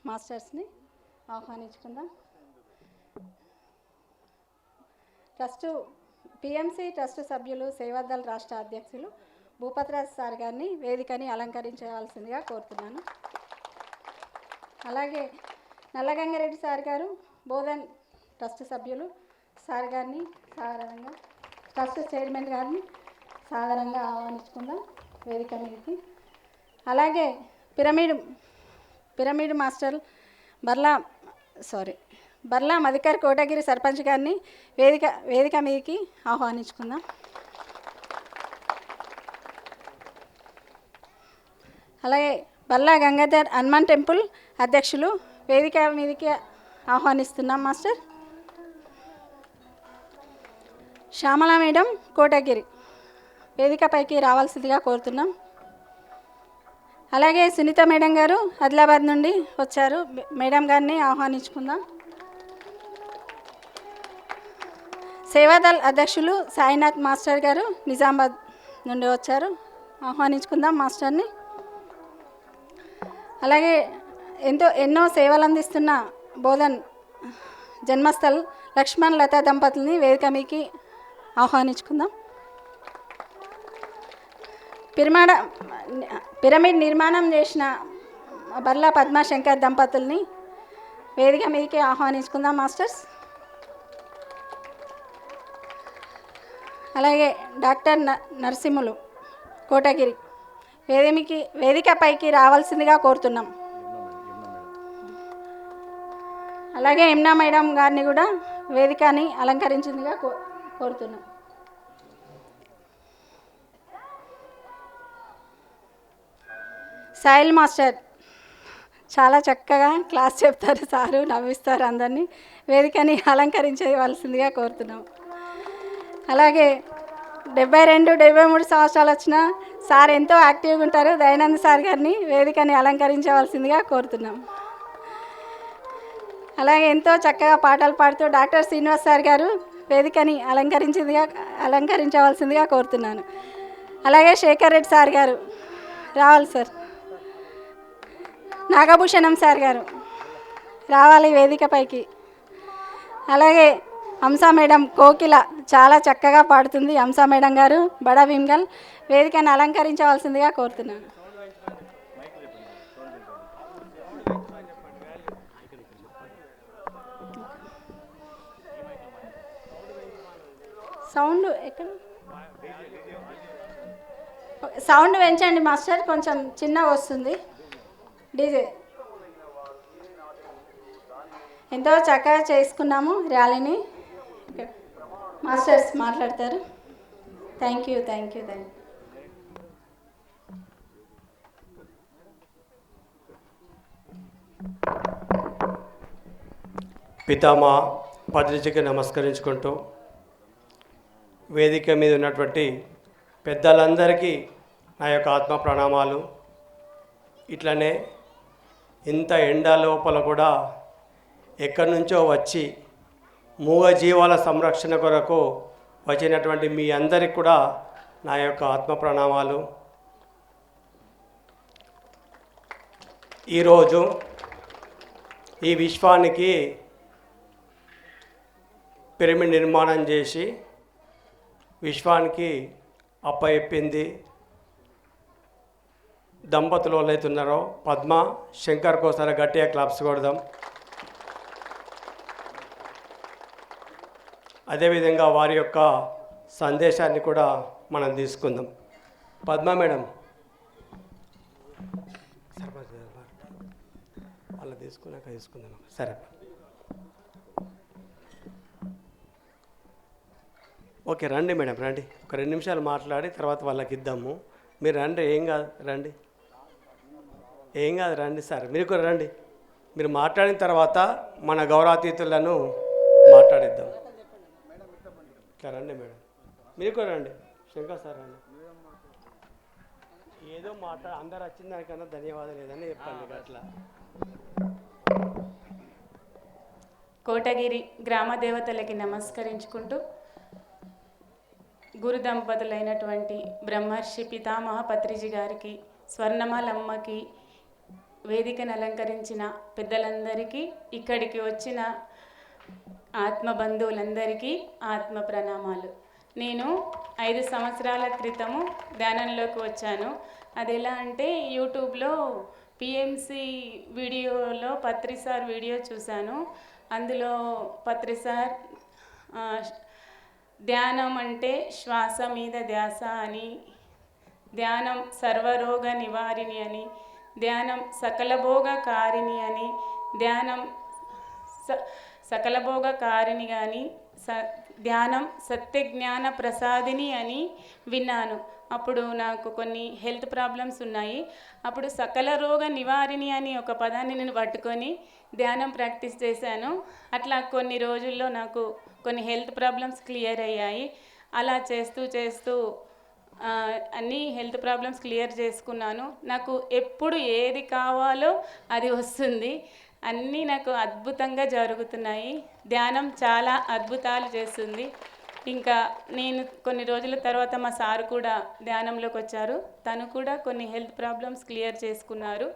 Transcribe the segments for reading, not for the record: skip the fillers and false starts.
మాస్టర్స్ని ఆహ్వానించుకుందాం. Trust PMC trust సభ్యులు సేవాదళ రాష్ట్ర అధ్యక్షులు భూపతిరాజ్ సార్ గారిని వేదికని అలంకరించవలసిందిగా కోరుతున్నాను. అలాగే నల్లగంగారెడ్డి సార్ గారు బోధన్ ట్రస్ట్ సభ్యులు సార్ గారిని సాధారణంగా ట్రస్ట్ చైర్మన్ గారిని సాధారణంగా ఆహ్వానించుకుందాం వేదిక మీదకి. అలాగే పిరమిడ్ మాస్టర్ బర్లా మధికర్ కోటగిరి సర్పంచ్ గారిని వేదిక మీదకి ఆహ్వానించుకుందాం. అలాగే బల్లా గంగాధర్ హనుమాన్ టెంపుల్ అధ్యక్షులు వేదిక మీదకి ఆహ్వానిస్తున్నాం. మాస్టర్ శ్యామల మేడం కోటగిరి వేదికపైకి రావాల్సిందిగా కోరుతున్నాం. అలాగే సునీత మేడం గారు ఆదిలాబాద్ నుండి వచ్చారు, మేడం గారిని ఆహ్వానించుకుందాం. సేవాదళ్ అధ్యక్షులు సాయినాథ్ మాస్టర్ గారు నిజామాబాద్ నుండి వచ్చారు, ఆహ్వానించుకుందాం మాస్టర్ని. అలాగే ఎన్నో సేవలు అందిస్తున్న బోధన్ జన్మస్థల్ లక్ష్మణ్ లతా దంపతుల్ని వేదిక మీదకి ఆహ్వానించుకుందాం. పిరమిడ్ నిర్మాణం చేసిన బర్లా పద్మాశంకర్ దంపతుల్ని వేదిక మీదకి ఆహ్వానించుకుందాం మాస్టర్స్. అలాగే డాక్టర్ నరసింహులు కోటగిరి వేదికపైకి రావాల్సిందిగా కోరుతున్నాం. అలాగే యమునా మేడం గారిని కూడా వేదికని అలంకరించిందిగా కోరుతున్నాం. సాయిల్ మాస్టర్ చాలా చక్కగా క్లాస్ చెప్తారు సారు, నవ్విస్తారు అందరినీ, వేదికని అలంకరించవలసిందిగా కోరుతున్నాం. అలాగే 72-73 సంవత్సరాలు వచ్చిన సార్ ఎంతో యాక్టివ్గా ఉంటారు, దయానంద్ సార్ గారిని వేదికని అలంకరించవలసిందిగా కోరుతున్నాం. అలాగే ఎంతో చక్కగా పాటలు పాడుతూ డాక్టర్ శ్రీనివాస్ సార్ గారు వేదికని అలంకరించవలసిందిగా కోరుతున్నాను. అలాగే శేఖర్ రెడ్డి సార్ గారు రావాలి సార్, నాగభూషణం సార్ గారు రావాలి వేదికపైకి. అలాగే హంసా మేడం కోకిల చాలా చక్కగా పాడుతుంది, హంసా మేడం గారు బడా భీమ్గల్ వేదికని అలంకరించవలసిందిగా కోరుతున్నాను. సౌండ్ పెంచండి మాస్టర్, కొంచెం చిన్నగా వస్తుంది డీజే. ఎంతో చక్కగా చేసుకున్నాము ర్యాలీని, మాస్టర్స్ మాట్లాడతారు. Thank you. పితామా పత్రికకి నమస్కరించుకుంటూ వేదిక మీద ఉన్నటువంటి పెద్దలందరికీ నా యొక్క ఆత్మ ప్రణామాలు. ఇట్లనే ఇంత ఎండ లోపల కూడా ఎక్కడి నుంచో వచ్చి మూగజీవాల సంరక్షణ కొరకు వచ్చినటువంటి మీ అందరికి కూడా నా యొక్క ఆత్మ ప్రణామాలు. ఈరోజు ఈ విశ్వానికి పిరమిడ్ నిర్మాణం చేసి విశ్వానికి అప్పచెప్పింది దంపతులు ఎవరైతున్నారో పద్మ శంకర్ కోసారి గట్టిగా క్లాప్స్ కొడదాం. అదేవిధంగా వారి యొక్క సందేశాన్ని కూడా మనం తీసుకుందాం. పద్మ మేడం అలా తీసుకుందాం. సరే, ఓకే, రండి మేడం, రండి. ఒక 2 నిమిషాలు మాట్లాడి తర్వాత వాళ్ళకి ఇద్దాము. మీరు రండి, ఏం కాదు, రండి, రండి సార్, మీరు కూడా రండి. మీరు మాట్లాడిన తర్వాత మన గౌరవాతీతులను మాట్లాడిద్దాం. రండి మేడం, మీరు కూడా రండి. శంకర్ సార్ రండి. ఏదో అందరు వచ్చిన దానికన్నా ధన్యవాదాలు లేదని చెప్పండి. అట్లా కోటగిరి గ్రామ దేవతలకి నమస్కరించుకుంటూ గురు దంపతులైనటువంటి బ్రహ్మర్షి పితామహ పత్రిజీ గారికి, స్వర్ణమాలమ్మకి, వేదికను అలంకరించిన పెద్దలందరికీ, ఇక్కడికి వచ్చిన ఆత్మ బంధువులందరికీ ఆత్మ ప్రణామాలు. నేను 5 సంవత్సరాల క్రితము ధ్యానంలోకి వచ్చాను. అది ఎలా అంటే యూట్యూబ్లో పిఎంసి వీడియోలో పత్రి సార్ వీడియో చూశాను. అందులో పత్రి సార్ ధ్యానం అంటే శ్వాస మీద ధ్యాస అని, ధ్యానం సర్వరోగ నివారిణి అని, ధ్యానం సకలభోగకారిణి అని, ధ్యానం సకలభోగకారిణి కానీ ధ్యానం సత్యజ్ఞాన ప్రసాదిని అని విన్నాను. అప్పుడు నాకు కొన్ని హెల్త్ ప్రాబ్లమ్స్ ఉన్నాయి. అప్పుడు సకల రోగ నివారిణి అని ఒక పదాన్ని నేను పట్టుకొని ధ్యానం ప్రాక్టీస్ చేశాను. అట్లా కొన్ని రోజుల్లో నాకు కొన్ని హెల్త్ ప్రాబ్లమ్స్ క్లియర్ అయ్యాయి. అలా చేస్తూ అన్ని హెల్త్ ప్రాబ్లమ్స్ క్లియర్ చేసుకున్నాను. నాకు ఎప్పుడు ఏది కావాలో అది వస్తుంది. అన్నీ నాకు అద్భుతంగా జరుగుతున్నాయి. ధ్యానం చాలా అద్భుతాలు చేస్తుంది. ఇంకా నేను కొన్ని రోజుల తర్వాత మా సారు కూడా ధ్యానంలోకి వచ్చారు. తను కూడా కొన్ని హెల్త్ ప్రాబ్లమ్స్ క్లియర్ చేసుకున్నారు.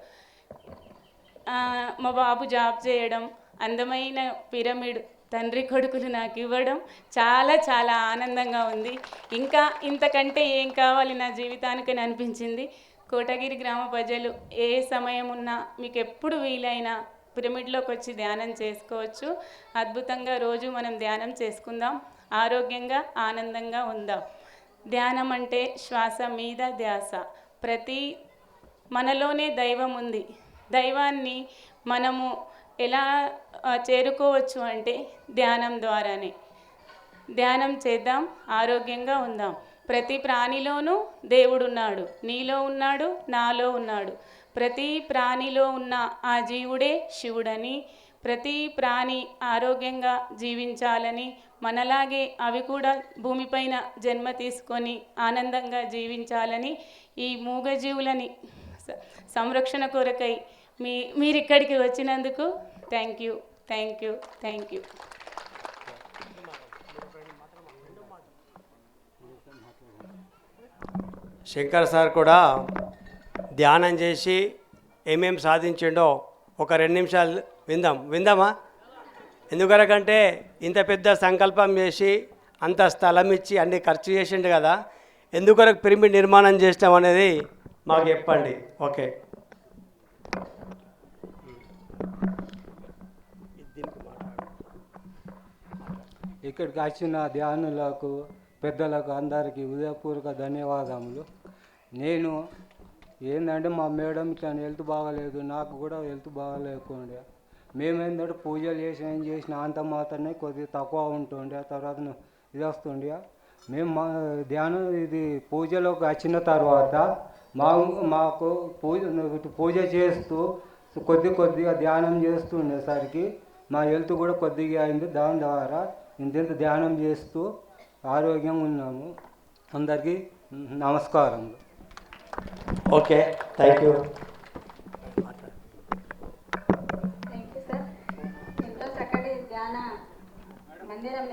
మా బాబు జాబ్ చేయడం, అందమైన పిరమిడ్ తండ్రి కొడుకులు నాకు ఇవ్వడం చాలా చాలా ఆనందంగా ఉంది. ఇంకా ఇంతకంటే ఏం కావాలి నా జీవితానికి అనిపించింది. కోటగిరి గ్రామ ప్రజలు ఏ సమయం ఉన్నా మీకు ఎప్పుడు వీలైనా పిరమిడ్లోకి వచ్చి ధ్యానం చేసుకోవచ్చు. అద్భుతంగా రోజు మనం ధ్యానం చేసుకుందాం. ఆరోగ్యంగా ఆనందంగా ఉందాం. ధ్యానం అంటే శ్వాస మీద ధ్యాస. మనలోనే దైవం ఉంది. దైవాన్ని మనము ఎలా చేరుకోవచ్చు అంటే ధ్యానం ద్వారానే. ధ్యానం చేద్దాం, ఆరోగ్యంగా ఉందాం. ప్రతి ప్రాణిలోనూ దేవుడున్నాడు. నీలో ఉన్నాడు, నాలో ఉన్నాడు. ప్రతి ప్రాణిలో ఉన్న ఆ జీవుడే శివుడని, ప్రతి ప్రాణి ఆరోగ్యంగా జీవించాలని, మనలాగే అవి కూడా భూమిపైన జన్మ తీసుకొని ఆనందంగా జీవించాలని, ఈ మూగజీవులని సంరక్షణ కొరకై మీరు ఇక్కడికి వచ్చినందుకు థ్యాంక్ యూ. శంకర్ సార్ కూడా ధ్యానం చేసి ఏమేం సాధించిండో ఒక 2 నిమిషాలు విందామా? ఎందుకనకంటే ఇంత పెద్ద సంకల్పం చేసి అంత స్థలం ఇచ్చి అన్ని ఖర్చు చేసిండు కదా, ఎందుకొరకు పిరమిడ్ నిర్మాణం చేసినాం అనేది మాకు చెప్పండి. ఓకే. ఇక్కడికి వచ్చిన ధ్యానులకు, పెద్దలకు అందరికీ హృదయపూర్వక ధన్యవాదములు. నేను ఏంటంటే మా మేడం ఇట్లా హెల్త్ బాగాలేదు, నాకు కూడా హెల్త్ బాగాలేకుండే. మేమేంటంటే పూజలు ఏం చేసినా అంత మాత్రమే కొద్దిగా తక్కువ ఉంటుండే, తర్వాత ఇది వస్తుండే. మేము మా ధ్యానం ఇది పూజలోకి వచ్చిన తర్వాత మాకు పూజ చేస్తూ కొద్దిగా ధ్యానం చేస్తూ ఉండేసరికి మా హెల్త్ కూడా కొద్దిగా అయింది. దాని ద్వారా ఇంత ధ్యానం చేస్తూ ఆరోగ్యంగా ఉన్నాము. అందరికీ నమస్కారములు. Okay, thank you. సార్. ఎంతో చక్కటి ధ్యాన మందిరం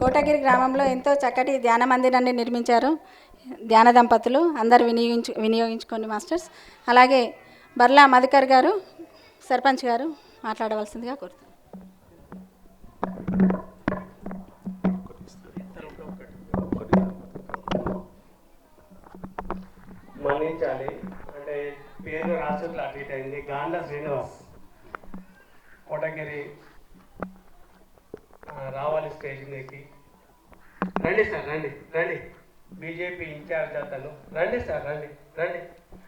కోటగిరి గ్రామంలో ఎంతో చక్కటి ధ్యాన మందిరాన్ని నిర్మించారు ధ్యాన దంపతులు. అందరూ వినియోగించుకోండి మాస్టర్స్. అలాగే బర్లా మధుకర్ గారు, సర్పంచ్ గారు మాట్లాడవలసిందిగా కోరుతున్నాను. మన్నించాలి అంటే పేరు రాసులు అటు ఇటు అయింది. గాండ్ల శ్రీనివాస్, కోటగిరి రావాలి స్టేషన్కి. రండి సార్, రండి. బీజేపీ ఇన్ఛార్జ్ అతను. రండి సార్, రండి.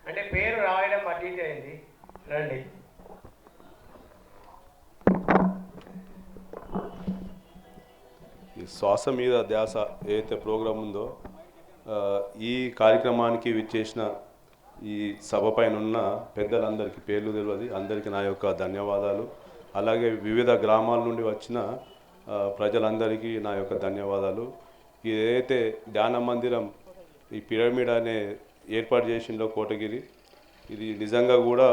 అంటే పేరు రాయడం అటు ఇటు అయింది. రండి. ఈ శ్వాస మీద ధ్యాస ఏదైతే ప్రోగ్రాం ఉందో, ఈ కార్యక్రమానికి విచ్చేసిన ఈ సభ పైన ఉన్న పెద్దలందరికీ పేర్లు తెలియదు, అందరికీ నా యొక్క ధన్యవాదాలు. అలాగే వివిధ గ్రామాల నుండి వచ్చిన ప్రజలందరికీ నా యొక్క ధన్యవాదాలు. ఏదైతే ధ్యాన మందిరం ఈ పిరమిడ్ అనే ఏర్పాటు చేసిందో కోటగిరి, ఇది నిజంగా కూడా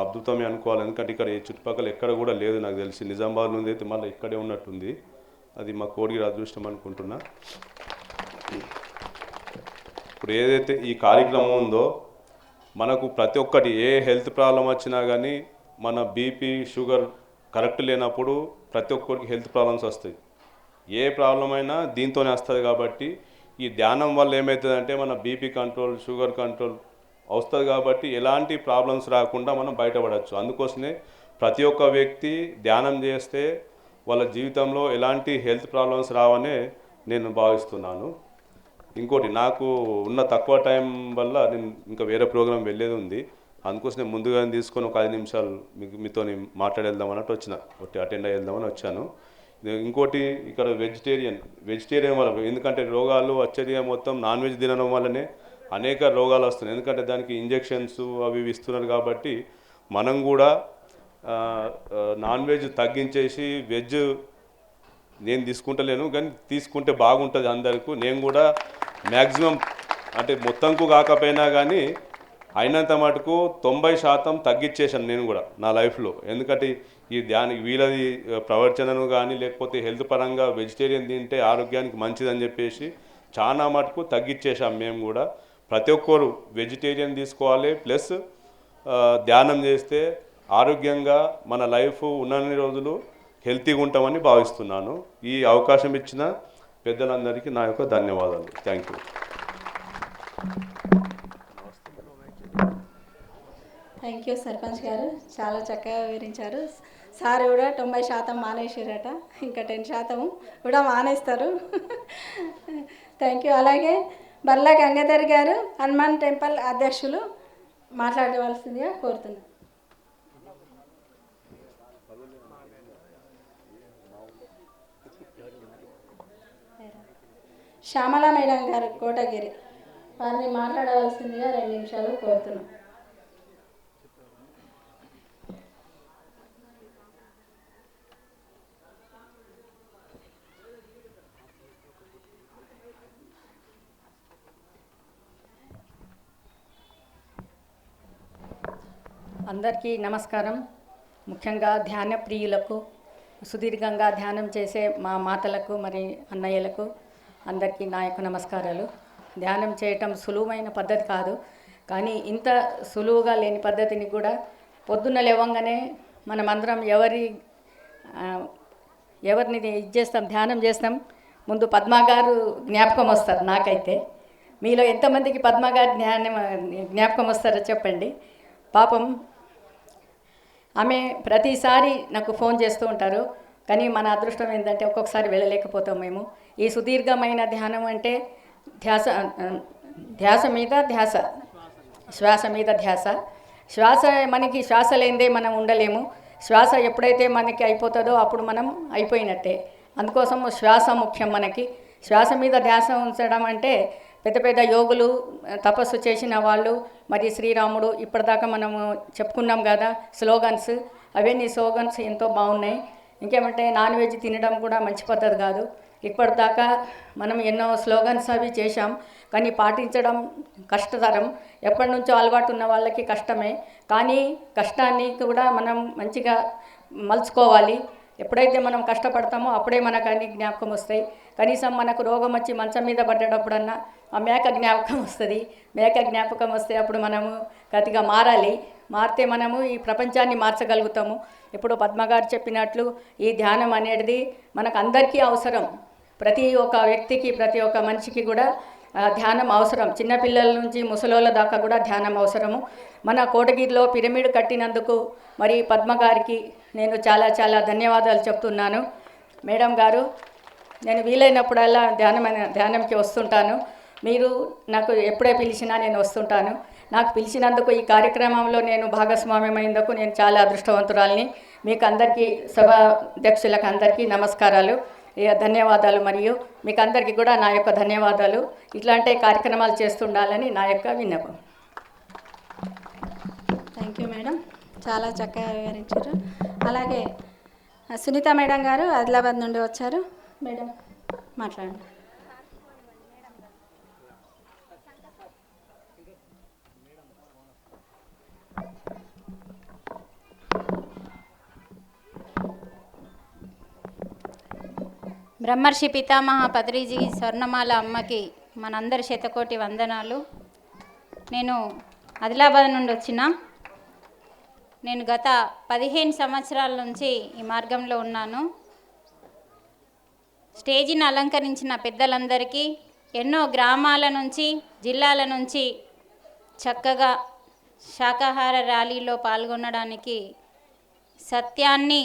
అద్భుతమే అనుకోవాలి. ఎందుకంటే ఇక్కడ చుట్టుపక్కల ఎక్కడ కూడా లేదు నాకు తెలిసి. నిజామాబాద్ నుండి అయితే మళ్ళీ ఇక్కడే ఉన్నట్టుంది. అది మా కోడిగిరి అదృష్టం అనుకుంటున్నా. ఇప్పుడు ఏదైతే ఈ కార్యక్రమం ఉందో మనకు ప్రతి ఒక్కటి ఏ హెల్త్ ప్రాబ్లం వచ్చినా కానీ మన బీపీ షుగర్ కరెక్ట్ లేనప్పుడు ప్రతి ఒక్కరికి హెల్త్ ప్రాబ్లమ్స్ వస్తాయి. ఏ ప్రాబ్లం అయినా దీంతోనే వస్తుంది. కాబట్టి ఈ ధ్యానం వల్ల ఏమవుతుందంటే మన బీపీ కంట్రోల్, షుగర్ కంట్రోల్ వస్తుంది. కాబట్టి ఎలాంటి ప్రాబ్లమ్స్ రాకుండా మనం బయటపడవచ్చు. అందుకోసమే ప్రతి ఒక్క వ్యక్తి ధ్యానం చేస్తే వాళ్ళ జీవితంలో ఎలాంటి హెల్త్ ప్రాబ్లమ్స్ రావనే నేను భావిస్తున్నాను. ఇంకోటి, నాకు ఉన్న తక్కువ టైం వల్ల నేను ఇంకా వేరే ప్రోగ్రాం వెళ్ళేది ఉంది. అందుకోసం నేను ముందుగా తీసుకొని ఒక 5 నిమిషాలు మీతో మాట్లాడేద్దాం అన్నట్టు వచ్చిన, ఒకటి అటెండ్ అయ్యేద్దామని వచ్చాను. ఇంకోటి, ఇక్కడ వెజిటేరియన్ వల్ల, ఎందుకంటే రోగాలు వచ్చేది మొత్తం నాన్ వెజ్ తినడం వల్లనే అనేక రోగాలు వస్తున్నాయి. ఎందుకంటే దానికి ఇంజెక్షన్స్ అవి ఇస్తున్నారు. కాబట్టి మనం కూడా నాన్ వెజ్ తగ్గించేసి వెజ్ నేను తీసుకుంటలేను, కానీ తీసుకుంటే బాగుంటుంది అందరికీ. నేను కూడా మ్యాక్సిమం అంటే మొత్తంకు కాకపోయినా కానీ అయినంత మటుకు 90% తగ్గించేసాను నేను కూడా నా లైఫ్లో. ఎందుకంటే ఈ వీళ్ళది ప్రవర్తనను కానీ లేకపోతే హెల్త్ పరంగా వెజిటేరియన్ తింటే ఆరోగ్యానికి మంచిదని చెప్పేసి చాలా మటుకు తగ్గించేసాం మేము కూడా. ప్రతి ఒక్కరు వెజిటేరియన్ తీసుకోవాలి, ప్లస్ ధ్యానం చేస్తే ఆరోగ్యంగా మన లైఫ్ ఉన్నన్ని రోజులు హెల్తీగా ఉంటామని భావిస్తున్నాను. ఈ అవకాశం ఇచ్చిన పెద్దలందరికీ నా యొక్క ధన్యవాదాలు. Thank you. Thank you sarpanch గారు, చాలా చక్కగా వివరించారు. సార్ కూడా 90% మానేసారట, ఇంకా 10% కూడా మానేస్తారు. Thank you. అలాగే బర్లా గంగాధర్ గారు, హనుమాన్ టెంపుల్ అధ్యక్షులు, మాట్లాడవలసిందిగా కోరుతున్నాను. శ్యామల మేడం గారు కోటగిరి, వారిని మాట్లాడవలసిందిగా 2 నిమిషాలు కోరుతున్నాం. అందరికీ నమస్కారం. ముఖ్యంగా ధ్యాన ప్రియులకు, సుదీర్ఘంగా ధ్యానం చేసే మా మాతలకు, మరి అన్నయ్యలకు అందరికీ నా యొక్క నమస్కారాలు. ధ్యానం చేయటం సులువైన పద్ధతి కాదు, కానీ ఇంత సులువుగా లేని పద్ధతిని కూడా పొద్దున్న లేవంగానే మనమందరం ఎవరిని ఇది చేస్తాం, ధ్యానం చేస్తాం. ముందు పద్మా గారు జ్ఞాపకం వస్తారు నాకైతే. మీలో ఎంతమందికి పద్మా గారు జ్ఞాపకం వస్తారో చెప్పండి. పాపం ఆమె ప్రతిసారి నాకు ఫోన్ చేస్తూ ఉంటారు, కానీ మన అదృష్టం ఏంటంటే ఒక్కొక్కసారి వెళ్ళలేకపోతాం మేము. ఈ సుదీర్ఘమైన ధ్యానం అంటే ధ్యాస మీద ధ్యాస, శ్వాస మీద ధ్యాస. మనకి శ్వాస లేనిదే మనం ఉండలేము. శ్వాస ఎప్పుడైతే మనకి అయిపోతుందో అప్పుడు మనం అయిపోయినట్టే. అందుకోసం శ్వాస ముఖ్యం మనకి. శ్వాస మీద ధ్యాస ఉంచడం అంటే పెద్ద పెద్ద యోగులు, తపస్సు చేసిన వాళ్ళు, మరి శ్రీరాముడు, ఇప్పటిదాకా మనము చెప్పుకున్నాం కదా స్లోగన్స్, అవన్నీ స్లోగన్స్ ఎంతో బాగున్నాయి. ఇంకేమంటే నాన్ వెజ్ తినడం కూడా మంచి పద్ధతి కాదు. ఇప్పటిదాకా మనం ఎన్నో స్లోగన్స్ అవి చేశాం, కానీ పాటించడం కష్టతరం. ఎప్పటి నుంచో అలవాటు ఉన్న వాళ్ళకి కష్టమే, కానీ కష్టాన్ని కూడా మనం మంచిగా మలుచుకోవాలి. ఎప్పుడైతే మనం కష్టపడతామో అప్పుడే మనకు అన్ని జ్ఞాపకం వస్తాయి. కనీసం మనకు రోగం వచ్చి మంచం మీద పడ్డప్పుడన్నా ఆ మేక జ్ఞాపకం వస్తుంది. మేక జ్ఞాపకం వస్తే అప్పుడు మనము గతిగా మారాలి. మారితే మనము ఈ ప్రపంచాన్ని మార్చగలుగుతాము. ఇప్పుడు పద్మగారు చెప్పినట్లు ఈ ధ్యానం అనేది మనకు అందరికీ అవసరం. ప్రతి ఒక్క వ్యక్తికి, ప్రతి ఒక్క మనిషికి కూడా ధ్యానం అవసరం. చిన్నపిల్లల నుంచి ముసలోళ్ళ దాకా కూడా ధ్యానం అవసరము. మన కోటగిరిలో పిరమిడ్ కట్టినందుకు మరి పద్మగారికి నేను చాలా చాలా ధన్యవాదాలు చెప్తున్నాను. మేడం గారు, నేను వీలైనప్పుడల్లా ధ్యానంకి వస్తుంటాను. మీరు నాకు ఎప్పుడే పిలిచినా నేను వస్తుంటాను. నాకు పిలిచినందుకు, ఈ కార్యక్రమంలో నేను భాగస్వామ్యమైనందుకు నేను చాలా అదృష్టవంతురాలిని. మీకు అందరికీ, సభాధ్యక్షులకు అందరికీ నమస్కారాలు, ధన్యవాదాలు. మరియు మీకు అందరికీ కూడా నా యొక్క ధన్యవాదాలు. ఇట్లాంటి కార్యక్రమాలు చేస్తుండాలని నా యొక్క విన్నపం. థ్యాంక్ యూ మేడం, చాలా చక్కగా వివరించారు. అలాగే సునీత మేడం గారు ఆదిలాబాద్ నుండి వచ్చారు. మేడం మాట్లాడండి. బ్రహ్మర్షి పితామహ పత్రిజీ స్వర్ణమాల అమ్మకి మనందరి శతకోటి వందనాలు. నేను ఆదిలాబాద్ నుండి వచ్చిన. నేను గత 15 సంవత్సరాల నుంచి ఈ మార్గంలో ఉన్నాను. స్టేజీని అలంకరించిన పెద్దలందరికీ, ఎన్నో గ్రామాల నుంచి జిల్లాల నుంచి చక్కగా శాకాహార ర్యాలీలో పాల్గొనడానికి సత్యాన్ని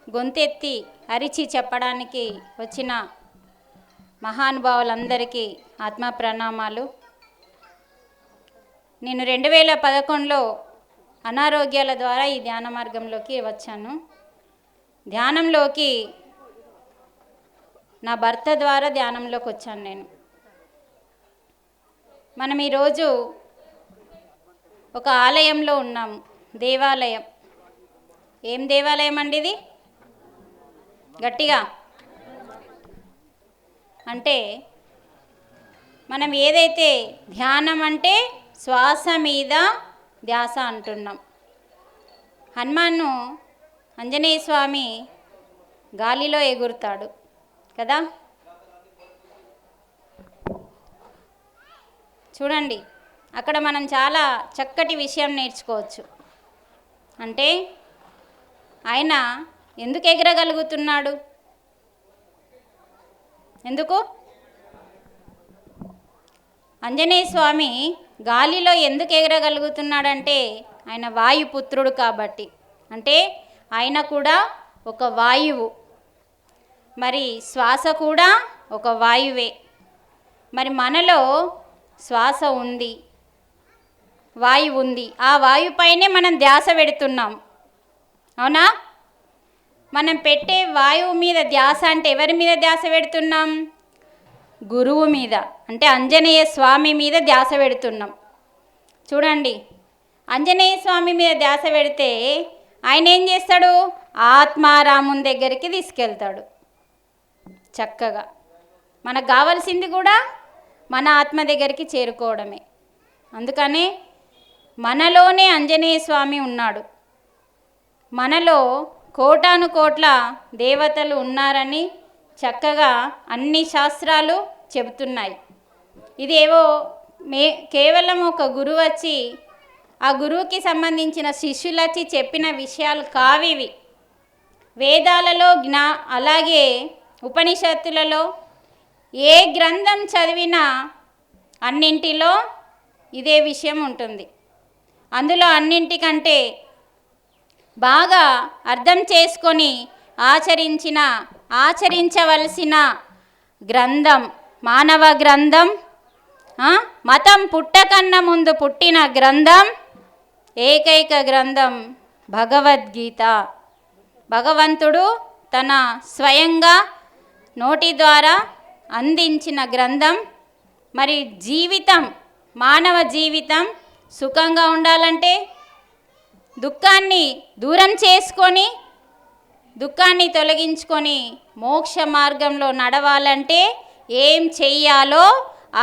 గొంతెత్తి అరిచి చెప్పడానికి వచ్చిన మహానుభావులందరికీ ఆత్మ ప్రణామాలు. నేను 2011లో అనారోగ్యాల ద్వారా ఈ ధ్యాన మార్గంలోకి వచ్చాను. ధ్యానంలోకి నా భర్త ద్వారా ధ్యానంలోకి వచ్చాను నేను. మనం ఈరోజు ఒక ఆలయంలో ఉన్నాము, దేవాలయం. ఏం దేవాలయం అండి ఇది? గట్టిగా అంటే మనం ఏదైతే ధ్యానం అంటే శ్వాస మీద ధ్యాస అంటున్నాం. హనుమాను ఆంజనేయ స్వామి గాలిలో ఎగురుతాడు కదా. చూడండి, అక్కడ మనం చాలా చక్కటి విషయం నేర్చుకోవచ్చు. అంటే ఆయన ఎందుకు ఎగరగలుగుతున్నాడు? ఎందుకు? ఆంజనేయ స్వామి గాలిలో ఎందుకు ఎగరగలుగుతున్నాడంటే ఆయన వాయుపుత్రుడు కాబట్టి. అంటే ఆయన కూడా ఒక వాయువు, మరి శ్వాస కూడా ఒక వాయువే. మరి మనలో శ్వాస ఉంది, వాయువు ఉంది. ఆ వాయుపైనే మనం ధ్యాస పెడుతున్నాం, అవునా? మనం పెట్టే వాయువు మీద ధ్యాస అంటే ఎవరి మీద ధ్యాస పెడుతున్నాం? గురువు మీద, అంటే ఆంజనేయ స్వామి మీద ధ్యాస పెడుతున్నాం. చూడండి, ఆంజనేయ స్వామి మీద ధ్యాస పెడితే ఆయన ఏం చేస్తాడు? ఆత్మారాముని దగ్గరికి తీసుకెళ్తాడు చక్కగా. మనకు కావాల్సింది కూడా మన ఆత్మ దగ్గరికి చేరుకోవడమే. అందుకనే మనలోనే ఆంజనేయ స్వామి ఉన్నాడు. మనలో కోటాను కోట్ల దేవతలు ఉన్నారని చక్కగా అన్ని శాస్త్రాలు చెబుతున్నాయి. ఇదేవో కేవలం ఒక గురువు వచ్చి ఆ గురువుకి సంబంధించిన శిష్యులు వచ్చి చెప్పిన విషయాలు కావివి. వేదాలలో అలాగే ఉపనిషత్తులలో ఏ గ్రంథం చదివినా అన్నింటిలో ఇదే విషయం ఉంటుంది. అందులో అన్నింటికంటే బాగా అర్థం చేసుకొని ఆచరించవలసిన గ్రంథం మానవ గ్రంథం, మతం పుట్టకన్న ముందు పుట్టిన గ్రంథం, ఏకైక గ్రంథం భగవద్గీత. భగవంతుడు తన స్వయంగా నోటి ద్వారా అందించిన గ్రంథం. మరి జీవితం, మానవ జీవితం సుఖంగా ఉండాలంటే, దుఃఖాన్ని దూరం చేసుకొని, దుఃఖాన్ని తొలగించుకొని మోక్ష మార్గంలో నడవాలంటే ఏం చెయ్యాలో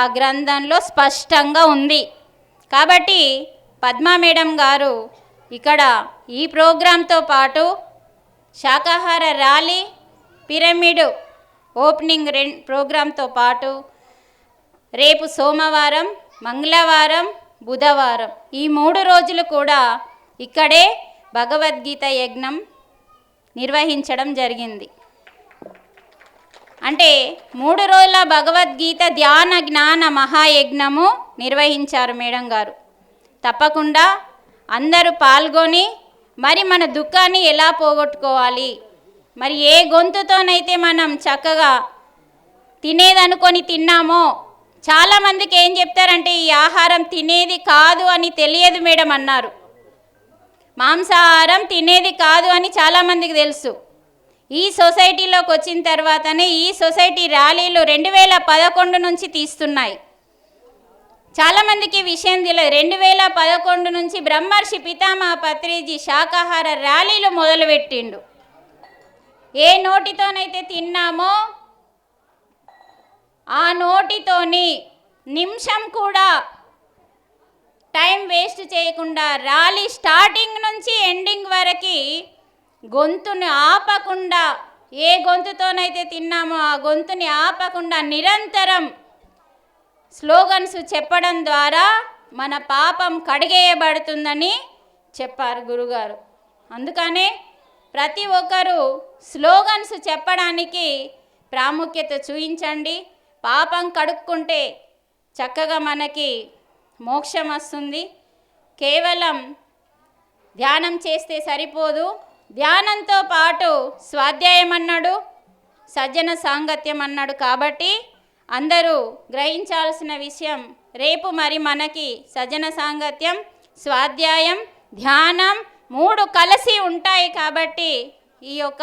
ఆ గ్రంథంలో స్పష్టంగా ఉంది. కాబట్టి పద్మా మేడం గారు ఇక్కడ ఈ ప్రోగ్రాంతో పాటు శాకాహార ర్యాలీ, పిరమిడ్ ఓపెనింగ్ ప్రోగ్రాంతో పాటు రేపు సోమవారం, మంగళవారం, బుధవారం ఈ 3 రోజులు కూడా ఇక్కడే భగవద్గీత యజ్ఞం నిర్వహించడం జరిగింది. అంటే 3 రోజుల భగవద్గీత ధ్యాన జ్ఞాన మహాయజ్ఞము నిర్వహించారు మేడం గారు. తప్పకుండా అందరూ పాల్గొని మరి మన దుఃఖాన్ని ఎలా పోగొట్టుకోవాలి, మరి ఏ గొంతుతోనైతే మనం చక్కగా తినేదనుకొని తిన్నామో, చాలామందికి ఏం చెప్తారంటే ఈ ఆహారం తినేది కాదు అని తెలియదు మేడం అన్నారు. మాంసాహారం తినేది కాదు అని చాలామందికి తెలుసు. ఈ సొసైటీలోకి వచ్చిన తర్వాతనే ఈ సొసైటీ ర్యాలీలు 2011 నుంచి తీస్తున్నాయి. చాలామందికి విషయం తెలియదు. 2011 నుంచి బ్రహ్మర్షి పితామహ పత్రిజీ శాకాహార ర్యాలీలు మొదలుపెట్టిండు. ఏ నోటితోనైతే తిన్నామో ఆ నోటితోని నిమిషం కూడా టైం వేస్ట్ చేయకుండా ర్యాలీ స్టార్టింగ్ నుంచి ఎండింగ్ వరకు గొంతును ఆపకుండా ఏ గొంతుతోనైతే తిన్నామో ఆ గొంతుని ఆపకుండా నిరంతరం స్లోగన్స్ చెప్పడం ద్వారా మన పాపం కడిగేయబడుతుందని చెప్పారు గురుగారు. అందుకనే ప్రతి ఒక్కరూ స్లోగన్స్ చెప్పడానికి ప్రాముఖ్యత చూపించండి. పాపం కడుక్కుంటే చక్కగా మనకి మోక్షం వస్తుంది. కేవలం ధ్యానం చేస్తే సరిపోదు. ధ్యానంతో పాటు స్వాధ్యాయం అన్నాడు, సజ్జన సాంగత్యం అన్నాడు. కాబట్టి అందరూ గ్రహించాల్సిన విషయం, రేపు మరి మనకి సజ్జన సాంగత్యం, స్వాధ్యాయం, ధ్యానం 3 కలిసి ఉంటాయి. కాబట్టి ఈ యొక్క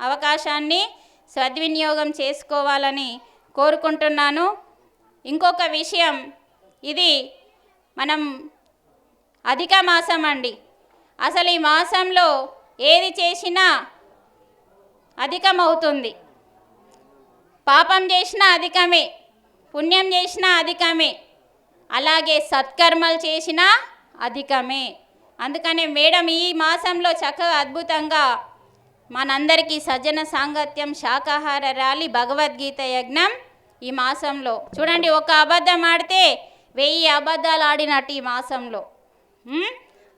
అవకాశాన్ని సద్వినియోగం చేసుకోవాలని కోరుకుంటున్నాను. ఇంకొక విషయం, ఇది మనం అధిక మాసం అండి. అసలు ఈ మాసంలో ఏది చేసినా అధికమవుతుంది. పాపం చేసినా అధికమే, పుణ్యం చేసినా అధికమే, అలాగే సత్కర్మలు చేసినా అధికమే. అందుకనే మేడం ఈ మాసంలో చక్కగా అద్భుతంగా మనందరికీ సజ్జన సాంగత్యం, శాకాహార ర్యాలీ, భగవద్గీత యజ్ఞం ఈ మాసంలో చూడండి. ఒక అబద్ధం ఆడితే 1000 అబద్ధాలు ఆడినట్టు ఈ మాసంలో.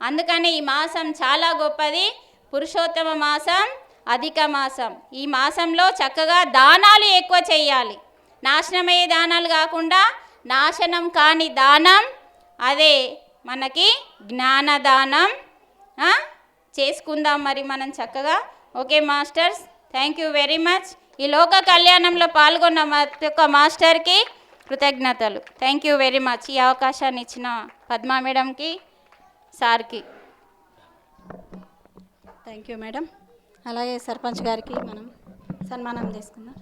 అందుకని ఈ మాసం చాలా గొప్పది. పురుషోత్తమ మాసం, అధిక మాసం. ఈ మాసంలో చక్కగా దానాలు ఎక్కువ చేయాలి. నాశనమయ్యే దానాలు కాకుండా నాశనం కాని దానం, అదే మనకి జ్ఞానదానం చేసుకుందాం మరి మనం చక్కగా. Okay masters, thank you very much. ఈ లోక కళ్యాణంలో పాల్గొన్న ప్రతి ఒక్క మాస్టర్కి కృతజ్ఞతలు. Thank you very much. ఈ అవకాశాన్ని ఇచ్చిన పద్మా మేడంకి, సార్కి థ్యాంక్ యూ మేడం. అలాగే సర్పంచ్ గారికి మనం సన్మానం చేసుకుందాం.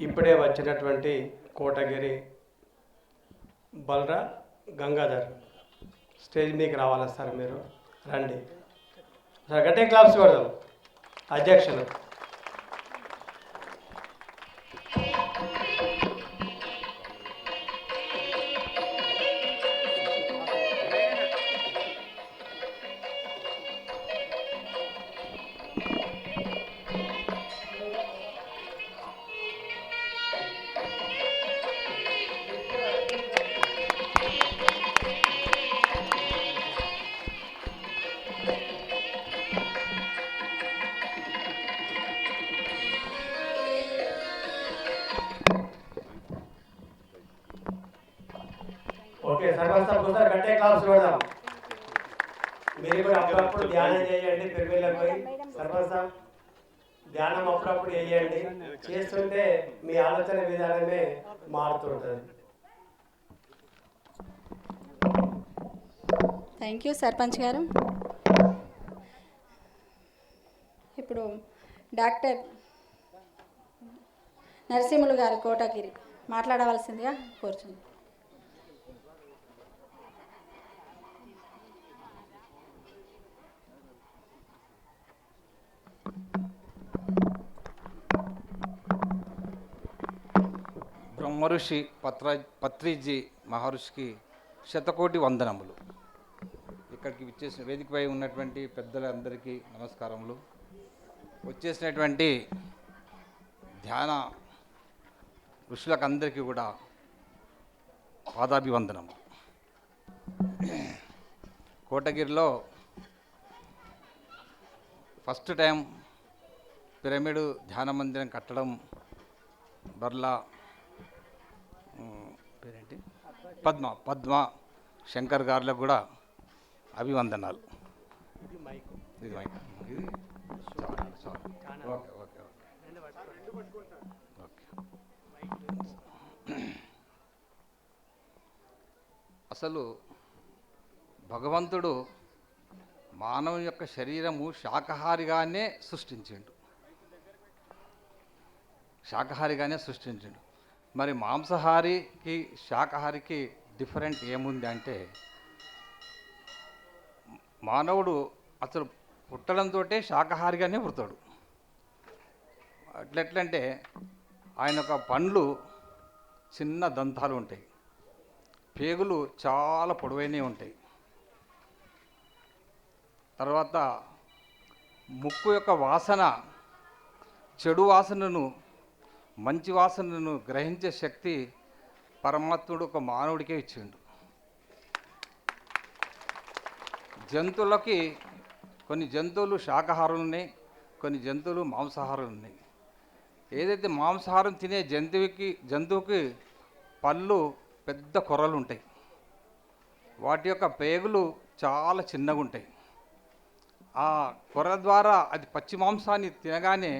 ఇప్పుడే వచ్చినటువంటి కోటగిరి బల్రా గంగాధర్ స్టేజ్ మీకు రావాలా సార్? మీరు రండి సార్. గట్టే క్లాప్స్ కొడదాం అధ్యక్షులు. ఓకే సర్పంచ్ సార్ కూర్చొని గట్టే క్లాప్స్ కొడదాం. మీరు కూడా అప్పుడప్పుడు ధ్యానం చేయండి. పెరుగులకు పోయి సర్పంచ్ సార్ ధ్యానం అప్పుడప్పుడు చేయండి. చేస్తుంటే మీ ఆలోచన విధానమే మారుతుంటుంది. థ్యాంక్ యూ సర్పంచ్ గారు. ఇప్పుడు డాక్టర్ నరసింహులు గారు కోటగిరి మాట్లాడవలసిందిగా కోరుచున్నాను. బ్రహ్మఋషి పత్రిజీ మహర్షికి శతకోటి వందనములు. ఇక్కడికి విచ్చేసిన వేదికపై ఉన్నటువంటి పెద్దలందరికీ నమస్కారములు. వచ్చేసినటువంటి ధ్యాన ఋషులకు అందరికీ కూడా పాదాభివందనము. కోటగిరిలో ఫస్ట్ టైం పిరమిడ్ ధ్యాన మందిరం కట్టడం బర్లా పేరేంటి పద్మ శంకర్ గారులకు కూడా అభివందనాలు. ఇది మైక్. ఇది ఓకే ఓకే ఓకే. అసలు భగవంతుడు మానవుని యొక్క శరీరము శాకాహారిగానే సృష్టించిండు. మరి మాంసాహారికి శాకాహారికి డిఫరెంట్ ఏముంది అంటే, మానవుడు అసలు పుట్టడంతో శాకాహారిగానే పుడతాడు. అట్లెట్లంటే ఆయన యొక్క పండ్లు చిన్న దంతాలు ఉంటాయి, పేగులు చాలా పొడవైనవి ఉంటాయి, తర్వాత ముక్కు యొక్క వాసన, చెడు వాసనను మంచి వాసనను గ్రహించే శక్తి పరమాత్ముడు ఒక మానవుడికే ఇచ్చిండు. జంతువులకి కొన్ని జంతువులు శాకాహారులు ఉన్నాయి, కొన్ని జంతువులు మాంసాహారులు ఉన్నాయి. ఏదైతే మాంసాహారం తినే జంతువుకి పళ్ళు పెద్ద కొర్రలు ఉంటాయి, వాటి యొక్క పేగులు చాలా చిన్నగా ఉంటాయి. ఆ కొర్ర ద్వారా అది పచ్చి మాంసాన్ని తినగానే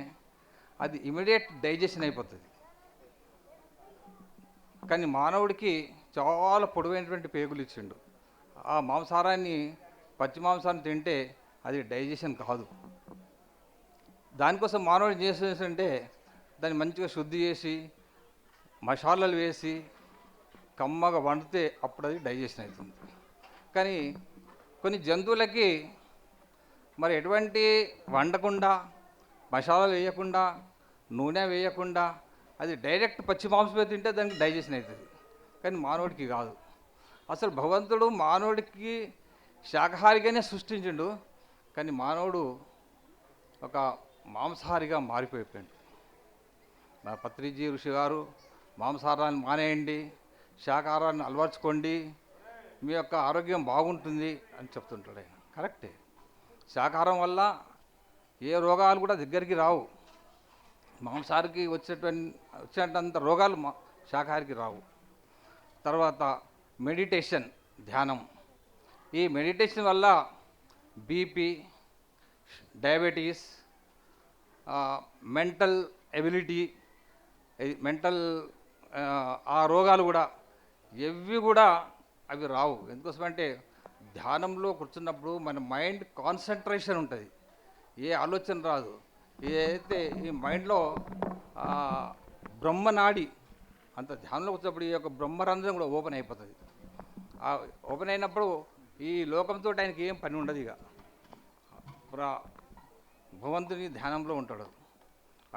అది ఇమీడియట్ డైజెషన్ అయిపోతుంది. కానీ మానవుడికి చాలా పొడవైనటువంటి పేగులు ఇచ్చిండు. ఆ మాంసాహారాన్ని పచ్చి మాంసాన్ని తింటే అది డైజెషన్ కాదు. దానికోసం మానవుడు చేసేసంటే దాన్ని మంచిగా శుద్ధి చేసి మసాలాలు వేసి కమ్మగా వండితే అప్పుడు అది డైజెషన్ అవుతుంది. కానీ కొన్ని జంతువులకి మరి ఎటువంటి వండకుండా, మసాలాలు వేయకుండా, నూనె వేయకుండా అది డైరెక్ట్ పచ్చి మాంసమే తింటే దానికి డైజెషన్ అవుతుంది. కానీ మానవుడికి కాదు. అసలు భగవంతుడు మానవుడికి శాకాహారిగానే సృష్టించిండు, కానీ మానవుడు ఒక మాంసాహారిగా మారిపోయిపోయాడు. నా పత్రిజీ ఋషి గారు మాంసాహారాన్ని మానేయండి, శాకాహారాన్ని అలవర్చుకోండి, మీ యొక్క ఆరోగ్యం బాగుంటుంది అని చెప్తుంటాడు ఆయన. కరెక్టే. శాకాహారం వల్ల ఏ రోగాలు కూడా దగ్గరికి రావు. మాంసాహారికి వచ్చేటంత రోగాలు శాకాహారికి రావు. తర్వాత మెడిటేషన్, ధ్యానం. ఈ మెడిటేషన్ వల్ల బీపీ, డయాబెటీస్, మెంటల్ ఎబిలిటీ, ఆ రోగాలు కూడా ఎవి కూడా అవి రావు. ఎందుకోసమంటే ధ్యానంలో కూర్చున్నప్పుడు మన మైండ్ కాన్సన్ట్రేషన్ ఉంటుంది, ఏ ఆలోచన రాదు. ఏదైతే ఈ మైండ్లో బ్రహ్మనాడి అంత ధ్యానంలో కూర్చున్నప్పుడు ఈ యొక్క బ్రహ్మరంధ్రం కూడా ఓపెన్ అయిపోతుంది. ఆ ఓపెన్ అయినప్పుడు ఈ లోకంతో ఆయనకి ఏం పని ఉండదు. ఇక భగవంతుని ధ్యానంలో ఉంటాడు.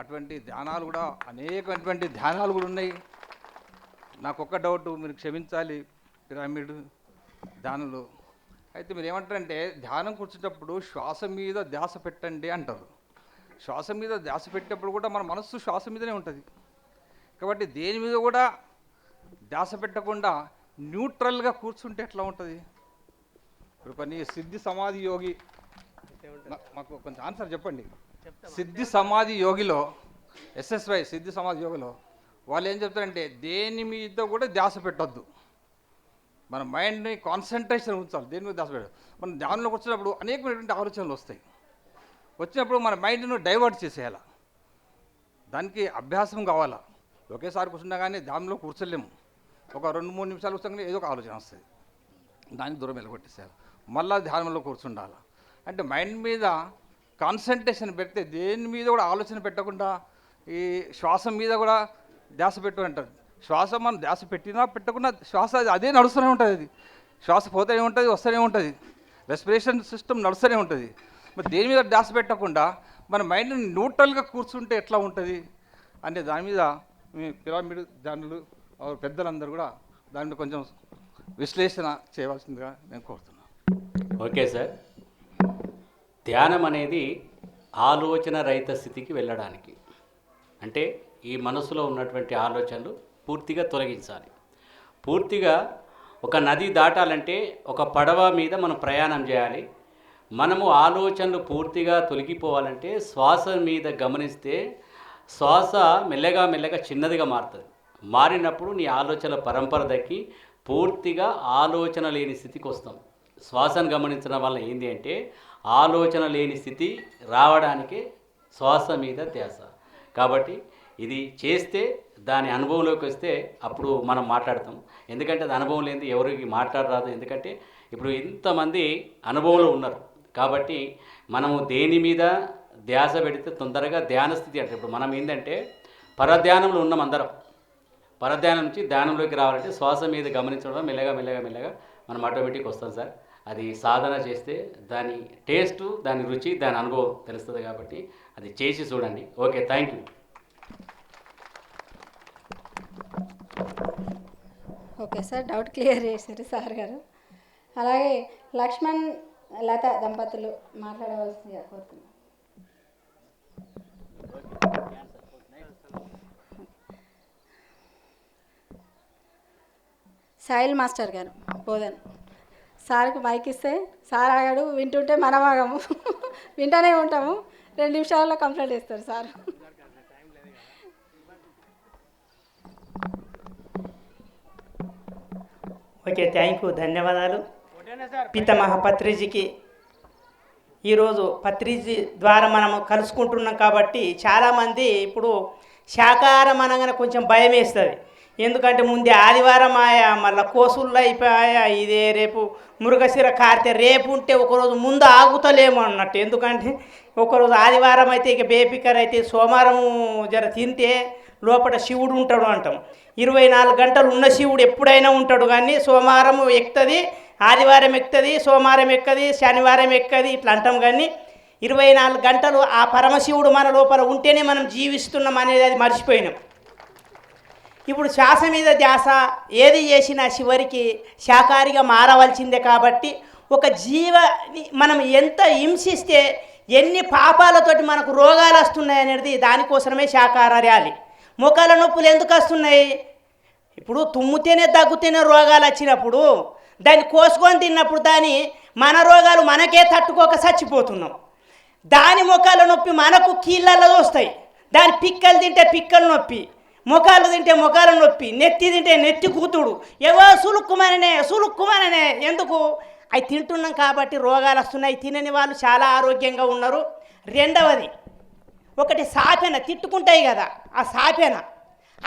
అటువంటి ధ్యానాలు కూడా అనేకమైనటువంటి ధ్యానాలు కూడా ఉన్నాయి. నాకు ఒక్క డౌట్, మీరు క్షమించాలి, పిరమిడ్ ధ్యానంలో అయితే మీరు ఏమంటారంటే ధ్యానం కూర్చున్నప్పుడు శ్వాస మీద ధ్యాస పెట్టండి అంటారు. శ్వాస మీద ధ్యాస పెట్టేటప్పుడు కూడా మన మనస్సు శ్వాస మీదనే ఉంటుంది. కాబట్టి దేని మీద కూడా ధ్యాస పెట్టకుండా న్యూట్రల్గా కూర్చుంటే ఎట్లా ఉంటుంది? ఇప్పుడు కొన్ని సిద్ధి సమాధి యోగి, మాకు కొంచెం ఆన్సర్ చెప్పండి. సిద్ధి సమాధి యోగిలో, SSY సిద్ధి సమాధి యోగిలో వాళ్ళు ఏం చెప్తారంటే దేని మీద కూడా ధ్యాస పెట్టొద్దు, మన మైండ్ని కాన్సన్ట్రేషన్ ఉంచాలి, దేని మీద ధ్యాస పెట్టదు. మనం ధ్యానంలోకి వచ్చినప్పుడు అనేకమైనటువంటి ఆలోచనలు వస్తాయి. వచ్చినప్పుడు మన మైండ్ను డైవర్ట్ చేసేయాలి. దానికి అభ్యాసం కావాలా. ఒకేసారి కూర్చున్నా కానీ ధ్యానంలో కూర్చోలేము. ఒక 2-3 నిమిషాలు కూర్చోగానే ఏదో ఒక ఆలోచన వస్తుంది, దానికి దూరం వెళ్ళగొట్టేసేయాలి. మళ్ళీ ధ్యానంలో కూర్చుండాలి. అంటే మైండ్ మీద కాన్సన్ట్రేషన్ పెడితే దేని మీద కూడా ఆలోచన పెట్టకుండా ఈ శ్వాస మీద కూడా ధ్యాస పెట్టు అంటారు. శ్వాస మనం ధ్యాస పెట్టినా పెట్టకుండా శ్వాస అదే నడుస్తూనే ఉంటుంది. అది శ్వాస పోతూనే ఉంటుంది, వస్తూనే ఉంటుంది. రెస్పిరేషన్ సిస్టమ్ నడుస్తూనే ఉంటుంది. మరి దేని మీద ధ్యాస పెట్టకుండా మన మైండ్ని న్యూట్రల్గా కూర్చుంటే ఎట్లా ఉంటుంది అనే దాని మీద మీ పిరమిడ్ ధ్యానులు పెద్దలందరూ కూడా దాని మీద కొంచెం విశ్లేషణ చేయవలసిందిగా నేను కోరుతున్నాను. Okay sir. ధ్యానం అనేది ఆలోచన రహిత స్థితికి వెళ్ళడానికి, అంటే ఈ మనసులో ఉన్నటువంటి ఆలోచనలు పూర్తిగా తొలగించాలి. పూర్తిగా ఒక నది దాటాలంటే ఒక పడవ మీద మనం ప్రయాణం చేయాలి. మనము ఆలోచనలు పూర్తిగా తొలగిపోవాలంటే శ్వాస మీద గమనిస్తే శ్వాస మెల్లగా మెల్లగా చిన్నదిగా మారుతుంది. మారినప్పుడు నీ ఆలోచనల పరంపర దక్కి పూర్తిగా ఆలోచన లేని స్థితికి వస్తాం. శ్వాసను గమనించడం వల్ల ఏంటి అంటే ఆలోచన లేని స్థితి రావడానికి శ్వాస మీద ధ్యాస. కాబట్టి ఇది చేస్తే దాని అనుభవంలోకి వస్తే అప్పుడు మనం మాట్లాడతాం. ఎందుకంటే అది అనుభవం లేనిది ఎవరికి మాట్లాడరాదు. ఎందుకంటే ఇప్పుడు ఇంతమంది అనుభవంలో ఉన్నారు కాబట్టి మనము దేని మీద ధ్యాస పెడితే తొందరగా ధ్యాన స్థితి అంటే ఇప్పుడు మనం ఏంటంటే పరధ్యానంలో ఉన్నాం అందరం. పరధ్యానం నుంచి ధ్యానంలోకి రావాలంటే శ్వాస మీద గమనించడం మెల్లగా మెల్లగా మెల్లగా మనం ఆటోమేటిక్ వస్తాం సార్. అది సాధన చేస్తే దాని టేస్ట్, దాని రుచి, దాని అనుభవం తెలుస్తుంది. కాబట్టి అది చేసి చూడండి. Okay, thank you. Okay sir, doubt clear చేశారు సార్ గారు. అలాగే లక్ష్మణ్ లత దంపతులు మాట్లాడవలసిందిగా కోరుతున్నాను. సాయిల్ మాస్టర్ గారు బోధన్ సార్కి మైక్ ఇస్తే సార్ ఆగాడు, వింటుంటే మనం ఆగము, వింటూనే ఉంటాము. 2 నిమిషాలలో కంప్లైంట్ ఇస్తారు సార్. ఓకే, థ్యాంక్ యూ, ధన్యవాదాలు. పితామహ పత్రిజీకి ఈరోజు పత్రిజీ ద్వారా మనము కలుసుకుంటున్నాం కాబట్టి చాలామంది ఇప్పుడు శాకాహారం అనగానే కొంచెం భయం వేస్తుంది. ఎందుకంటే ముందే ఆదివారం ఆయా, మళ్ళీ కోసుల్లో అయిపోయా, ఇదే రేపు మురుగశిర కార్తె రేపు ఉంటే ఒకరోజు ముందు ఆగుతలేము అన్నట్టు. ఎందుకంటే ఒకరోజు ఆదివారం అయితే ఇక బేపికర్ అయితే సోమవారం జర తింటే లోపల శివుడు ఉంటాడు అంటాం. 24 గంటలు ఉన్న శివుడు ఎప్పుడైనా ఉంటాడు, కానీ సోమవారం ఎక్కుతుంది, ఆదివారం ఎక్కుతుంది, సోమవారం ఎక్కది, శనివారం ఎక్కది, ఇట్లా అంటాం. కానీ 24 గంటలు ఆ పరమశివుడు మన లోపల ఉంటేనే మనం జీవిస్తున్నాం అనేది అది మర్చిపోయినాం. ఇప్పుడు శ్వాస మీద ధ్యాస ఏది చేసినా చివరికి శాకాహారిగా మారవలసిందే. కాబట్టి ఒక జీవని మనం ఎంత హింసిస్తే ఎన్ని పాపాలతోటి మనకు రోగాలు వస్తున్నాయి అనేది దానికోసమే శాకాహార ర్యాలీ. మోకాల నొప్పులు ఎందుకు వస్తున్నాయి? ఇప్పుడు తుమ్ముతేనే దగ్గుతేనే రోగాలు వచ్చినప్పుడు దాన్ని కోసుకొని తిన్నప్పుడు మన రోగాలు మనకే తట్టుకోక చచ్చిపోతున్నాం. దాని మొక్కల నొప్పి మనకు కీళ్ళల్లో వస్తాయి. దాని పిక్కలు తింటే పిక్కల నొప్పి, మొఖాలు తింటే మొఖాల నొప్పి, నెత్తి తింటే నెత్తి కూతుడు, ఏవో సులుక్కుమననే ఎందుకు అవి తింటున్నాం కాబట్టి రోగాలు వస్తున్నాయి. తినని వాళ్ళు చాలా ఆరోగ్యంగా ఉన్నారు. రెండవది ఒకటి సాపెన తిట్టుకుంటాయి కదా, ఆ సాపెన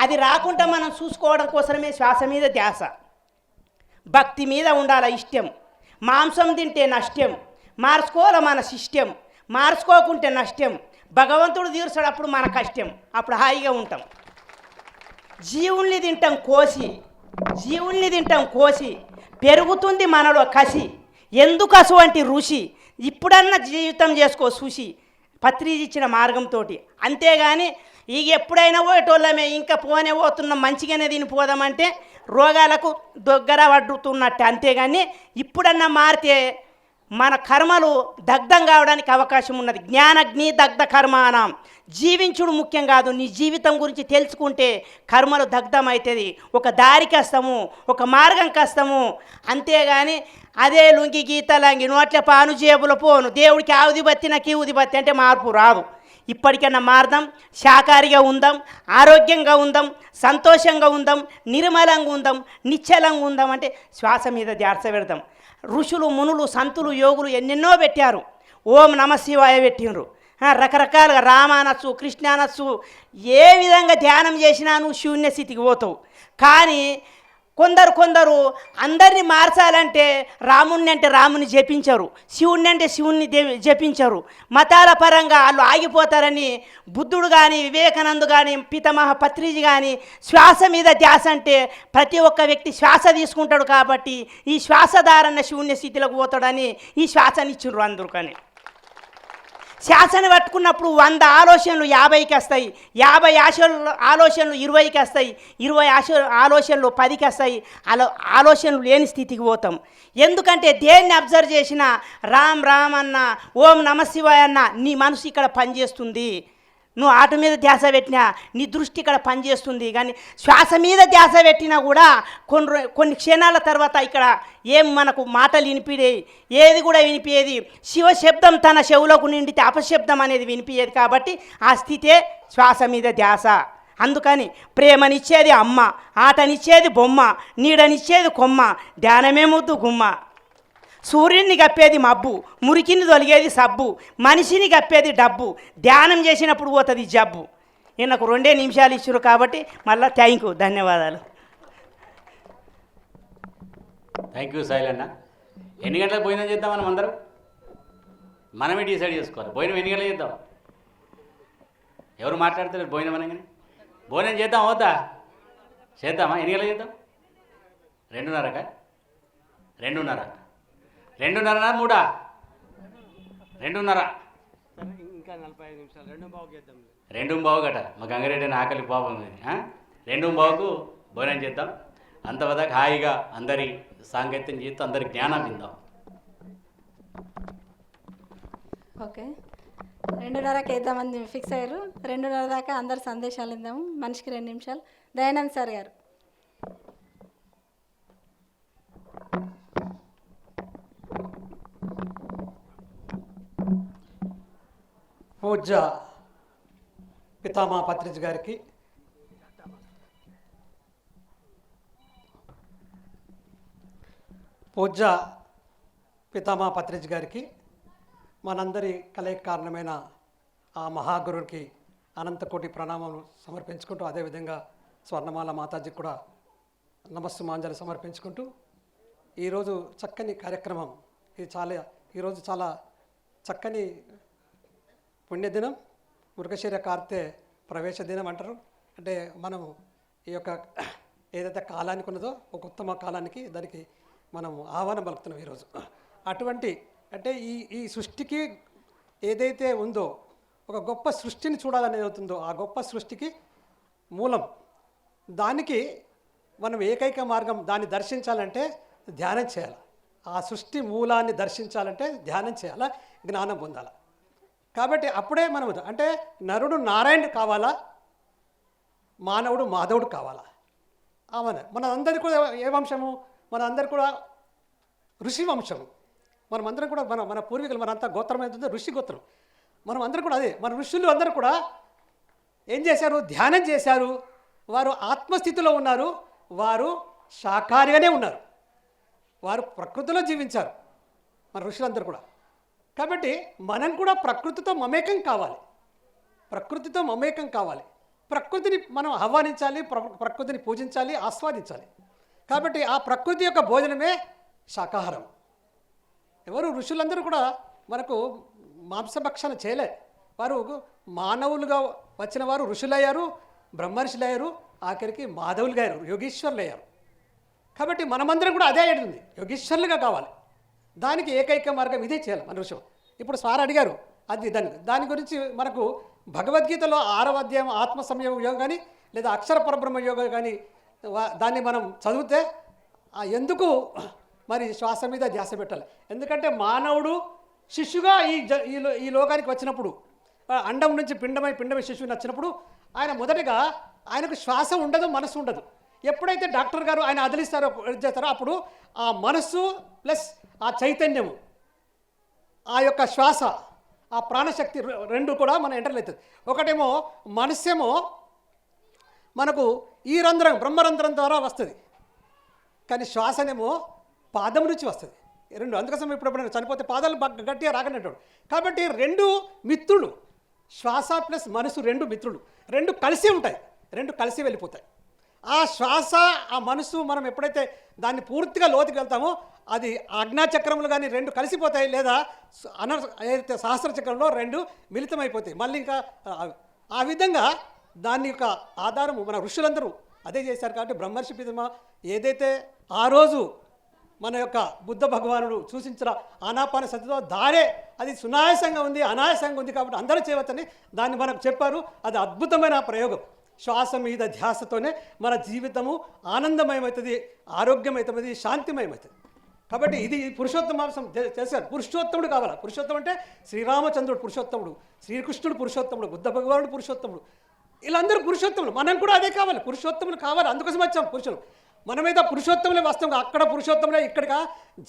అది రాకుండా మనం చూసుకోవడం కోసమే శ్వాస మీద ధ్యాస. భక్తి మీద ఉండాల ఇష్టం. మాంసం తింటే నష్టం, మార్చుకోవాలి మన సిస్టం, మార్చుకోకుంటే నష్టం. భగవంతుడు తీర్చాడు అప్పుడు మన కష్టం, అప్పుడు హాయిగా ఉంటాం. జీవుల్ని తింటాం కోసి పెరుగుతుంది మనలో కసి. ఎందుకు అటువంటి ఋషి ఇప్పుడన్నా జీవితం చేసుకో చూసి పత్రిజీ ఇచ్చిన మార్గంతో. అంతేగాని ఇక ఎప్పుడైనా పోయేటోళ్ళమే ఇంకా పోనే పోతున్నాం, మంచిగానే తినిపోదామంటే రోగాలకు దగ్గర పడుతున్నట్టు. అంతేగాని ఇప్పుడన్నా మారితే మన కర్మలు దగ్ధం కావడానికి అవకాశం ఉన్నది. జ్ఞానగ్ని దగ్ధ కర్మానం. జీవించుడు ముఖ్యం కాదు, నీ జీవితం గురించి తెలుసుకుంటే కర్మలు దగ్ధం అవుతుంది. ఒక దారికి వస్తాము, ఒక మార్గంకి వస్తాము. అంతేగాని అదే లుంగి గీతలంగి నోట్ల పాను జేబుల పోను, దేవుడికి ఆవుది బత్తి నాకు ఈవుది బత్తి అంటే మార్పు రాదు. ఇప్పటికన్నా మారదాం, శాకాహారిగా ఉందాం, ఆరోగ్యంగా ఉందాం, సంతోషంగా ఉందాం, నిర్మలంగా ఉందాం, నిశ్చలంగా ఉందాం. అంటే శ్వాస మీద ధ్యాస పెడదాం. ఋషులు మునులు సంతులు యోగులు ఎన్నెన్నో పెట్టారు. ఓం నమ శివాయ పెట్టిండ్రు. రకరకాలుగా రామ అనొచ్చు, కృష్ణ అనొచ్చు. ఏ విధంగా ధ్యానం చేసినా నువ్వు శూన్య స్థితికి పోతావు. కానీ కొందరు అందరినీ మార్చాలంటే రాముణ్ణి అంటే రాముని జపించరు, శివుణ్ణి అంటే శివుణ్ణి జపించరు. మతాల పరంగా వాళ్ళు ఆగిపోతారని బుద్ధుడు కానీ, వివేకానందు కానీ, పితామహ పత్రిజీ కానీ శ్వాస మీద ధ్యాస అంటే ప్రతి ఒక్క వ్యక్తి శ్వాస తీసుకుంటాడు కాబట్టి ఈ శ్వాసధారణ శూన్య స్థితిలోకి పోతాడని ఈ శ్వాసనిచ్చుర్రు అందరూ. కానీ శ్వాసను పట్టుకున్నప్పుడు 100 ఆలోచనలు 50కి వస్తాయి, 50 ఆలోచనలు 20కి వస్తాయి, 20 ఆలోచనలు 10కి వస్తాయి. ఆలోచనలు లేని స్థితికి పోతాం. ఎందుకంటే దేన్ని అబ్జర్వ్ చేసినా రామ్ రామ్ అన్న, ఓం నమ శివాయ అన్న నీ మనసు ఇక్కడ పనిచేస్తుంది. నువ్వు ఆట మీద ధ్యాస పెట్టినా నీ దృష్టి ఇక్కడ పనిచేస్తుంది. కానీ శ్వాస మీద ధ్యాస పెట్టినా కూడా కొన్ని క్షణాల తర్వాత ఇక్కడ ఏం మనకు మాటలు వినిపించేది, ఏది కూడా వినిపించేది శివశబ్దం తన చెవులకు నిండితే అపశబ్దం అనేది వినిపించేది. కాబట్టి ఆ స్థితే శ్వాస మీద ధ్యాస. అందుకని ప్రేమనిచ్చేది అమ్మ, ఆటనిచ్చేది బొమ్మ, నీడనిచ్చేది కొమ్మ, ధ్యానమే ముద్దు గుమ్మ. సూర్యుడిని కప్పేది మబ్బు, మురికిని తొలిగేది సబ్బు, మనిషిని కప్పేది డబ్బు, ధ్యానం చేసినప్పుడు పోతుంది జబ్బు. నేను నాకు 2 నిమిషాలు ఇచ్చారు కాబట్టి మళ్ళీ థ్యాంక్ యూ, ధన్యవాదాలు. థ్యాంక్ యూ సాయిల్ అన్న. ఎన్ని గంటలకు భోజనం చేద్దాం మనం అందరం? మనమే డిసైడ్ చేసుకోవాలి. భోజనం ఎన్ని గంటలకు చేద్దాం? ఎవరు మాట్లాడతారు భోజనం అనగానే? భోజనం చేద్దాం అవుతా? చేద్దామా? ఎన్ని గంటలకు చేద్దాం? 2:30కా? 2:30 2:30 3 2:30 ఇంకా 45 నిమిషాలు 2:15 2:15 గట. మా గంగారెడ్డి అని ఆకలి పాపం 2:15కు భోజనం చేద్దాం. అంతవరకు హాయిగా అందరి సాంగత్యం చేస్తూ అందరి జ్ఞానం విందాం. ఓకే, 2:30కి వేద్దామని ఫిక్స్ అయ్యారు. 2:30 దాకా అందరు సందేశాలు ఇద్దాము, మనిషికి 2 నిమిషాలు. దయానంద్ సార్ గారు. పూజ్య పితామా పత్రిజ్ గారికి, పూజ్య పితామా పత్రిజ్ గారికి, మనందరి కలయిక కారణమైన ఆ మహాగురువుకి అనంతకోటి ప్రణామాలు సమర్పించుకుంటూ, అదేవిధంగా స్వర్ణమాల మాతాజీకి కూడా నమస్సుమాంజలి సమర్పించుకుంటూ, ఈరోజు చక్కని కార్యక్రమం, ఈరోజు చాలా చక్కని పుణ్యదినం, మృగశిర కార్తె ప్రవేశ దినం అంటారు. అంటే మనం ఈ యొక్క ఏదైతే కాలానికి ఉన్నదో ఒక ఉత్తమ కాలానికి దానికి మనం ఆహ్వానం పలుకుతున్నాం ఈరోజు. అటువంటి అంటే ఈ సృష్టికి ఏదైతే ఉందో ఒక గొప్ప సృష్టిని చూడాలనేది అవుతుందో ఆ గొప్ప సృష్టికి మూలం, దానికి మనం ఏకైక మార్గం దాన్ని దర్శించాలంటే ధ్యానం చేయాలి. ఆ సృష్టి మూలాన్ని దర్శించాలంటే ధ్యానం చేయాలా, జ్ఞానం పొందాలి. కాబట్టి అప్పుడే మనం అంటే నరుడు నారాయణుడు కావాలా, మానవుడు మాధవుడు కావాలా. మనందరికీ కూడా ఏ వంశము, మనందరి కూడా ఋషి వంశము. మనమందరం కూడా మన పూర్వీకులు మనంతా గోత్రం అవుతుందో ఋషి గోత్రం. మనం అందరం కూడా అదే. మన ఋషులు అందరూ కూడా ఏం చేశారు? ధ్యానం చేశారు. వారు ఆత్మస్థితిలో ఉన్నారు, వారు శాకాహారిగానే ఉన్నారు, వారు ప్రకృతిలో జీవించారు మన ఋషులందరూ కూడా. కాబట్టి మనం కూడా ప్రకృతితో మమేకం కావాలి, ప్రకృతితో మమేకం కావాలి. ప్రకృతిని మనం ఆహ్వానించాలి, ప్రకృతిని పూజించాలి, ఆస్వాదించాలి. కాబట్టి ఆ ప్రకృతి యొక్క భోజనమే శాకాహారం. ఎవరు ఋషులందరూ కూడా మనకు మాంసభక్షణ చేయలే. వారు మానవులుగా వచ్చిన వారు ఋషులయ్యారు, బ్రహ్మర్షులయ్యారు, ఆఖరికి మాధవులుగా అయ్యారు, యోగీశ్వరులు అయ్యారు. కాబట్టి మనమందరం కూడా అదే అయ్యింది, యోగీశ్వరులుగా కావాలి. దానికి ఏకైక మార్గం ఇదే చేయాలి మన ఋషులు. ఇప్పుడు సార్ అడిగారు అది దాని గురించి మనకు భగవద్గీతలో 6వ అధ్యాయం ఆత్మ సంయమ యోగం కానీ లేదా అక్షర పరబ్రహ్మ యోగం కానీ దాన్ని మనం చదివితే ఎందుకు మరి శ్వాస మీద ధ్యాస పెట్టాలి. ఎందుకంటే మానవుడు శిశువుగా ఈ లోకానికి వచ్చినప్పుడు, అండం నుంచి పిండమై శిశువుని వచ్చినప్పుడు ఆయన మొదటగా ఆయనకు శ్వాస ఉండదు, మనసు ఉండదు. ఎప్పుడైతే డాక్టర్ గారు ఆయన అదిలిస్తారో చేస్తారో అప్పుడు ఆ మనస్సు ప్లస్ ఆ చైతన్యము, ఆ యొక్క శ్వాస, ఆ ప్రాణశక్తి రెండు కూడా మన ఎంటర్లు అవుతుంది. ఒకటేమో మనస్సేమో మనకు ఈ రంధ్రం బ్రహ్మరంధ్రం ద్వారా వస్తుంది, కానీ శ్వాసనేమో పాదం నుంచి వస్తుంది. రెండు అందుకోసం ఇప్పుడు చనిపోతే పాదాలు గట్టిగా రాకనంటాడు. కాబట్టి రెండు మిత్రులు, శ్వాస ప్లస్ మనసు రెండు మిత్రులు, రెండు కలిసి ఉంటాయి, రెండు కలిసి వెళ్ళిపోతాయి. ఆ శ్వాస ఆ మనసు మనం ఎప్పుడైతే దాన్ని పూర్తిగా లోతుకి వెళ్తామో అది ఆజ్ఞాచక్రములు కానీ రెండు కలిసిపోతాయి, లేదా ఏదైతే సహస్ర చక్రంలో రెండు మిళితమైపోతాయి. మళ్ళీ ఇంకా ఆ విధంగా దాని యొక్క ఆధారము మన ఋషులందరూ అదే చేశారు. కాబట్టి బ్రహ్మర్షి పితామహ ఏదైతే ఆ రోజు మన యొక్క బుద్ధ భగవానుడు సూచించిన ఆనాపాన సతితో దారే అది సునాయాసంగా ఉంది, అనాయాసంగా ఉంది, కాబట్టి అందరూ చేయవచ్చని దాన్ని మనకు చెప్పారు. అది అద్భుతమైన ప్రయోగం. శ్వాస మీద ధ్యాసతోనే మన జీవితము ఆనందమయమవుతుంది, ఆరోగ్యమవుతుంది, శాంతిమయమవుతుంది. కాబట్టి ఇది పురుషోత్తమాంశం చేశారు. పురుషోత్తముడు కావాలి. పురుషోత్తముడు అంటే శ్రీరామచంద్రుడు పురుషోత్తముడు, శ్రీకృష్ణుడు పురుషోత్తముడు, బుద్ధ భగవానుడు పురుషోత్తముడు, వీళ్ళందరూ పురుషోత్తములు. మనం కూడా అదే కావాలి, పురుషోత్తములు కావాలి. అందుకోసం వచ్చాం పురుషులు. మనమైతే పురుషోత్తములే వస్తాం, అక్కడ పురుషోత్తములే ఇక్కడిగా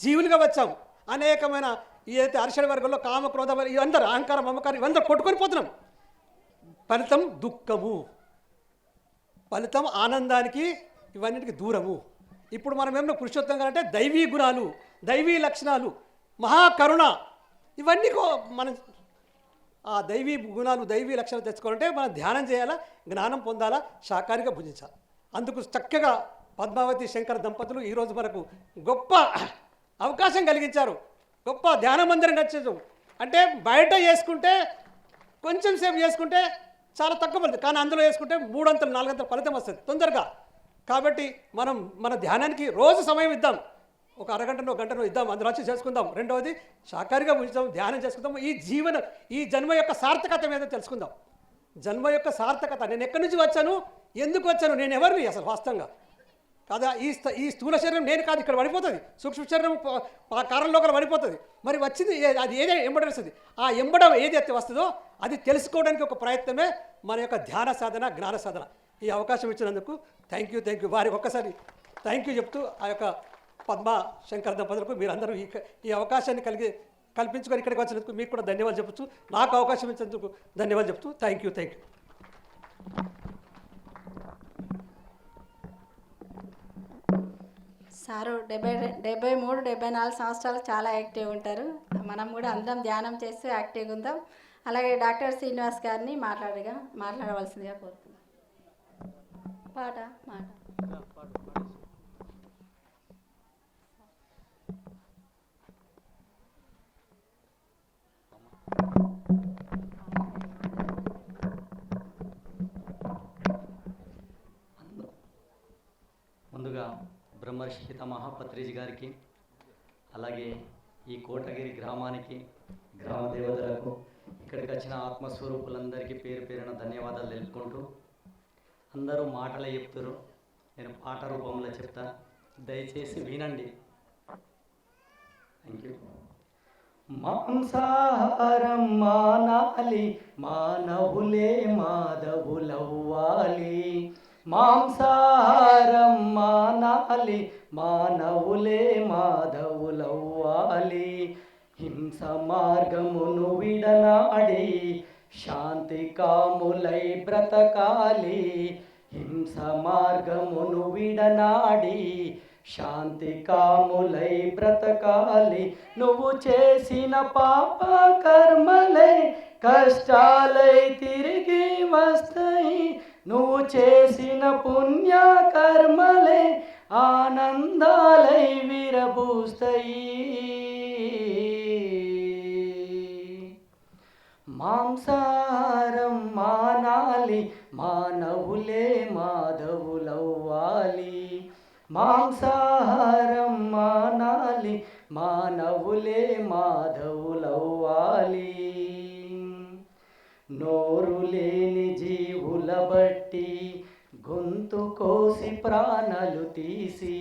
జీవులుగా వచ్చాము. అనేకమైన ఏదైతే అరిషణ వర్గంలో కామ క్రోధ ఇవందరూ అహంకారం మమకారం ఇవందరూ కొట్టుకొని పోతున్నాం. ఫలితం దుఃఖము, ఫలితం ఆనందానికి, ఇవన్నిటికి దూరము. ఇప్పుడు మనం ఏమన్నా పురుషోత్తం అంటే దైవీ గుణాలు, దైవీ లక్షణాలు, మహాకరుణ, ఇవన్నీ మనం ఆ దైవీ గుణాలు దైవీ లక్షణాలు తెచ్చుకోవాలంటే మనం ధ్యానం చేయాలా, జ్ఞానం పొందాలా, శాకాహారిగా భుజించాలి. అందుకు చక్కగా పద్మావతి శంకర దంపతులు ఈరోజు మనకు గొప్ప అవకాశం కలిగించారు. గొప్ప ధ్యాన మందిరం కట్టారు. అంటే బయట చేసుకుంటే కొంచెం సేపు చేసుకుంటే చాలా తక్కువ ఫలితం, కానీ అందులో వేసుకుంటే 3 అంతలు 4 అంతలు ఫలితం వస్తుంది తొందరగా. కాబట్టి మనం మన ధ్యానానికి రోజు సమయం ఇద్దాం, ఒక అరగంటనో గంటనో ఇద్దాం, అందులో వచ్చి చేసుకుందాం. రెండవది శాకాహారిగా ఉంచుదాం, ధ్యానం చేసుకుందాం. ఈ జన్మ యొక్క సార్థకత ఏదో తెలుసుకుందాం. జన్మ యొక్క సార్థకత, నేను ఎక్కడి నుంచి వచ్చాను, ఎందుకు వచ్చాను, నేను ఎవరిని అసలు వాస్తవంగా. కదా. ఈ స్థూల శరీరం నేను కాదు, ఇక్కడ పడిపోతుంది. సూక్ష్మ శరీరం కారణంలోకి పడిపోతుంది. మరి వచ్చింది అది ఏదే ఎంబడేస్తుంది. ఆ ఎంబడం ఏదైతే వస్తుందో అది తెలుసుకోవడానికి ఒక ప్రయత్నమే మన యొక్క ధ్యాన సాధన, జ్ఞాన సాధన. ఈ అవకాశం ఇచ్చినందుకు థ్యాంక్ యూ. వారికి ఒక్కసారి థ్యాంక్ యూ చెప్తూ ఆ యొక్క పద్మా శంకర్ దంపతులకు మీరందరూ ఈ అవకాశాన్ని కల్పించుకొని ఇక్కడికి వచ్చినందుకు మీకు కూడా ధన్యవాదాలు చెప్తూ, నాకు అవకాశం ఇచ్చినందుకు ధన్యవాదాలు చెప్తూ థ్యాంక్ యూ. సారు 73-74 సంవత్సరాలు చాలా యాక్టివ్ ఉంటారు. మనం కూడా అందరం ధ్యానం చేస్తూ యాక్టివ్గా ఉందాం. అలాగే డాక్టర్ శ్రీనివాస్ గారిని మాట్లాడవలసిందిగా కోరుతున్నాం. మాట ముందుగా బ్రహ్మర్షి పితామహ పత్రిజీ గారికి, అలాగే ఈ కోటగిరి గ్రామానికి, గ్రామ దేవతలకు, ఇక్కడికి వచ్చిన ఆత్మస్వరూపులందరికీ పేరు పేరున ధన్యవాదాలు తెలుపుకుంటూ, అందరూ మాటలే చెప్తారు, నేను పాట రూపంలో చెప్తా, దయచేసి వినండి. Thank you. మాంసాహారం మానాలి, మానవులే మాధవులవ్వాలి. మాంసాహారం మానాలి, మానవులే మాధవులవ్వాలి. హింస మార్గమును విడనాడి శాంతి కాములై బ్రతకాలి. హింస మార్గమును విడనాడి శాంతి కాములై బ్రతకాలి. నువ్వు చేసిన పాప కర్మలై కష్టాలై తిరిగి వస్తాయి. నువ్వు చేసిన పుణ్య కర్మలే ఆనందాలై విరబూస్తాయి. మాంసాహారం మానాలి, మానవులే మాధవులవ్వాలి. మాంసాహారం మానాలి, మానవులే మాధవులవ్వాలి. నోరు లేని జీవుల బట్టి గొంతు కోసి ప్రాణాలు తీసి,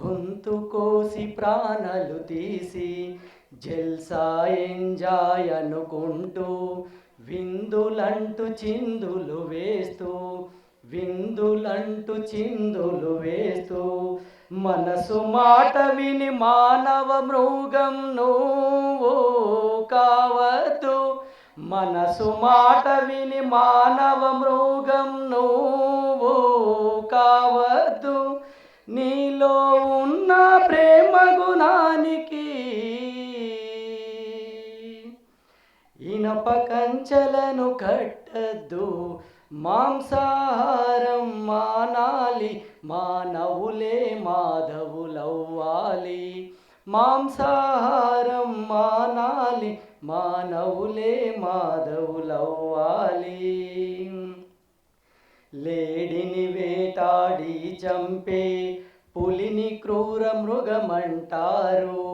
గొంతు కోసి ప్రాణాలు తీసి, జల్సా ఎంజాయ్ అనుకుంటూ విందులంటూ చిందులు వేస్తూ, విందులంటూ చిందులు వేస్తూ, మనసు మాట విని మానవ మృగం నువ్వు కావద్దు. మనసు మాట విని మానవ మృగం నువ్వు కావద్దు. నీలో ఉన్న ప్రేమ గుణానికి ఇనప కంచెలను కట్టద్దు. మాంసాహారం మానాలి, మానవులే మాధవులవ్వాలి. మాంసాహారం మానాలి, మానవులే మాధవులవ్వాలి. లేడిని వేటాడి చంపే పులిని క్రూర మృగమంటారు.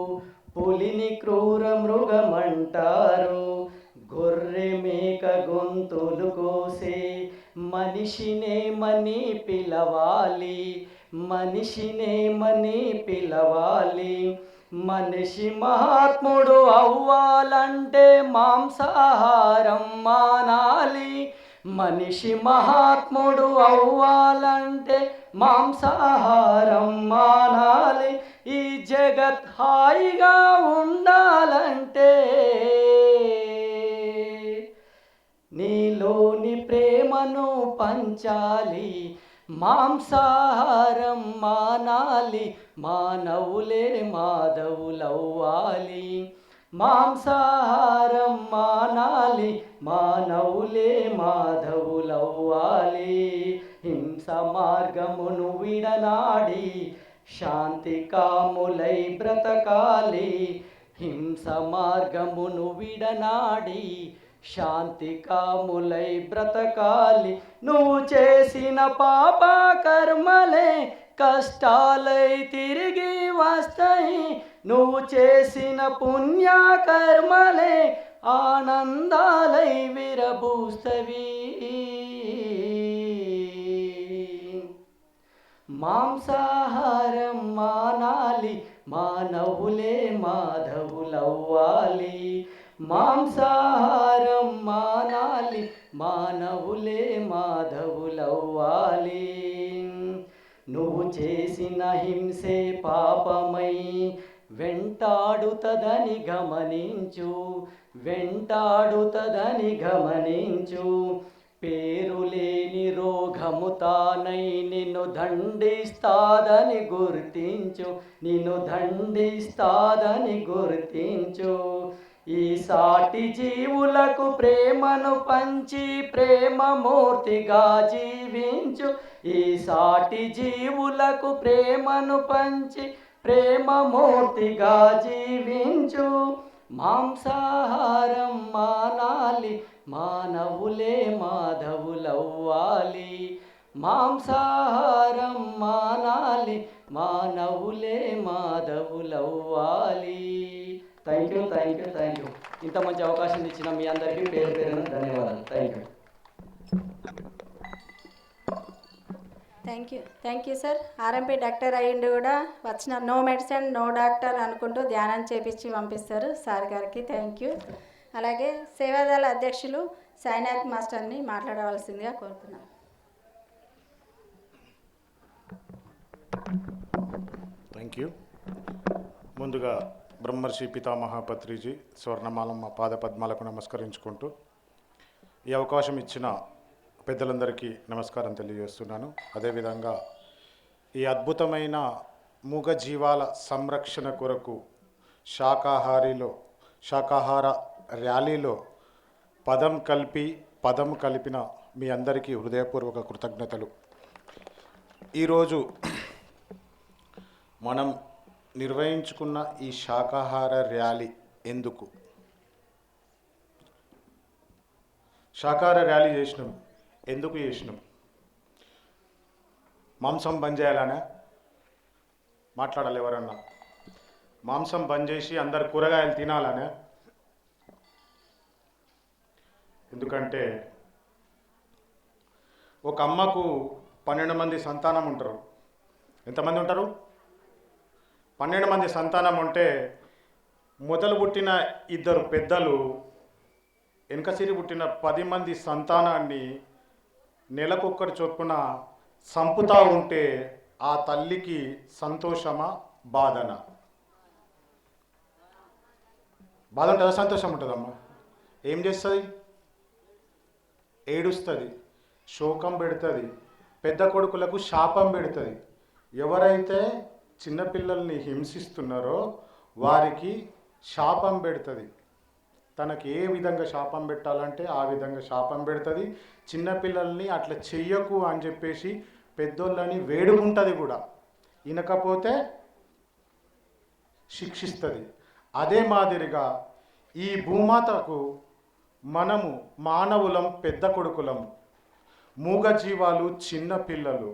పులిని క్రూర మృగమంటారు. గొర్రె మేక గొంతులు కోసే మనిషినేమని పిలవాలి. మనిషినేమని పిలవాలి. మనిషి మహాత్ముడు అవ్వాలంటే మాంసాహారం మానాలి. మనిషి మహాత్ముడు అవ్వాలంటే మాంసాహారం మానాలి. ఈ జగత్ హాయిగా ఉండాలంటే నీలోని ప్రేమను పంచాలి. మాంసాహారం మానాలి, మానవులే మాధవులవ్వాలి. మాంసాహారం మానాలి, మానవులే మాధవులవ్వాలి. హింస మార్గమును విడనాడి శాంతి కాములై బ్రతకాలి. హింస మార్గమును విడనాడి శాంతి కాములై బ్రతకాలి. నువ్వు చేసిన పాప కర్మలే కష్టాలై తిరిగి వస్తాయి. నువ్వు చేసిన పుణ్య కర్మలే ఆనందాలై విరబూస్తవి. మాంసాహారం మానాలి, మానవులే మాధవులవ్వాలి. మాంసాహారం మానాలి, మానవులే మాధవులవ్వాలి. నువ్వు చేసిన హింసే పాపమై వెంటాడుతదని గమనించు, వెంటాడుతదని గమనించు. పేరులేని రోగము తానై నిన్ను దండిస్తాదని గుర్తించు, నిన్ను దండిస్తాదని గుర్తించు. ఈ సాటి జీవులకు ప్రేమను పంచి ప్రేమమూర్తిగా జీవించు. ఈ సాటి జీవులకు ప్రేమను పంచి ప్రేమమూర్తిగా జీవించు. మాంసాహారం మానాలి, మానవులే మాధవులవ్వాలి. మాంసాహారం మానాలి, మానవులే మాధవులవ్వాలి. Thank you, thank you, thank you. ఇంత మంచి అవకాశం ఇచ్చిన మీ అందరికీ పేరు పేరున ధన్యవాదాలు. Thank you. Thank you sir. RMP doctor అయ్యిండు కూడా వచ్చిన నో మెడిసిన్ నో డాక్టర్ అనుకుంటూ ధ్యానం చేపించి పంపిస్తారు సార్ గారికి. Thank you. అలాగే సేవాదళ అధ్యక్షులు సాయినాథ్ మాస్టర్ని మాట్లాడవలసిందిగా కోరుతున్నాను. Thank you. ముందుగా బ్రహ్మర్షి పితామహ పత్రిజీ స్వర్ణమాలమ్మ పాద పద్మాలకు నమస్కరించుకుంటూ ఈ అవకాశం ఇచ్చిన పెద్దలందరికీ నమస్కారం తెలియజేస్తున్నాను. అదేవిధంగా ఈ అద్భుతమైన మూగజీవాల సంరక్షణ కొరకు శాకాహార ర్యాలీలో పదం కలిపిన మీ అందరికీ హృదయపూర్వక కృతజ్ఞతలు. ఈరోజు మనం నిర్వహించుకున్న ఈ శాకాహార ర్యాలీ ఎందుకు? శాకాహార ర్యాలీ చేసినాం, ఎందుకు చేసినాం? మాంసం బంద్ చేయాలనే మాట్లాడాలి ఎవరన్నా? మాంసం బంద్ చేసి అందరు కూరగాయలు తినాలనే? ఎందుకంటే ఒక అమ్మకు 12 మంది సంతానం ఉంటారు. ఎంతమంది ఉంటారు? 12 మంది సంతానం ఉంటే మొదలు పుట్టిన 2 పెద్దలు వెనకసిరి పుట్టిన 10 మంది సంతానాన్ని నెలకొక్కరి చొప్పున సంపుతా ఉంటే ఆ తల్లికి సంతోషమా బాధనా? బాధ ఉంటుందా? సంతోషం ఉంటుందమ్మా? ఏం చేస్తుంది? ఏడుస్తుంది, శోకం పెడుతుంది, పెద్ద కొడుకులకు శాపం పెడుతుంది. ఎవరైతే చిన్నపిల్లల్ని హింసిస్తున్నారో వారికి శాపం పెడుతుంది. తనకి ఏ విధంగా శాపం పెట్టాలంటే ఆ విధంగా శాపం పెడుతుంది. చిన్నపిల్లల్ని అట్లా చెయ్యకు అని చెప్పేసి పెద్దోళ్ళని వేడుకుంటుంది కూడా. వినకపోతే శిక్షిస్తుంది. అదే మాదిరిగా ఈ భూమాతకు మనము మానవులం, పెద్ద కొడుకులం, మూగజీవాలు, చిన్న పిల్లలు,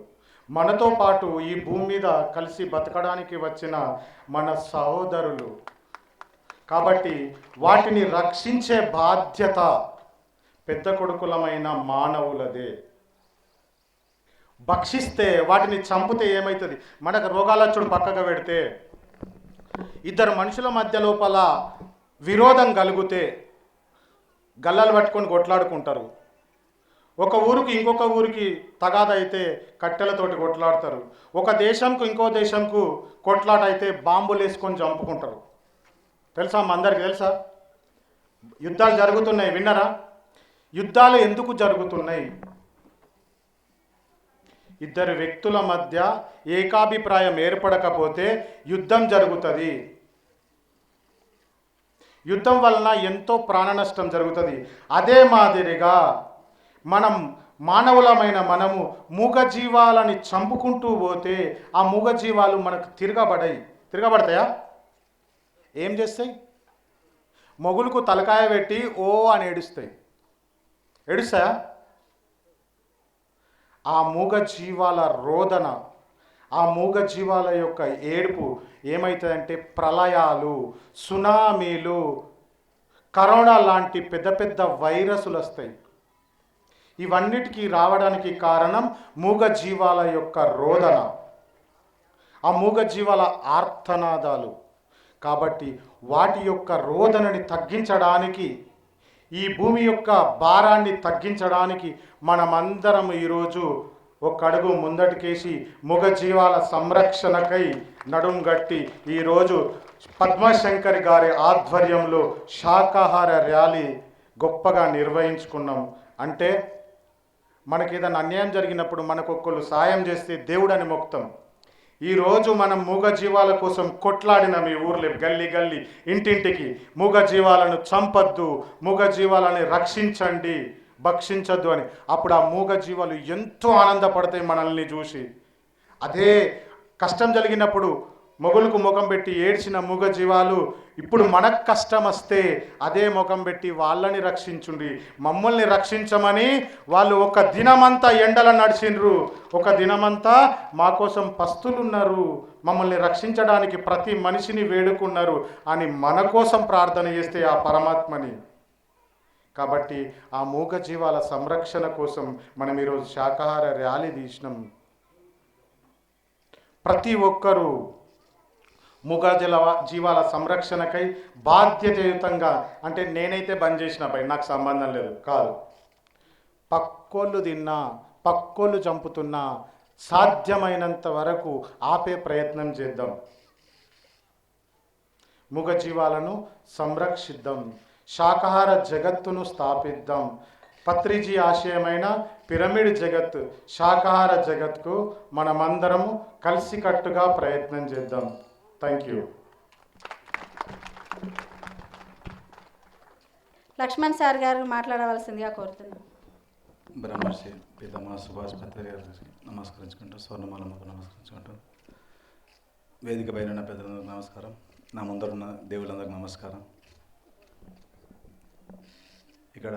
మనతో పాటు ఈ భూమి మీద కలిసి బతకడానికి వచ్చిన మన సహోదరులు. కాబట్టి వాటిని రక్షించే బాధ్యత పెద్ద కొడుకులమైన మానవులదే. భక్షిస్తే, వాటిని చంపితే ఏమవుతుంది? మనకు రోగాలచ్చుడు పక్కగా పెడితే, 2 మనుషుల మధ్య లోపల విరోధం కలిగితే గల్లలు పట్టుకొని కొట్లాడుకుంటారు. ఒక ఊరికి ఇంకొక ఊరికి తగాదైతే కట్టెలతోటి కొట్లాడతారు. ఒక దేశంకు ఇంకో దేశంకు కొట్లాట అయితే బాంబులు వేసుకొని చంపుకుంటారు. తెలుసా? మా అందరికీ తెలుసా? యుద్ధాలు జరుగుతున్నాయి, విన్నారా? యుద్ధాలు ఎందుకు జరుగుతున్నాయి? 2 వ్యక్తుల మధ్య ఏకాభిప్రాయం ఏర్పడకపోతే యుద్ధం జరుగుతుంది. యుద్ధం వలన ఎంతో ప్రాణ నష్టం జరుగుతుంది. అదే మాదిరిగా మానవులమైన మనము మూగజీవాలని చంపుకుంటూ పోతే ఆ మూగజీవాలు మనకు తిరగబడతాయా? ఏం చేస్తాయి? మొగులకు తలకాయ పెట్టి ఓ అని ఏడుస్తాయా? ఆ మూగజీవాల రోదన, ఆ మూగజీవాల యొక్క ఏడుపు ఏమవుతుందంటే ప్రళయాలు, సునామీలు, కరోనా లాంటి పెద్ద పెద్ద వైరస్లు వస్తాయి. ఇవన్నిటికీ రావడానికి కారణం మూగజీవాల యొక్క రోదన. ఆ మూగజీవాల ఆర్తనాదాలు. కాబట్టి వాటి యొక్క రోదనని తగ్గించడానికి, ఈ భూమి యొక్క భారాన్ని తగ్గించడానికి మనమందరం ఈరోజు ఒక అడుగు ముందటికేసి మూగజీవాల సంరక్షణకై నడుం గట్టి ఈరోజు పద్మశంకరి గారి ఆధ్వర్యంలో శాకాహార ర్యాలీ గొప్పగా నిర్వహించుకున్నాం. అంటే మనకి ఏదైనా అన్యాయం జరిగినప్పుడు మనకొకళ్ళు సాయం చేస్తే దేవుడని మొక్తాం. ఈరోజు మనం మూగజీవాల కోసం కొట్లాడినాం. ఈ ఊర్లో గల్లీ గల్లీ ఇంటింటికి మూగజీవాలను చంపద్దు, మూగజీవాలని రక్షించండి, భక్షించద్దు అని. అప్పుడు ఆ మూగజీవాలు ఎంతో ఆనందపడతాయి మనల్ని చూసి. అదే కష్టం జరిగినప్పుడు మొగులకు ముఖం పెట్టి ఏడ్చిన మూగజీవాలు ఇప్పుడు మనకు కష్టం వస్తే అదే ముఖం పెట్టి వాళ్ళని రక్షించుండి, మమ్మల్ని రక్షించమని వాళ్ళు ఒక దినమంతా ఎండల నడిచిండ్రు, ఒక దినమంతా మా కోసం పస్తులున్నారు, మమ్మల్ని రక్షించడానికి ప్రతి మనిషిని వేడుకున్నారు అని మన కోసం ప్రార్థన చేస్తే ఆ పరమాత్మని. కాబట్టి ఆ మూగజీవాల సంరక్షణ కోసం మనం ఈరోజు శాకాహార ర్యాలీ తీసినాం. ప్రతి ఒక్కరూ జీవాల సంరక్షణకై బాధ్యతయుతంగా, అంటే నేనైతే బంద్ చేసిన పై నాకు సంబంధం లేదు కాదు, పక్కోళ్ళు తిన్నా పక్కోళ్ళు చంపుతున్నా సాధ్యమైనంత వరకు ఆపే ప్రయత్నం చేద్దాం. మూగజీవాలను సంరక్షిద్దాం, శాకాహార జగత్తును స్థాపిద్దాం. పత్రిజీ ఆశయమైన పిరమిడ్ జగత్, శాకాహార జగత్కు మనమందరము కలిసికట్టుగా ప్రయత్నం చేద్దాం. Thank you. లక్ష్మణ్ సార్ గారు మాట్లాడవలసిందిగా కోరుతున్నాం. బ్రహ్మర్షి పితామహ సుభాష్ పత్రి గారికి నమస్కరించుకుంటూ, స్వర్ణమాలమ్మకు నమస్కరించుకుంటూ, వేదిక పైన ఉన్న పెద్దలందరికీ నమస్కారం, నా ముందరున్న దేవుళ్ళందరికీ నమస్కారం. ఇక్కడ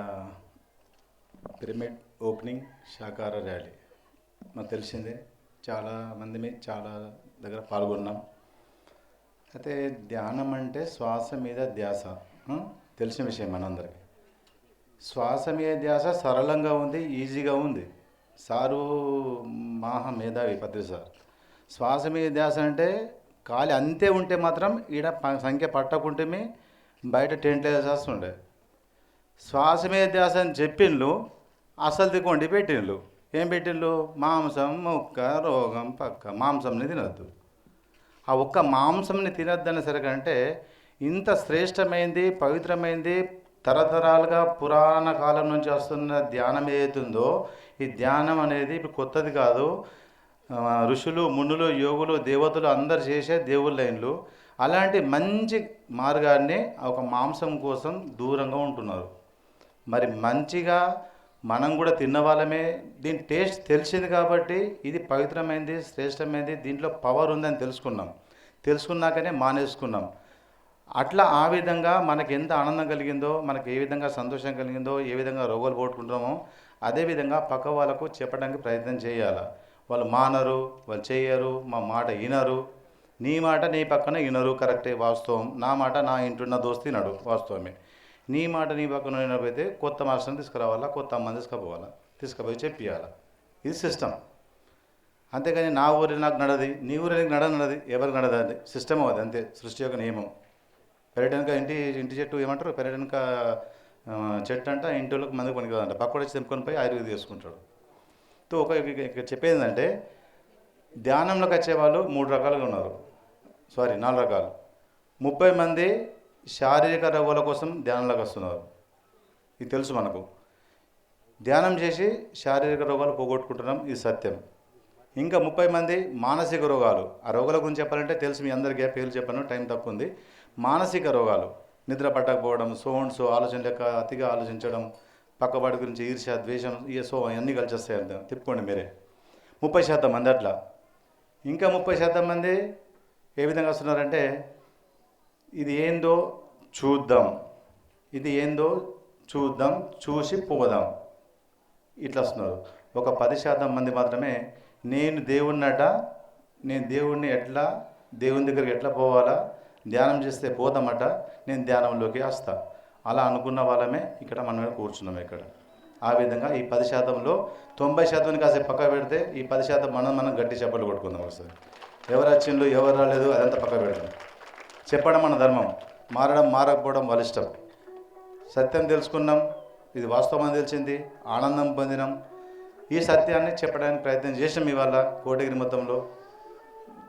పిరమిడ్ ఓపెనింగ్ శాకాహార ర్యాలీ మాకు తెలిసిందే, చాలా మంది చాలా దగ్గర పాల్గొన్నాం. అయితే ధ్యానం అంటే శ్వాస మీద ధ్యాస, తెలిసిన విషయం మనందరికీ. శ్వాస మీద ధ్యాస సరళంగా ఉంది, ఈజీగా ఉంది. సారు మహా మేధావి పత్రి సార్. శ్వాస మీద ధ్యాస అంటే ఖాళీ అంతే ఉంటే మాత్రం ఈడ సంఖ్య పట్టకుంటే బయట టెంట్ వేసేస్తుండే. శ్వాస మీద ధ్యాస అని చెప్పిండ్లు, అసలు దిక్కుండి పెట్టిండ్లు. ఏం పెట్టిండ్లు? మాంసం, ముక్క, రోగం, పక్క. మాంసంని తినద్దు. ఆ ఒక్క మాంసంని తినొద్దనే సరికంటే ఇంత శ్రేష్టమైంది, పవిత్రమైంది, తరతరాలుగా పురాణ కాలం నుంచి వస్తున్న ధ్యానం ఏదైతుందో, ఈ ధ్యానం అనేది ఇప్పుడు కొత్తది కాదు. ఋషులు, మునులు, యోగులు, దేవతలు అందరు చేసే దేవుళ్ళైన్లు. అలాంటి మంచి మార్గాన్ని ఒక మాంసం కోసం దూరంగా ఉంటున్నారు. మరి మంచిగా మనం కూడా తిన్నవాళ్ళమే, దీని టేస్ట్ తెలిసింది కాబట్టి ఇది పవిత్రమైంది, శ్రేష్టమైంది, దీంట్లో పవర్ ఉందని తెలుసుకున్నాకనే మానేసుకున్నాం. అట్లా ఆ విధంగా మనకి ఎంత ఆనందం కలిగిందో, మనకి ఏ విధంగా సంతోషం కలిగిందో, ఏ విధంగా రోగాలు పోగొట్టుకుంటామో అదేవిధంగా పక్క వాళ్ళకు చెప్పడానికి ప్రయత్నం చేయాలి. వాళ్ళు మానరు, వాళ్ళు చేయరు, మా మాట వినరు. నీ మాట నీ పక్కన వినరు, కరెక్టే, వాస్తవం. నా మాట నా ఇంటున్న దోస్తు వినడు, వాస్తవమే. నీ మాట నీ పక్కన వినకపోతే కొత్త మాస్టర్ని తీసుకురావాలా, కొత్త అమ్మని తీసుకుపోయి చెప్పియాలా. ఇది సిస్టమ్. అంతేగాని నా ఊరి నాకు నడది, నీ ఊరి నడది, ఎవరికి నడదండి. సిస్టమ్ అది, అంతే, సృష్టి యొక్క నియమం. పెరటనక ఇంటి చెట్టు ఏమంటారు, పెరటనక చెట్టు అంట ఇంటిలోకి మందికి పనికి కాదంట. పక్కన వచ్చి తెంపుకొని పోయి ఆయుర్వేద చేసుకుంటాడు. చెప్పేది ఏంటంటే ధ్యానంలోకి వచ్చేవాళ్ళు 3 రకాలుగా ఉన్నారు, 4 రకాలు. 30 మంది శారీరక రోగాల కోసం ధ్యానంలోకి వస్తున్నారు. ఇది తెలుసు మనకు. ధ్యానం చేసి శారీరక రోగాలు పోగొట్టుకుంటున్నాం, ఇది సత్యం. ఇంకా 30 మంది మానసిక రోగాలు. ఆ రోగాల గురించి చెప్పాలంటే తెలుసు మీ అందరికీ, పేర్లు చెప్పాను, టైం తక్కువ ఉంది. మానసిక రోగాలు, నిద్ర పట్టకపోవడం, సో ఆలోచన లెక్క అతిగా ఆలోచించడం, పక్కవాడి గురించి ఈర్ష్య, ద్వేషం, అన్నీ కలిసి వస్తాయంట. తిప్పుకోండి మీరే. 30% మంది అట్లా. ఇంకా 30% మంది ఏ విధంగా వస్తున్నారంటే ఇది ఏందో చూద్దాం, ఇది ఏందో చూద్దాం, చూసి పోదాం, ఇట్లా వస్తున్నారు. ఒక 10% మంది మాత్రమే నేను దేవుణ్ణట, నేను దేవుణ్ణి ఎట్లా, దేవుని దగ్గరికి ఎట్లా పోవాలా, ధ్యానం చేస్తే పోదామట, నేను ధ్యానంలోకి వస్తా, అలా అనుకున్న వాళ్ళమే ఇక్కడ మనం కూర్చున్నాం ఇక్కడ. ఆ విధంగా ఈ 10%లో 90% కాసేపు పక్క పెడితే ఈ 10% మనం గట్టి చెప్పలు కొట్టుకుందాం ఒకసారి. ఎవరు వచ్చిండ్రు ఎవరు రాలేదు అదంతా పక్క పెడతాం. చెప్పడం మన ధర్మం, మారడం మారకపోవడం వాళ్ళ ఇష్టం. సత్యం తెలుసుకున్నాం, ఇది వాస్తవం అని తెలిసింది, ఆనందం పొందినాం. ఈ సత్యాన్ని చెప్పడానికి ప్రయత్నం చేసాం ఇవాళ కోటగిరి మొత్తంలో.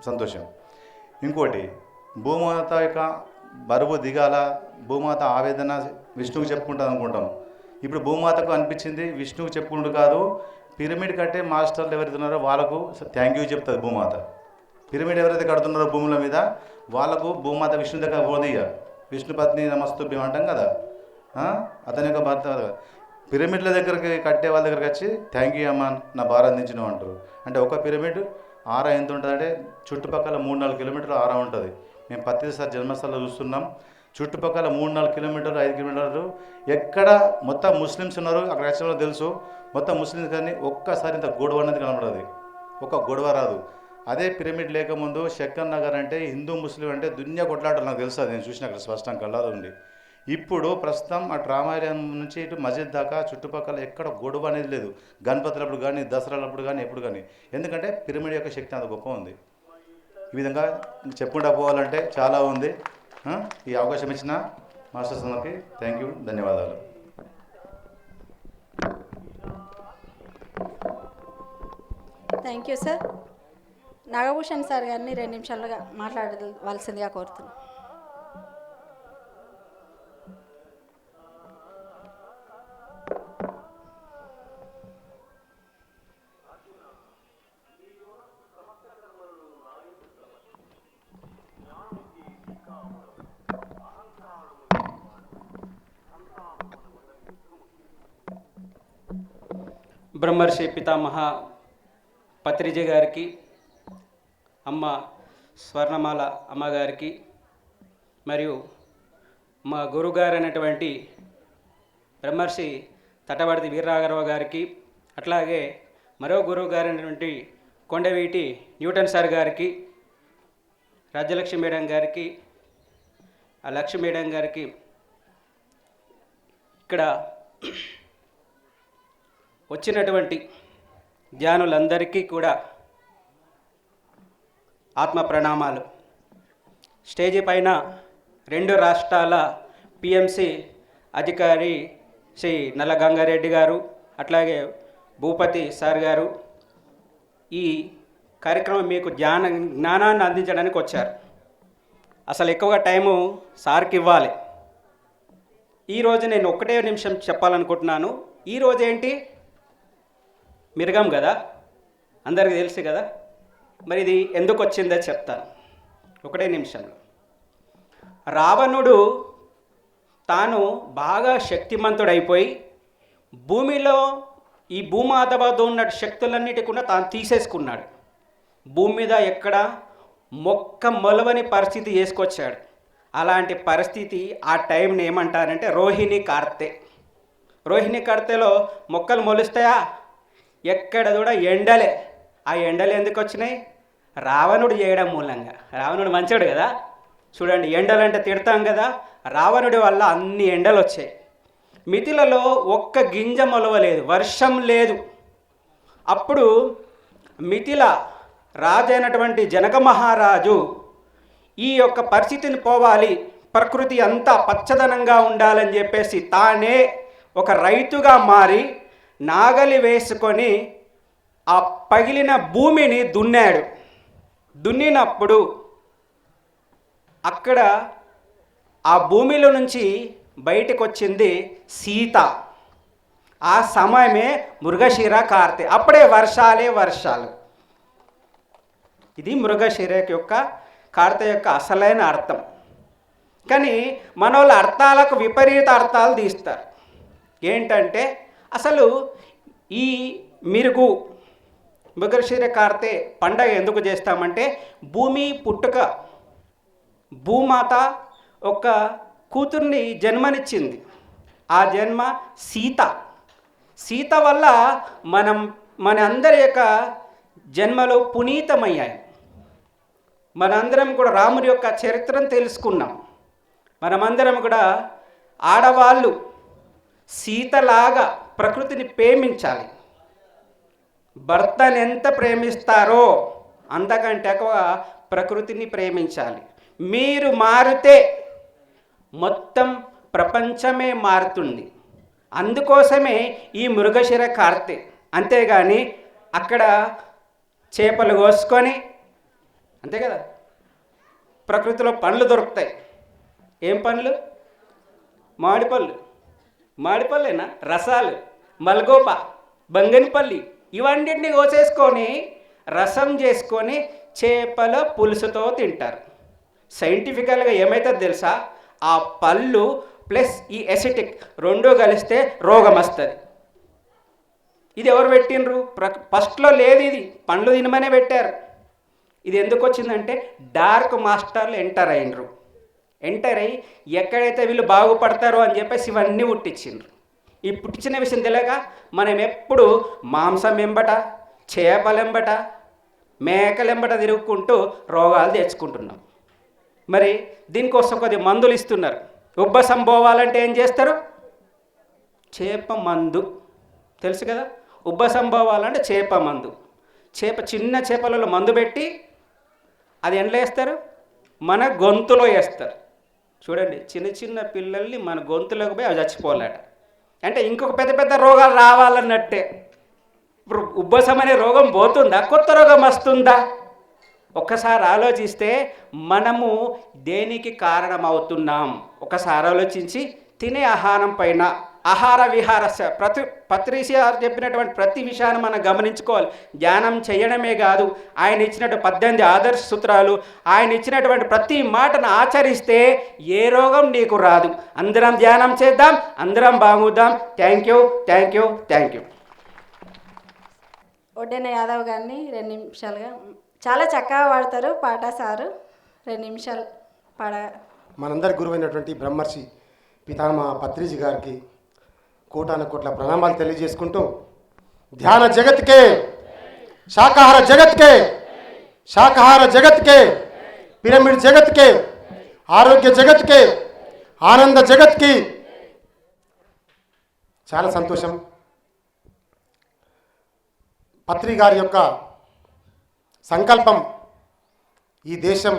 సంతోషం. ఇంకోటి, భూమాత యొక్క బరువు దిగాల, భూమాత ఆవేదన విష్ణువుకి చెప్పుకుంటుంది అనుకుంటాం. ఇప్పుడు భూమాతకు అనిపించింది విష్ణువుకి చెప్పుకుంటూ కాదు, పిరమిడ్ కట్టే మాస్టర్లు ఎవరైతే ఉన్నారో వాళ్ళకు థ్యాంక్ యూ చెప్తుంది భూమాత. పిరమిడ్ ఎవరైతే కడుతున్నారో భూముల మీద వాళ్ళకు భూమాత విష్ణు దగ్గర పోదీయ, విష్ణు పత్ని నమస్తుభ్యం అంటాం కదా, అతని యొక్క భర్త పిరమిడ్ల దగ్గరికి కట్టే వాళ్ళ దగ్గరికి వచ్చి థ్యాంక్ యూ అమ్మ నా భారం అందించినావు అంటారు. అంటే ఒక పిరమిడ్ ఆరా ఎంత ఉంటుంది అంటే చుట్టుపక్కల 3-4 కిలోమీటర్లు ఆరా ఉంటుంది. మేము ప్రతిసారి జన్మస్థలంలో చూస్తున్నాం, చుట్టుపక్కల 3-4 కిలోమీటర్లు 5 కిలోమీటర్లు ఎక్కడ మొత్తం ముస్లిమ్స్ ఉన్నారు. అక్కడ యాక్చువల్గా తెలుసు మొత్తం ముస్లిమ్స్, కానీ ఒక్కసారి ఇంత గొడవ అనేది కనబడదు, ఒక గొడవ రాదు. అదే పిరమిడ్ లేకముందు శక్కన్ నగర్ అంటే హిందూ ముస్లిం అంటే దునియా కొట్లాటలు నాకు తెలుసు, అది నేను చూసిన అక్కడ స్పష్టంగా కళ్ళాదు ఉంది. ఇప్పుడు ప్రస్తుతం అటు రామాలయం నుంచి ఇటు మస్జిద్ దాకా చుట్టుపక్కల ఎక్కడ గొడవ అనేది లేదు, గణపతులప్పుడు కానీ దసరాలప్పుడు కానీ ఎప్పుడు కానీ. ఎందుకంటే పిరమిడ్ యొక్క శక్తి అంత గొప్ప ఉంది. ఈ విధంగా చెప్పుకుంటా పోవాలంటే చాలా ఉంది. ఈ అవకాశం ఇచ్చిన మాస్టర్స్ అందరికీ థ్యాంక్ యూ, ధన్యవాదాలు. Thank you sir. Nagabhushan sir గారిని 2 నిమిషాలుగా మాట్లాడవలసిందిగా కోరుతున్నాను. బ్రహ్మర్షి పితామహ పత్రిజీ గారికి, అమ్మ స్వర్ణమాల అమ్మగారికి, మరియు మా గురుగారు అయినటువంటి బ్రహ్మర్షి తటవర్తి వీరరాఘరావు గారికి, అట్లాగే మరో గురువు గారు అయినటువంటి కొండవీటి న్యూటన్ సార్ గారికి, రాజ్యలక్ష్మి మేడం గారికి, ఆ లక్ష్మి మేడం గారికి, ఇక్కడ వచ్చినటువంటి ధ్యానులందరికీ కూడా ఆత్మ ప్రణామాలు. స్టేజీ పైన 2 రాష్ట్రాల పిఎంసి అధికారి శ్రీ నల్ల గంగారెడ్డి గారు, అట్లాగే భూపతి సార్ గారు ఈ కార్యక్రమం మీకు జ్ఞానాన్ని అందించడానికి వచ్చారు. అసలు ఎక్కువగా టైము సార్కి ఇవ్వాలి. ఈరోజు నేను 1 నిమిషం చెప్పాలనుకుంటున్నాను. ఈరోజు ఏంటి, మిరగం కదా, అందరికీ తెలుసు కదా. మరి ఇది ఎందుకు వచ్చిందో చెప్తాను 1 నిమిషంలో. రావణుడు తాను బాగా శక్తిమంతుడైపోయి భూమిలో ఈ భూమాత వద్ద ఉన్న శక్తులన్నిటి కూడా తాను తీసేసుకున్నాడు. భూమి మీద ఎక్కడ మొక్క మొలవని పరిస్థితి చేసుకొచ్చాడు. అలాంటి పరిస్థితి ఆ టైంని ఏమంటారంటే రోహిణి కార్తె. రోహిణి కార్తెలో మొక్కలు మొలుస్తాయా? ఎక్కడ కూడా ఎండలే. ఆ ఎండలు ఎందుకు వచ్చినాయి? రావణుడు చేయడం మూలంగా. రావణుడు మంచోడు కదా, చూడండి ఎండలు అంటే తిడతాం కదా, రావణుడి వల్ల అన్ని ఎండలు వచ్చాయి. మిథిలలో ఒక్క గింజ మొలవలేదు, వర్షం లేదు. అప్పుడు మిథిల రాజు అయినటువంటి జనక మహారాజు ఈ యొక్క పరిస్థితిని పోవాలి, ప్రకృతి అంతా పచ్చదనంగా ఉండాలని చెప్పేసి తానే ఒక రైతుగా మారి నాగలి వేసుకొని ఆ పగిలిన భూమిని దున్నాడు. దున్నినప్పుడు అక్కడ ఆ భూమిలో నుంచి బయటకు వచ్చింది సీత. ఆ సమయమే మృగశిర కార్తె. అప్పుడే వర్షాలు. ఇది మృగశిర యొక్క కార్తె యొక్క అసలైన అర్థం. కానీ మన వాళ్ళ అర్థాలకు విపరీత అర్థాలు తీస్తారు. ఏంటంటే అసలు ఈ మృగశిర కార్తె పండగ ఎందుకు చేస్తామంటే భూమి పుట్టుక, భూమాత ఒక కూతుర్ని జన్మనిచ్చింది. ఆ జన్మ సీత వల్ల మన అందరి యొక్క జన్మలు పునీతమయ్యాయి. మనందరం కూడా రాముడి యొక్క చరిత్రను తెలుసుకున్నాం. మనమందరం కూడా ఆడవాళ్ళు సీతలాగా ప్రకృతిని ప్రేమించాలి. భర్తను ఎంత ప్రేమిస్తారో అంతకంటే ఎక్కువ ప్రకృతిని ప్రేమించాలి. మీరు మారితే మొత్తం ప్రపంచమే మారుతుంది. అందుకోసమే ఈ మృగశిర కార్తె. అంతేగాని అక్కడ చేపలు కోసుకొని, అంతే కదా, ప్రకృతిలో పండ్లు దొరుకుతాయి. ఏం పండ్లు? మామిడిపళ్ళేనా, రసాలు, మల్గోప, బంగనిపల్లి, ఇవన్నిటిని కోసేసుకొని రసం చేసుకొని చేపల పులుసుతో తింటారు. సైంటిఫికల్గా ఏమైతే తెలుసా, ఆ పళ్ళు ప్లస్ ఈ ఎసిటిక్ రెండూ కలిస్తే రోగం వస్తుంది. ఇది ఎవరు పెట్టినరు? ఫస్ట్లో లేదు, ఇది పండ్లు తినమనే పెట్టారు. ఇది ఎందుకు వచ్చిందంటే డార్క్ మాస్టర్లు ఎంటర్ అయినరు. ఎంటర్ అయ్యి ఎక్కడైతే వీళ్ళు బాగుపడతారో అని చెప్పేసి ఇవన్నీ పుట్టించిండ్రు. ఈ పుట్టించిన విషయం తెలియక మనం ఎప్పుడు మాంసం ఎంబట, చేపలెంబట, మేకలెంబట తిరుగుకుంటూ రోగాలు తెచ్చుకుంటున్నాం. మరి దీనికోసం కొద్ది మందులు ఇస్తున్నారు. ఉబ్బసం పోవాలంటే ఏం చేస్తారు? చేప మందు, తెలుసు కదా. ఉబ్బసం పోవాలంటే చేప మందు. చిన్న చేపలలో మందు పెట్టి అది ఎండ్లో వేస్తారు, మన గొంతులో వేస్తారు. చూడండి, చిన్న చిన్న పిల్లల్ని మన గొంతులోకి పోయి అవి చచ్చిపోవాలట. అంటే ఇంకొక పెద్ద పెద్ద రోగాలు రావాలన్నట్టే. ఇప్పుడు ఉబ్బసం అనే రోగం పోతుందా, కొత్త రోగం వస్తుందా? ఒక్కసారి ఆలోచిస్తే మనము దేనికి కారణమవుతున్నాం ఒకసారి ఆలోచించి తినే ఆహారం పైన, ఆహార విహార పత్రిసి చెప్పినటువంటి ప్రతి విషయాన్ని మనం గమనించుకోవాలి. ధ్యానం చేయడమే కాదు, ఆయన ఇచ్చినట్టు 18 ఆదర్శ సూత్రాలు, ఆయన ఇచ్చినటువంటి ప్రతి మాటను ఆచరిస్తే ఏ రోగం నీకు రాదు. అందరం ధ్యానం చేద్దాం, అందరం బాగుద్దాం. Thank you, thank you, thank you. Oddena Yadav గారిని 2 నిమిషాలుగా, చాలా చక్కగా పాడతారు పాట సారు. 2 నిమిషాలు పాడ. మనందరి గురువైనటువంటి బ్రహ్మర్షి పితామహ పత్రిజీ గారికి కోటాను కోట్ల ప్రణామాలు తెలియజేసుకుంటూ, ధ్యాన జగత్కే, శాకాహార జగత్కే, శాకాహార జగత్కే, పిరమిడ్ జగత్కే, ఆరోగ్య జగత్కే, ఆనంద జగత్కి చాలా సంతోషం. పత్రి గారి యొక్క సంకల్పం ఈ దేశం,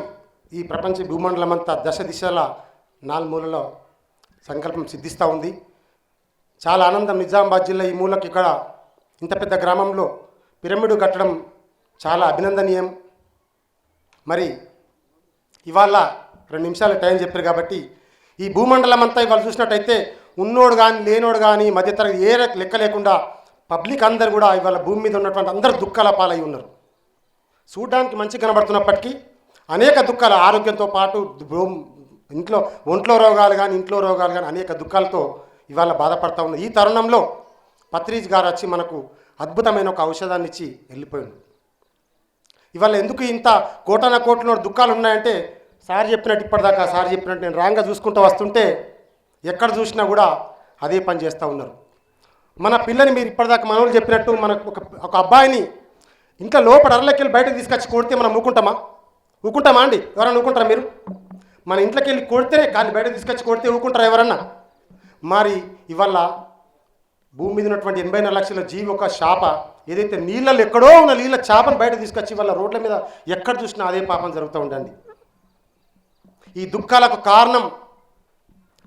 ఈ ప్రపంచ భూమండలం అంతా దశ దిశల 4 మూలలో సంకల్పం సిద్ధిస్తూ ఉంది. చాలా ఆనందం. నిజామాబాద్ జిల్లా ఈ మూలకి ఇక్కడ ఇంత పెద్ద గ్రామంలో పిరమిడ్ కట్టడం చాలా అభినందనీయం. మరి ఇవాళ 2 నిమిషాలు టైం చెప్పారు కాబట్టి ఈ భూమండలం అంతా ఇవాళ చూసినట్టయితే ఉన్నోడు కానీ లేనోడు కానీ మధ్యతరగతి ఏ లెక్క లేకుండా పబ్లిక్ అందరు కూడా ఇవాళ భూమి మీద ఉన్నటువంటి అందరు దుఃఖాల పాలై ఉన్నారు. చూడడానికి మంచి కనబడుతున్నప్పటికీ అనేక దుఃఖాలు, ఆరోగ్యంతో పాటు ఒంట్లో రోగాలు కానీ ఇంట్లో రోగాలు కానీ అనేక దుఃఖాలతో ఇవాళ బాధపడతా ఉన్నారు. ఈ తరుణంలో పత్రిజ్ గారు వచ్చి మనకు అద్భుతమైన ఒక ఔషధాన్ని ఇచ్చి వెళ్ళిపోయింది. ఇవాళ ఎందుకు ఇంత కోటాన కోట్ల దుఃఖాలు ఉన్నాయంటే, సార్ చెప్పినట్టు ఇప్పటిదాకా సార్ చెప్పినట్టు నేను రాంగా చూసుకుంటూ వస్తుంటే ఎక్కడ చూసినా కూడా అదే పని చేస్తూ ఉన్నారు. మన పిల్లని మీరు ఇప్పటిదాకా మనోళ్ళు చెప్పినట్టు మనకు ఒక అబ్బాయిని ఇంకా లోపల అరలోకి వెళ్ళి బయటకు తీసుకొచ్చి కొడితే మనం ఊకుంటామా అండి? ఎవరన్నా ఊకుంటారా? మీరు మన ఇంట్లోకి వెళ్ళి కొడితేనే, కానీ బయటకు తీసుకొచ్చి కొడితే ఊకుంటారా ఎవరన్నా? మరి ఇవాళ భూమి మీద ఉన్నటువంటి 84 లక్షల జీవి ఒక శాప, ఏదైతే నీళ్ళలో ఎక్కడో ఉన్న నీళ్ళ చేపను బయట తీసుకొచ్చి వాళ్ళ రోడ్ల మీద ఎక్కడ చూసినా అదే పాపం జరుగుతూ ఉండండి. ఈ దుఃఖాలకు కారణం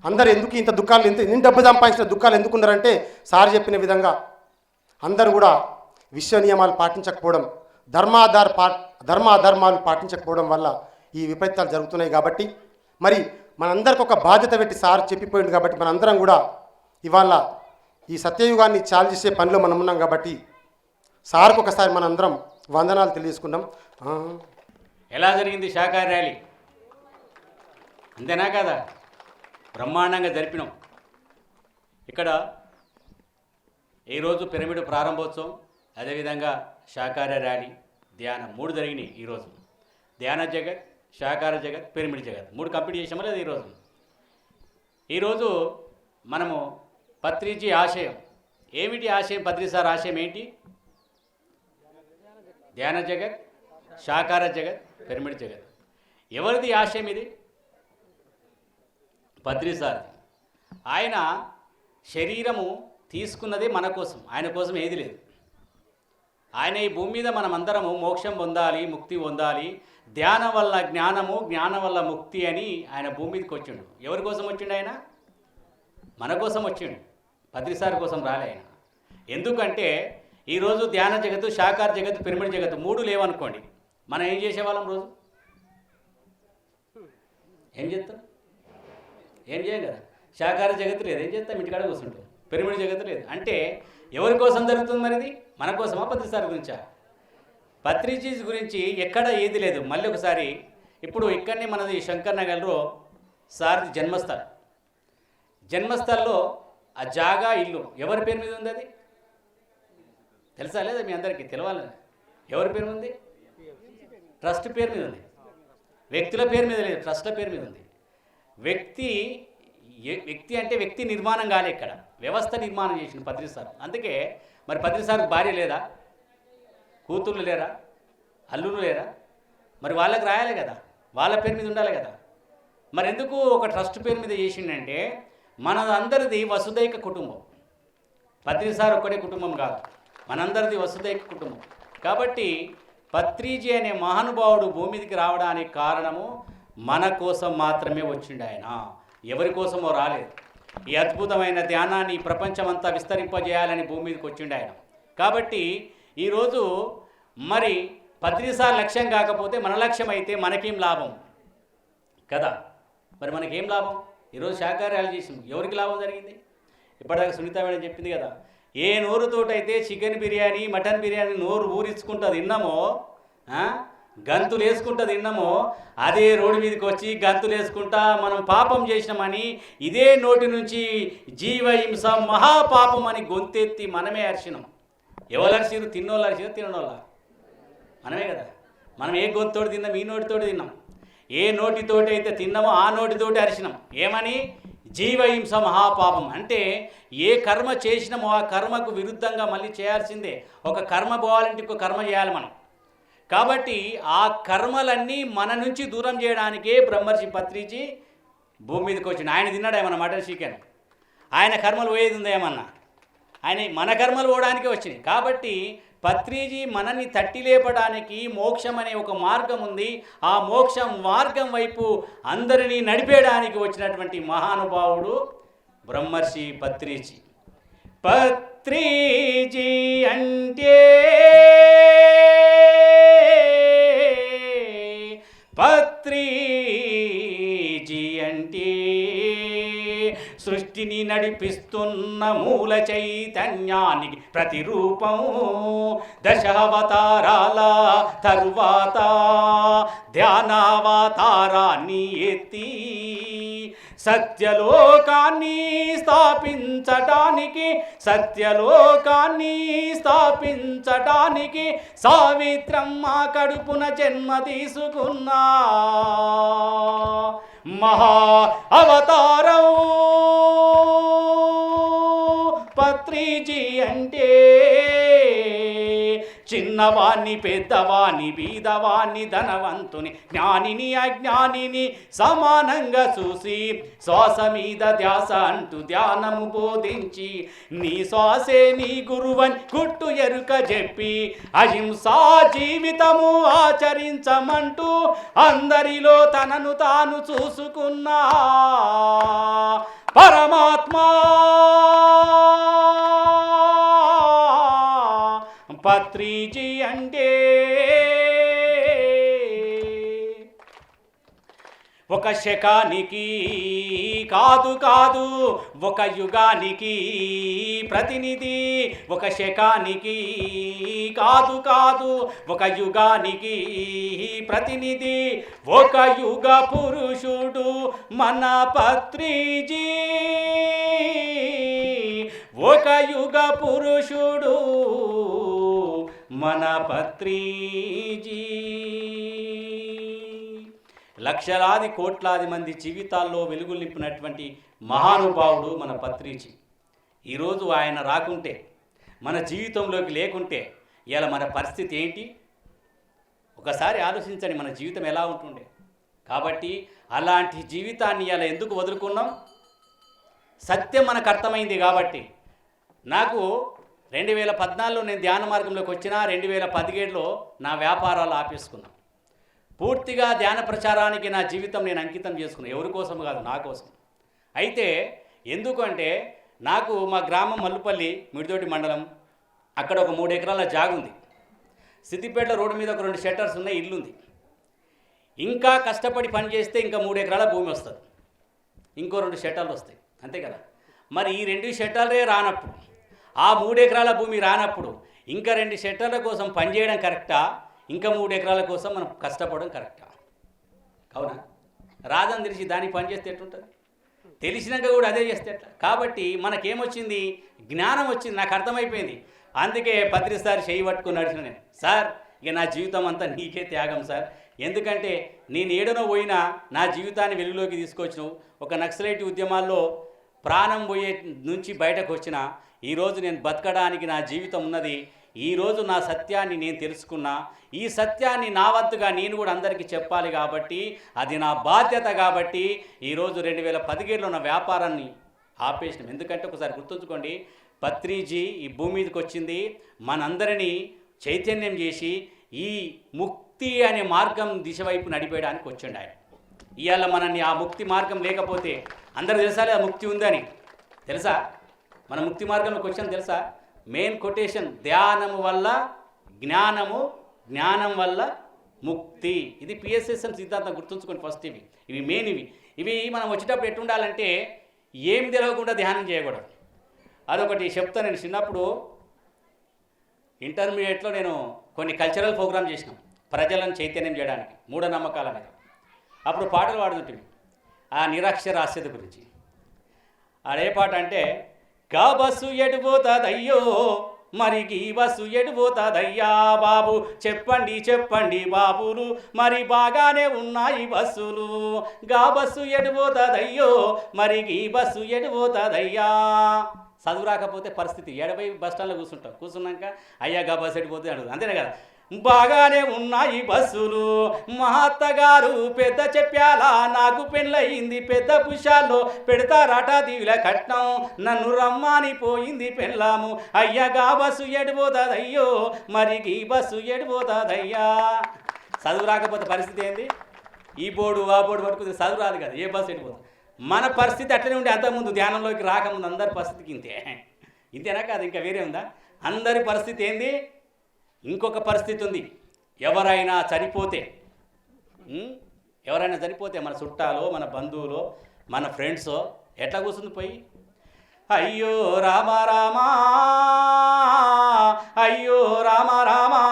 అందరు ఎందుకు ఇంత దుఃఖాలు, ఇంత డబ్బు సంపాదించిన దుఃఖాలు ఎందుకున్నారంటే సార్ చెప్పిన విధంగా అందరూ కూడా విశ్వ నియమాలు పాటించకపోవడం, ధర్మాధర్మాలు పాటించకపోవడం వల్ల ఈ విపరీతాలు జరుగుతున్నాయి. కాబట్టి మరి మనందరికి ఒక బాధ్యత పెట్టి సార్ చెప్పిపోయింది కాబట్టి మనందరం కూడా ఇవాళ ఈ సత్యయుగాన్ని చాలు చేసే పనిలో మనం ఉన్నాం. కాబట్టి సార్కు ఒకసారి మనందరం వందనాలు తెలియజేసుకున్నాం. ఎలా జరిగింది శాకాహార ర్యాలీ? అంతేనా కదా? బ్రహ్మాండంగా జరిపినాం. ఇక్కడ ఈరోజు పిరమిడ్ ప్రారంభోత్సవం, అదేవిధంగా శాకాహార ర్యాలీ, ధ్యానం 3 జరిగినాయి ఈరోజు. ధ్యాన జగత్, శాకాహార జగత్, పిరమిడ్ జగత్ 3 కంప్లీట్ చేసామో లేదు ఈరోజు మనము పత్రిజీ ఆశయం ఏమిటి? ఆశయం పత్రి సార్ ఆశయం ఏంటి? ధ్యాన జగత్, శాకాహార జగత్, పిరమిడ్ జగత్. ఎవరిది ఆశయం ఇది? పత్రి సార్. ఆయన శరీరము తీసుకున్నదే మన కోసం, ఆయన కోసం ఏది లేదు. ఆయన ఈ భూమి మీద మనం అందరము మోక్షం పొందాలి, ముక్తి పొందాలి, ధ్యానం వల్ల జ్ఞానము, జ్ఞానం వల్ల ముక్తి అని ఆయన భూమి మీదకి వచ్చిండు. ఎవరి కోసం వచ్చిండు ఆయన? మన కోసం వచ్చిండు, పత్రిసారి కోసం రాలే ఆయన. ఎందుకంటే ఈరోజు ధ్యాన జగత్తు, శాకార జగత్తు, పిరమిడ్ జగత్తు మూడు లేవనుకోండి, మనం ఏం చేసేవాళ్ళం? రోజు ఏం చేస్తాం? ఏం చేయం కదా. శాకార జగత్తు లేదు, ఏం చేస్తాం? ఇంటికాడ కూర్చుంటాం. పిరమిడ్ జగత్తు లేదు. అంటే ఎవరి కోసం జరుగుతుంది మరిది? మన కోసమా పత్రిసారి గురించా? పత్రిజీస్ గురించి ఎక్కడ ఏది లేదు. మళ్ళీ ఒకసారి ఇప్పుడు ఇక్కడనే మనది శంకర్ నగర్లో సార్ది జన్మస్థలం. జన్మస్థల్లో ఆ జాగా ఇల్లు ఎవరి పేరు మీద ఉంది? అది తెలుసా లేదా మీ అందరికీ? తెలవాలని. ఎవరి పేరు ఉంది? ట్రస్ట్ పేరు మీద ఉంది. వ్యక్తుల పేరు మీద లేదు, ట్రస్ట్ల పేరు మీద ఉంది. వ్యక్తి అంటే వ్యక్తి నిర్మాణం కాలే, ఇక్కడ వ్యవస్థ నిర్మాణం చేసింది పత్రిసార్. అందుకే మరి పత్రిసార్కి భార్య లేదా? కూతుర్లు లేరా? అల్లులు లేరా? మరి వాళ్ళకి రాయాలి కదా, వాళ్ళ పేరు మీద ఉండాలి కదా. మరి ఎందుకు ఒక ట్రస్ట్ పేరు మీద చేసిండంటే మనందరిది వసుదైక కుటుంబం. పత్రిసార్ ఒక్కడే కుటుంబం కాదు, మనందరిది వసుదైక కుటుంబం. కాబట్టి పత్రిజీ అనే మహానుభావుడు భూమి మీదకి రావడానికి కారణము మన కోసం మాత్రమే వచ్చిండు. ఆయన ఎవరి కోసమో రాలేదు. ఈ అద్భుతమైన ధ్యానాన్ని ఈ ప్రపంచమంతా విస్తరింపజేయాలని భూమి మీదకి వచ్చిండు ఆయన. కాబట్టి ఈరోజు మరి పత్రిసార్ లక్ష్యం కాకపోతే మన లక్ష్యం అయితే మనకేం లాభం కదా? మరి మనకేం లాభం? ఈరోజు శాకాహారాలు చేసాం, ఎవరికి లాభం జరిగింది? ఇప్పటిదాకా సునీత మేడం చెప్పింది కదా, ఏ నోరుతోటైతే చికెన్ బిర్యానీ, మటన్ బిర్యానీ నోరు ఊరించుకుంటూ తిన్నామో, గంతులు వేసుకుంటూ తిన్నామో, అదే రోడ్డు మీదకి వచ్చి గంతులు వేసుకుంటా మనం పాపం చేసినామని ఇదే నోటి నుంచి జీవహింస మహాపాపం అని గొంతెత్తి మనమే అరిచినాం. ఎవరు అరిచిరు? తిన్నోళ్ళు అరిచిరు, తినోళ్ళ? మనమే కదా. మనం ఏ గొంతుతోటి తిన్నాం? ఈ నోటితోటి తిన్నాం. ఏ నోటితోటి అయితే తిన్నామో ఆ నోటితోటి అరిచినాం. ఏమని? జీవహింస మహాపాపం. అంటే ఏ కర్మ చేసినామో ఆ కర్మకు విరుద్ధంగా మళ్ళీ చేయాల్సిందే. ఒక కర్మ పోవాలంటే ఇంకో కర్మ చేయాలి మనం. కాబట్టి ఆ కర్మలన్నీ మన నుంచి దూరం చేయడానికే బ్రహ్మర్షి పత్రిజీ భూమి మీదకి వచ్చిండు. ఆయన తిన్నాడు ఏమన్నా మటన్ చికెన్? ఆయన కర్మలు పోయేది ఉందా ఏమన్నా? ఆయన మన కర్మలు పోవడానికే వచ్చినాయి. కాబట్టి పత్రిజీ మనల్ని తట్టి లేపడానికి మోక్షం అనే ఒక మార్గం ఉంది. ఆ మోక్షం మార్గం వైపు అందరినీ నడిపేయడానికి వచ్చినటువంటి మహానుభావుడు బ్రహ్మర్షి పత్రిజీ. పత్రిజీ అంటే పత్రిజీ అంటే సృష్టిని నడిపిస్తున్న మూల చైతన్యానికి ప్రతిరూపం. దశావతారాల తరువాత ధ్యానావతారాన్ని ఎత్తి సత్యలోకాన్ని స్థాపించటానికి సావిత్రమ్మ కడుపున జన్మ తీసుకున్నా మహా అవతారం పత్రిజీ అంటే. చిన్నవాణ్ణి, పెద్దవాణ్ణి, బీదవాణ్ణి, ధనవంతుని, జ్ఞానిని, అజ్ఞానిని సమానంగా చూసి శ్వాస మీద ధ్యాస అంటూ ధ్యానము బోధించి నీ శ్వాసే నీ గురువని గుట్టు ఎరుక చెప్పి అహింసా జీవితము ఆచరించమంటూ అందరిలో తనను తాను చూసుకున్నా పరమాత్మ పత్రిజీ అంటే. ఒక శకానికి కాదు ఒక యుగానికి ప్రతినిధి. ఒక శకానికి కాదు ఒక యుగానికి ప్రతినిధి. ఒక యుగ పురుషుడు మన పత్రిజీ. ఒక యుగ పురుషుడు మన పత్రిజీ. లక్షలాది కోట్లాది మంది జీవితాల్లో వెలుగులు నింపినటువంటి మహానుభావుడు మన పత్రిజీ. ఈరోజు ఆయన రాకుంటే, మన జీవితంలోకి లేకుంటే ఇలా మన పరిస్థితి ఏంటి? ఒకసారి ఆలోచించండి, మన జీవితం ఎలా ఉంటుండే. కాబట్టి అలాంటి జీవితాన్ని ఇలా ఎందుకు వదులుకున్నాం? సత్యం మనకు అర్థమైంది కాబట్టి. నాకు 2014లో నేను ధ్యాన మార్గంలోకి వచ్చిన 2017లో నా వ్యాపారాలు ఆపేసుకున్నాను. పూర్తిగా ధ్యాన ప్రచారానికి నా జీవితం నేను అంకితం చేసుకున్నాను. ఎవరి కోసం కాదు, నా కోసం. అయితే ఎందుకంటే నాకు మా గ్రామం మల్లుపల్లి మిడిదోటి మండలం, అక్కడ ఒక 3 ఎకరాల జాగుంది. సిద్దిపేట రోడ్డు మీద ఒక 2 షట్టర్స్ ఉన్నాయి, ఇల్లుంది. ఇంకా కష్టపడి పని చేస్తే ఇంకా 3 ఎకరాల భూమి వస్తుంది, ఇంకో 2 షట్టర్లు వస్తాయి, అంతే కదా. మరి ఈ 2 షట్టర్లే రానప్పుడు, ఆ 3 ఎకరాల భూమి రానప్పుడు ఇంకా 2 షట్టర్ల కోసం పనిచేయడం కరెక్టా, ఇంకా 3 ఎకరాల కోసం మనం కష్టపడడం కరెక్టా? అవునా? రాదని తెలిసి దానికి పని చేస్తే ఎట్లుంటుంది? తెలిసినాక కూడా అదే చేస్తే ఎట్లా? కాబట్టి మనకేమొచ్చింది? జ్ఞానం వచ్చింది. నాకు అర్థమైపోయింది. అందుకే పత్రి సార్ చేయి పట్టుకుని నడిచిన నేను, సార్ ఇక నా జీవితం అంతా నీకే త్యాగం సార్. ఎందుకంటే నేను ఏడనో పోయినా నా జీవితాన్ని వెలుగులోకి తీసుకొచ్చినావు. ఒక నక్సలైట్ ఉద్యమాల్లో ప్రాణం పోయే నుంచి బయటకు వచ్చిన ఈరోజు నేను బతకడానికి నా జీవితం ఉన్నది. ఈరోజు నా సత్యాన్ని నేను తెలుసుకున్నా. ఈ సత్యాన్ని నా వంతుగా నేను కూడా అందరికీ చెప్పాలి కాబట్టి అది నా బాధ్యత. కాబట్టి ఈరోజు 2017లో నా వ్యాపారాన్ని ఆపేసినాం. ఎందుకంటే ఒకసారి గుర్తుంచుకోండి, పత్రిజీ ఈ భూమి మీదకి వచ్చింది మనందరినీ చైతన్యం చేసి ఈ ముక్తి అనే మార్గం దిశ వైపు నడిపేయడానికి వచ్చిండు ఆయన. ఇవాళ మనల్ని ఆ ముక్తి మార్గం లేకపోతే అందరూ తెలుసా లేదా ముక్తి ఉందని? తెలుసా? మన ముక్తి మార్గంలోకి వచ్చాను తెలుసా? మెయిన్ కొటేషన్, ధ్యానము వల్ల జ్ఞానము, జ్ఞానం వల్ల ముక్తి. ఇది పిఎస్ఎస్ఎం సిద్ధాంతం, గుర్తుంచుకొని ఫస్ట్. ఇవి మెయిన్. ఇవి మనం వచ్చేటప్పుడు ఎట్టుండాలంటే ఏమి తెలియకుండా ధ్యానం చేయకూడదు. అదొకటి చెప్తా. నేను చిన్నప్పుడు ఇంటర్మీడియట్లో నేను కొన్ని కల్చరల్ ప్రోగ్రామ్ చేసినాం ప్రజలను చైతన్యం చేయడానికి, మూఢనమ్మకాల మీద. అప్పుడు పాటలు పాడుతుంటే ఆ నిరక్షరాస్యత గురించి. ఆడే పాట అంటే, గా బస్సు ఎడిపోతుందయ్యో మరి ఈ బస్సు ఎడిపోతుందయ్యా బాబు, చెప్పండి చెప్పండి బాబులు మరి బాగానే ఉన్నాయి బస్సులు. గా బస్సు ఎడిపోతుందయ్యో మరి ఈ బస్సు ఎడిపోతుందయ్యా. చదువు రాకపోతే పరిస్థితి, 70 బస్ స్టాండ్లో కూర్చుంటాం. కూర్చున్నాక అయ్యా గా బస్సు ఎడిపోతుంది అడుగుతుంది, అంతేనే కదా. బాగానే ఉన్నాయి బస్సులు, మా అత్తగారు పెద్ద చెప్పాలా, నాకు పెళ్ళయింది పెద్ద పుషాల్లో, పెడతారట దీవుల కట్నం, నన్ను రమ్మని పోయింది పెళ్ళాము, అయ్యగా బస్సు ఎడిపోతుందయ్యో మరి ఈ బస్సు ఎడిపోతుందయ్యా. చదువు రాకపోతే పరిస్థితి ఏంది? ఈ బోర్డు ఆ బోర్డు పట్టుకుంది, చదువు రాదు కదా, ఏ బస్సు ఎడిపోతుంది. మన పరిస్థితి అట్లనే ఉండే. అంతకుముందు ధ్యానంలోకి రాకముందు అందరి పరిస్థితికి ఇంతేనా కాదు, ఇంకా వేరే ఉందా? అందరి పరిస్థితి ఏంది? ఇంకొక పరిస్థితి ఉంది. ఎవరైనా చనిపోతే మన చుట్టాలో, మన బంధువులో, మన ఫ్రెండ్సో ఎట్లా కూర్చుంది పోయి, అయ్యో రామ రామా అయ్యో రామ రామా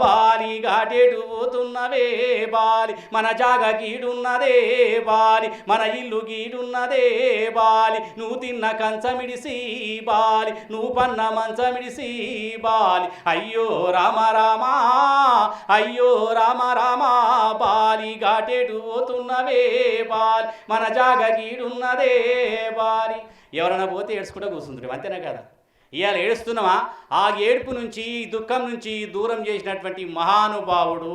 బాలి ఘాటేటు పోతున్నవే బాలి, మన జాగ గీడున్నదే బాలి, మన ఇల్లు గీడున్నదే బాలి, నువ్వు తిన్న కంచమిడిసి బాలి, నువ్వు పన్న మంచమిడిసి బాలి, అయ్యో రామ రామా అయ్యో రామ రామా బాలి ఘాటేటు పోతున్నవే బాలి, మన జాగ గీడున్నదే బాలి. ఎవరైనా పోతే ఏడ్చుకుంటూ కూర్చుంటారు, అంతేనా కదా? ఇవాళ ఏడుస్తున్నామా? ఆ ఏడుపు నుంచి, దుఃఖం నుంచి దూరం చేసినటువంటి మహానుభావుడు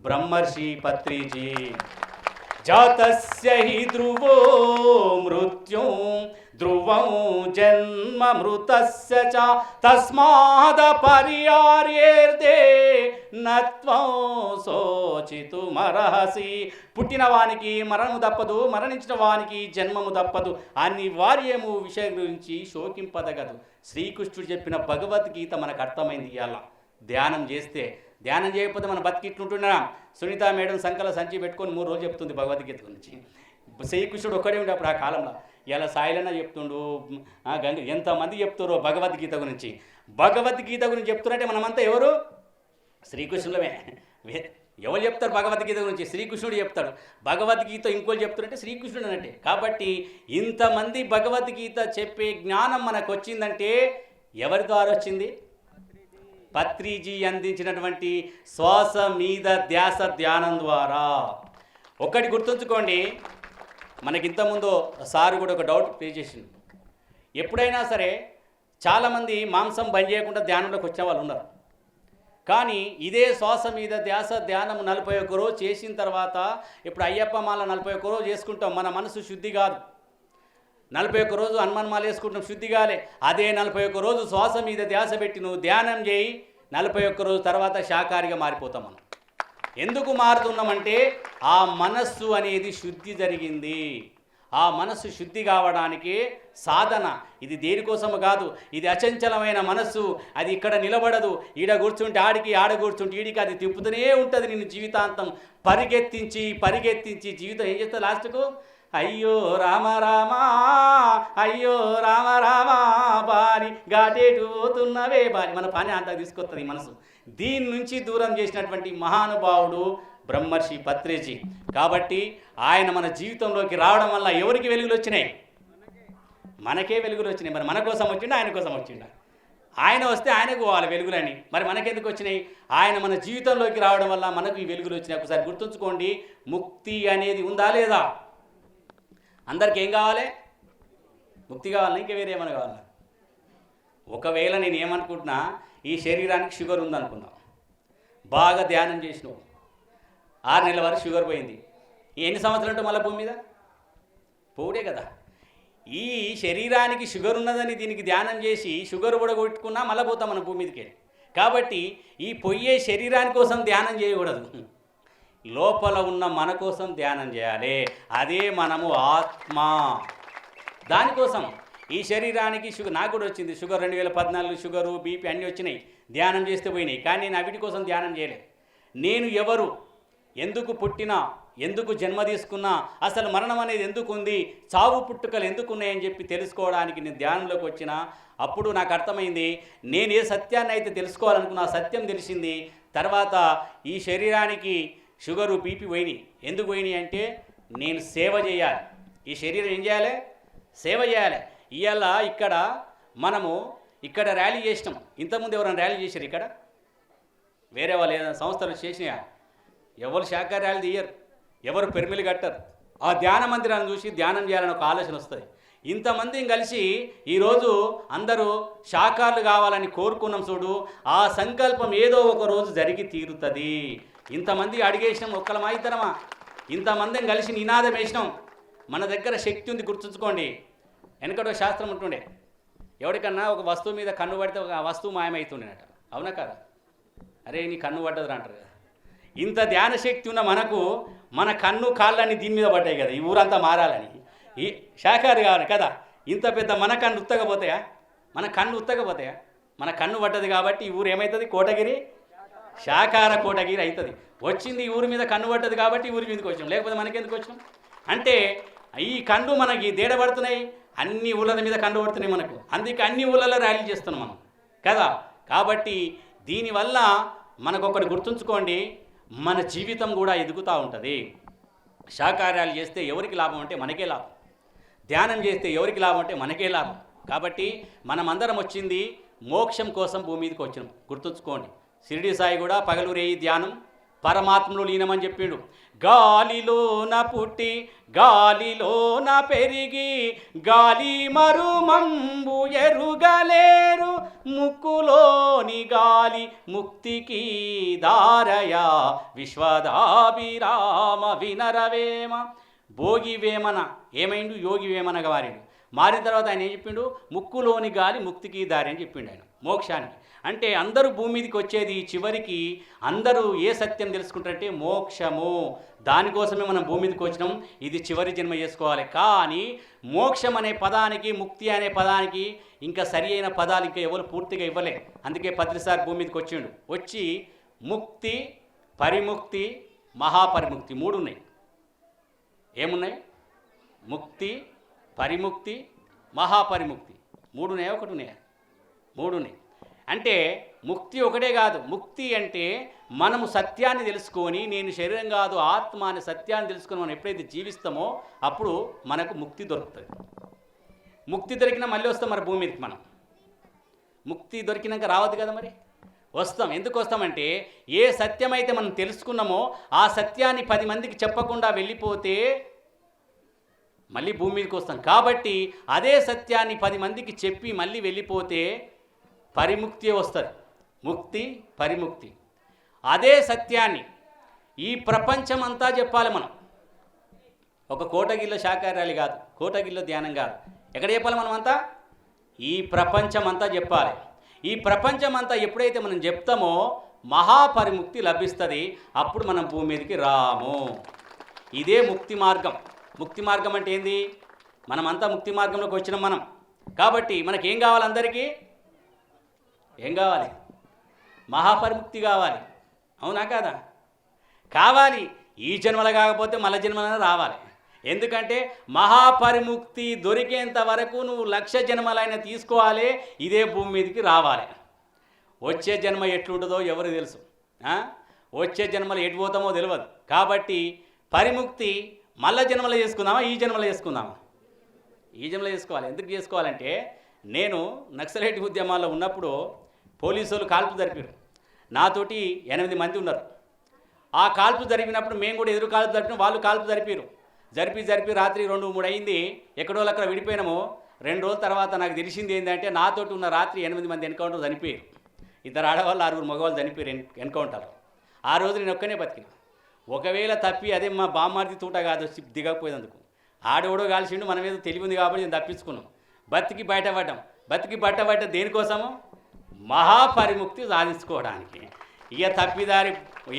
బ్రహ్మర్షి పత్రిజీ. జాతస్య హి ధ్రువో మృత్యు ధ్రువం జన్మ మృతస్య చ తస్మాద పర్యార్యేర్దే నత్వం శోచితుమర్హసి. పుట్టిన వానికి మరణము తప్పదు, మరణించిన వానికి జన్మము తప్పదు, అనివార్యము విషయం గురించి శోకింపదగదు. శ్రీకృష్ణుడు చెప్పిన భగవద్గీత మనకు అర్థమైంది. ఇవాళ ధ్యానం చేస్తే, ధ్యానం చేయకపోతే మన బతికిట్లుంటున్నా. సునీత మేడం సంకల సంచి పెట్టుకొని 3 రోజులు చెప్తుంది భగవద్గీత గురించి. శ్రీకృష్ణుడు ఒక్కడే ఉండే అప్పుడు ఆ కాలంలో. ఇలా సాయిలన్న చెప్తుండు, గంగ ఎంతమంది చెప్తారో భగవద్గీత గురించి. భగవద్గీత గురించి చెప్తున్నట్టే మనమంతా ఎవరు? శ్రీకృష్ణులమే. ఎవరు చెప్తారు భగవద్గీత గురించి? శ్రీకృష్ణుడు చెప్తాడు. భగవద్గీత ఇంకోళ్ళు చెప్తున్నట్టే శ్రీకృష్ణుడు అన్నట్టే. కాబట్టి ఇంతమంది భగవద్గీత చెప్పే జ్ఞానం మనకు వచ్చిందంటే ఎవరి ద్వారా వచ్చింది? పత్రిజీ అందించినటువంటి శ్వాస మీద ధ్యాస ధ్యానం ద్వారా. ఒకటి గుర్తుంచుకోండి, మనకింతకుముందు సారు కూడా ఒక డౌట్ ప్లే చేసింది. ఎప్పుడైనా సరే చాలామంది మాంసం బంద్ చేయకుండా ధ్యానంలోకి వచ్చే వాళ్ళు ఉన్నారు. కానీ ఇదే శ్వాస మీద ధ్యాస ధ్యానం 41 రోజు చేసిన తర్వాత, ఇప్పుడు అయ్యప్ప మాల 41 రోజు చేసుకుంటాం, మన మనసు శుద్ధి కాదు. 41 రోజు హనుమాన్ వేసుకుంటున్నాం శుద్ధి కాలే. అదే 41 రోజు శ్వాస మీద ధ్యాస పెట్టి నువ్వు ధ్యానం చేయి, 41 రోజు తర్వాత శాకాహారిగా మారిపోతాం మనం. ఎందుకు మారుతున్నామంటే ఆ మనస్సు అనేది శుద్ధి జరిగింది. ఆ మనస్సు శుద్ధి కావడానికి సాధన. ఇది దేనికోసము కాదు, ఇది అచంచలమైన మనస్సు. అది ఇక్కడ నిలబడదు. ఈడ కూర్చుంటే ఆడికి, ఆడ కూర్చుంటే ఈడికి, అది తిప్పుతూనే ఉంటుంది నిన్ను జీవితాంతం. పరిగెత్తించి జీవితం ఏం చేస్తుంది లాస్ట్కు? అయ్యో రామ రామ, అయ్యో రామ రామ, బాని ఘాటేటు పోతున్నవే బాని, మన పని అంతా తీసుకొస్తుంది ఈ మనసు. దీని నుంచి దూరం చేసినటువంటి మహానుభావుడు బ్రహ్మర్షి పత్రిజీ. కాబట్టి ఆయన మన జీవితంలోకి రావడం వల్ల ఎవరికి వెలుగులు వచ్చినాయి? మనకే వెలుగులు వచ్చినాయి. మరి మన కోసం వచ్చిండా, ఆయన కోసం వచ్చిండా? ఆయన వస్తే ఆయనకు పోవాలి వెలుగులని. మరి మనకెందుకు వచ్చినాయి? ఆయన మన జీవితంలోకి రావడం వల్ల మనకు ఈ వెలుగులు వచ్చినాయి. ఒకసారి గుర్తుంచుకోండి, ముక్తి అనేది ఉందా లేదా? అందరికి ఏం కావాలి? ముక్తి కావాలా? ఇంకా వేరే ఏమైనా కావాలా? ఒకవేళ నేను ఏమనుకుంటున్నా, ఈ శరీరానికి షుగర్ ఉందనుకుందాం, బాగా ధ్యానం చేసినావు, 6 నెలల వరకు షుగర్ పోయింది. ఎన్ని సంవత్సరాలు ఉంటే మళ్ళీ భూమి మీద పోవుడే కదా. ఈ శరీరానికి షుగర్ ఉన్నదని దీనికి ధ్యానం చేసి షుగర్ కూడా కొట్టుకున్నా మళ్ళీ పోతాం మన భూమి మీదకి. కాబట్టి ఈ పొయ్యే శరీరాని కోసం ధ్యానం చేయకూడదు, లోపల ఉన్న మన కోసం ధ్యానం చేయాలి. అదే మనము ఆత్మ. దానికోసం ఈ శరీరానికి షుగర్, నాకు కూడా వచ్చింది షుగర్ 2014 షుగరు, బీపీ అన్నీ వచ్చినాయి, ధ్యానం చేస్తే పోయినాయి. కానీ నేను వీటి కోసం ధ్యానం చేయలేదు. నేను ఎవరు, ఎందుకు పుట్టినా, ఎందుకు జన్మ తీసుకున్నా, అసలు మరణం అనేది ఎందుకు ఉంది, చావు పుట్టుకలు ఎందుకు ఉన్నాయని చెప్పి తెలుసుకోవడానికి నేను ధ్యానంలోకి వచ్చిన. అప్పుడు నాకు అర్థమైంది, నేను ఏ సత్యాన్ని అయితే తెలుసుకోవాలనుకున్నా ఆ సత్యం తెలిసింది. తర్వాత ఈ శరీరానికి షుగరు, బీపీ పోయినాయి. ఎందుకు పోయినాయి అంటే నేను సేవ చేయాలి. ఈ శరీరం ఏం చేయాలి? సేవ చేయాలి. ఇవాళ మనము ఇక్కడ ర్యాలీ చేసినాం. ఇంతకుముందు ఎవరైనా ర్యాలీ చేశారు ఇక్కడ? వేరే వాళ్ళు ఏదైనా సంస్థలు చేసినాయా? ఎవరు శాఖాహార ర్యాలీ తీయరు, ఎవరు పెరిమిలు కట్టరు. ఆ ధ్యాన మందిరాన్ని చూసి ధ్యానం చేయాలని ఒక ఆలోచన వస్తుంది. ఇంతమందిని కలిసి ఈరోజు అందరూ శాఖాలు కావాలని కోరుకున్నాం చూడు, ఆ సంకల్పం ఏదో ఒక రోజు జరిగి తీరుతుంది. ఇంతమంది అడిగేసినాం, ఒక్కలమా ఇద్దరమా? ఇంతమందిని కలిసి నినాదం వేసినాం. మన దగ్గర శక్తి ఉంది, గుర్తుంచుకోండి. వెనకటో శాస్త్రం ఉంటుండే, ఎవరికన్నా ఒక వస్తువు మీద కన్ను పడితే ఒక వస్తువు మాయమవుతుండేనట. అవునా కాదా? అరే నీ కన్ను పడ్డది అంటారు కదా. ఇంత ధ్యాన శక్తి ఉన్న మనకు మన కన్ను కాళ్ళని దీని మీద పడ్డాయి కదా, ఈ ఊరంతా మారాలని. ఈ శాఖాహారి కావాలి కదా. ఇంత పెద్ద మన కన్ను ఉత్తకపోతాయా? మన కన్ను పడ్డది కాబట్టి ఈ ఊరు ఏమవుతుంది? కోటగిరి, శాఖాహార కోటగిరి అవుతుంది. వచ్చింది ఈ ఊరి మీద కన్ను పడ్డది కాబట్టి ఈ ఊరి మీదకి వచ్చాం, లేకపోతే మనకెందుకు వచ్చినాం? అంటే ఈ కన్ను మనకి దేడబడుతున్నాయి, అన్ని ఊళ్ళ మీద కన్ను పడుతున్నాయి మనకు. అందుకే అన్ని ఊళ్ళలో ర్యాలీ చేస్తున్నాం మనం కదా. కాబట్టి దీనివల్ల మనకొకటి గుర్తుంచుకోండి, మన జీవితం కూడా ఎదుగుతూ ఉంటుంది. శాకార్యాలు చేస్తే ఎవరికి లాభం అంటే మనకే లాభం, ధ్యానం చేస్తే ఎవరికి లాభం అంటే మనకే లాభం. కాబట్టి మనమందరం వచ్చింది మోక్షం కోసం భూమి మీదకి వచ్చినాం, గుర్తుంచుకోండి. షిరిడి సాయి కూడా పగలురేయి ధ్యానం పరమాత్మలో లీనమని చెప్పిండు. గాలిలోన పుట్టి గాలిలోన పెరిగి గాలి మరుమంబు ఎరుగలేరు, ముక్కులోని గాలి ముక్తికి దారయా, విశ్వదాభిరామ వినరవేమ. భోగి వేమన ఏమైండు? యోగి వేమనగా మారిండు. మారిన తర్వాత ఆయన ఏం చెప్పిండు? ముక్కులోని గాలి ముక్తికి దారి అని చెప్పిండు ఆయన, మోక్షానికి. అంటే అందరూ భూమి మీదకి వచ్చేది చివరికి అందరూ ఏ సత్యం తెలుసుకుంటారంటే మోక్షము. దానికోసమే మనం భూమి మీదకి వచ్చినాం, ఇది చివరి జన్మ చేసుకోవాలి. కానీ మోక్షం అనే పదానికి, ముక్తి అనే పదానికి ఇంకా సరి అయిన పదాలు ఇంకా ఎవరు పూర్తిగా ఇవ్వలే. అందుకే పత్రిసారి భూమి మీదకి వచ్చిండు. వచ్చి ముక్తి, పరిముక్తి, మహాపరిముక్తి 3 ఉన్నాయి. ఏమున్నాయి? ముక్తి, పరిముక్తి, మహాపరిముక్తి 3 ఉన్నాయా? 1 ఉన్నాయా? 3 ఉన్నాయి. అంటే ముక్తి ఒకటే కాదు. ముక్తి అంటే మనము సత్యాన్ని తెలుసుకొని, నేను శరీరం కాదు ఆత్మ అనే సత్యాన్ని తెలుసుకొని మనం ఎప్పుడైతే జీవిస్తామో అప్పుడు మనకు ముక్తి దొరుకుతుంది. ముక్తి దొరికినా మళ్ళీ వస్తాం మరి భూమి మీదకి. మనం ముక్తి దొరికినాక రావద్దు కదా, మరి వస్తాం. ఎందుకు వస్తామంటే ఏ సత్యం అయితే మనం తెలుసుకున్నామో ఆ సత్యాన్ని 10 మందికి చెప్పకుండా వెళ్ళిపోతే మళ్ళీ భూమి మీదకి వస్తాం. కాబట్టి అదే సత్యాన్ని 10 మందికి చెప్పి మళ్ళీ వెళ్ళిపోతే పరిముక్తి వస్తుంది. ముక్తి, పరిముక్తి. అదే సత్యాన్ని ఈ ప్రపంచం అంతా చెప్పాలి మనం. ఒక కోటగిరిలో శాకాహారాలు కాదు, కోటగిరిలో ధ్యానం కాదు, ఎక్కడ చెప్పాలి మనమంతా? ఈ ప్రపంచం అంతా చెప్పాలి. ఈ ప్రపంచం అంతా ఎప్పుడైతే మనం చెప్తామో మహాపరిముక్తి లభిస్తుంది. అప్పుడు మనం భూమి మీదకి రాము. ఇదే ముక్తి మార్గం. ముక్తి మార్గం అంటే ఏంది? మనమంతా ముక్తి మార్గంలోకి వచ్చినాం మనం. కాబట్టి మనకేం కావాలి? అందరికీ ఏం కావాలి? మహాపరిముక్తి కావాలి. అవునా కాదా? కావాలి. ఈ జన్మలో కాకపోతే మళ్ళీ జన్మలో రావాలి. ఎందుకంటే మహాపరిముక్తి దొరికేంత వరకు నువ్వు 1,00,000 జన్మలైనా తీసుకోవాలి, ఇదే భూమి మీదకి రావాలి. వచ్చే జన్మ ఎట్లుంటుందో ఎవరికి తెలుసు? వచ్చే జన్మలో ఎటు పోతామో తెలియదు. కాబట్టి పరిముక్తి మళ్ళా జన్మలో చేసుకుందామా, ఈ జన్మలో చేసుకుందామా? ఈ జన్మలో చేసుకోవాలి. ఎందుకు చేసుకోవాలంటే, నేను నక్సలైట్ ఉద్యమాల్లో ఉన్నప్పుడు పోలీసు వాళ్ళు కాల్పు జరిపారు. నాతోటి 8 మంది ఉన్నారు. ఆ కాల్పు జరిపినప్పుడు మేము కూడా ఎదురు కాల్పు జరిపిన, వాళ్ళు కాల్పు జరిపారు. జరిపి రాత్రి 2-3 అయింది. ఎక్కడో అక్కడ విడిపోయినాము. 2 రోజుల తర్వాత నాకు తెలిసింది ఏంటంటే, నాతోటి ఉన్న రాత్రి 8 మంది ఎన్కౌంటర్ చనిపోయారు. 2 ఆడవాళ్ళు 6 మగవాళ్ళు చనిపోయారు ఎన్కౌంటర్. ఆ రోజు నేను ఒక్కనే బతికిన. ఒకవేళ తప్పి అదే మా బామ్మార్ది తూట కాదు వచ్చి దిగకపోయేందుకు, ఆడోడో కాల్చిండు, మన మీద తెలివి ఉంది కాబట్టి నేను తప్పించుకున్నాం. బతికి బయటపడ్డ దేనికోసము? మహాపరిముక్తి సాధించుకోవడానికి. ఇక తప్పిదారి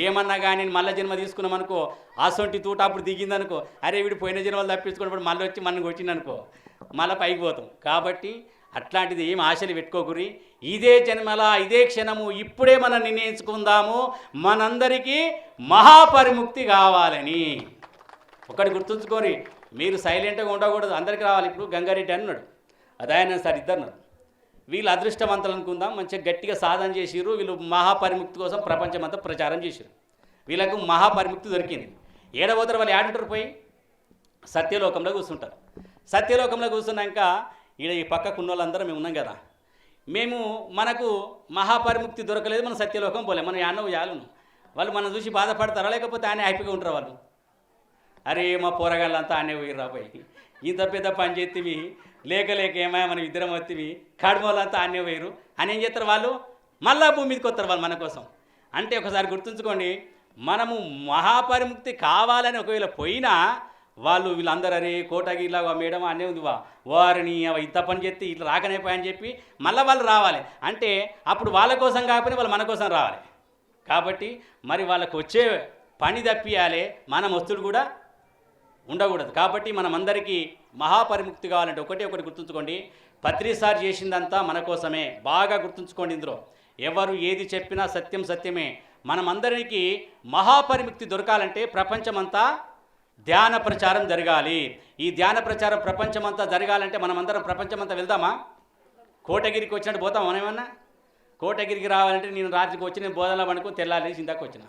ఏమన్నా కానీ మళ్ళీ జన్మ తీసుకున్నాం అనుకో, అసొంటి తూట అప్పుడు దిగిందనుకో, అరే వీడు పోయిన జన్మలు తప్పించుకున్నప్పుడు మళ్ళీ వచ్చి మనం కొట్టిందనుకో, మళ్ళీ పైకి పోతాం. కాబట్టి అట్లాంటిది ఏం ఆశలు పెట్టుకోకురి. ఇదే జన్మల ఇదే క్షణము ఇప్పుడే మనం నిర్ణయించుకుందాము, మనందరికీ మహాపరిముక్తి కావాలని. ఒకటి గుర్తుంచుకొని, మీరు సైలెంట్గా ఉండకూడదు, అందరికీ రావాలి. ఇప్పుడు గంగారెడ్డి అన్నాడు, అదాయన సార్ ఇద్దరున్నారు. వీళ్ళు అదృష్టవంతులు అనుకుందాం, మంచిగా గట్టిగా సాధన చేసిర్రు. వీళ్ళు మహాపరిముక్తి కోసం ప్రపంచమంతా ప్రచారం చేసిరు. వీళ్ళకు మహాపరిముక్తి దొరికింది. ఏడవతరు వాళ్ళు ఏడుంటారు? పోయి సత్యలోకంలో కూర్చుంటారు. సత్యలోకంలో కూర్చున్నాక ఈడ ఈ పక్కకు ఉన్న వాళ్ళందరూ మేము ఉన్నాం కదా, మనకు మహాపరిముక్తి దొరకలేదు, మనం సత్యలోకం పోలే, మనం యాలును. వాళ్ళు మనం చూసి బాధపడతారా, లేకపోతే ఆయన హ్యాపీగా ఉంటారు వాళ్ళు? అరే మా పోరగాళ్ళంతా ఆనే పోయి రాబోయి, ఇంత పెద్ద పని చేతివి, లేక ఏమయ్యా మనం ఇద్దరం వత్తివి, కడుమోళ్ళంతా ఆనే పోయారు అని ఏం చేస్తారు వాళ్ళు? మళ్ళా భూమి మీదకి వస్తారు వాళ్ళు మన కోసం. అంటే ఒకసారి గుర్తుంచుకోండి, మనము మహాపరిముక్తి కావాలని ఒకవేళ పోయినా వీళ్ళందరూ అరే కోటగిరిలా మేడం అనే ఉంది వారిని ఇంత పని చేస్తే ఇట్లా రాకనేపోయని చెప్పి మళ్ళీ వాళ్ళు రావాలి. అంటే అప్పుడు వాళ్ళ కోసం కాకపోయినా వాళ్ళు మన కోసం రావాలి. కాబట్టి మరి వాళ్ళకు వచ్చే పని తప్పియాలి, మనం వస్తువులు కూడా ఉండకూడదు. కాబట్టి మనమందరికీ మహాపరిముక్తి కావాలంటే ఒకటి గుర్తుంచుకోండి, పత్రిసారి చేసిందంతా మన కోసమే. బాగా గుర్తుంచుకోండి, ఇందులో ఎవరు ఏది చెప్పినా సత్యం సత్యమే. మనమందరికీ మహాపరిముక్తి దొరకాలంటే ప్రపంచమంతా ధ్యాన ప్రచారం జరగాలి. ఈ ధ్యాన ప్రచారం ప్రపంచమంతా జరగాలంటే మనమందరం ప్రపంచమంతా వెళ్దామా? కోటగిరికి వచ్చినట్టు పోతాం మనమేమన్నా? కోటగిరికి రావాలంటే నేను రాత్రికి వచ్చి నేను బోధనలో పడుకొని తెల్లారి చిందాకు వచ్చిన.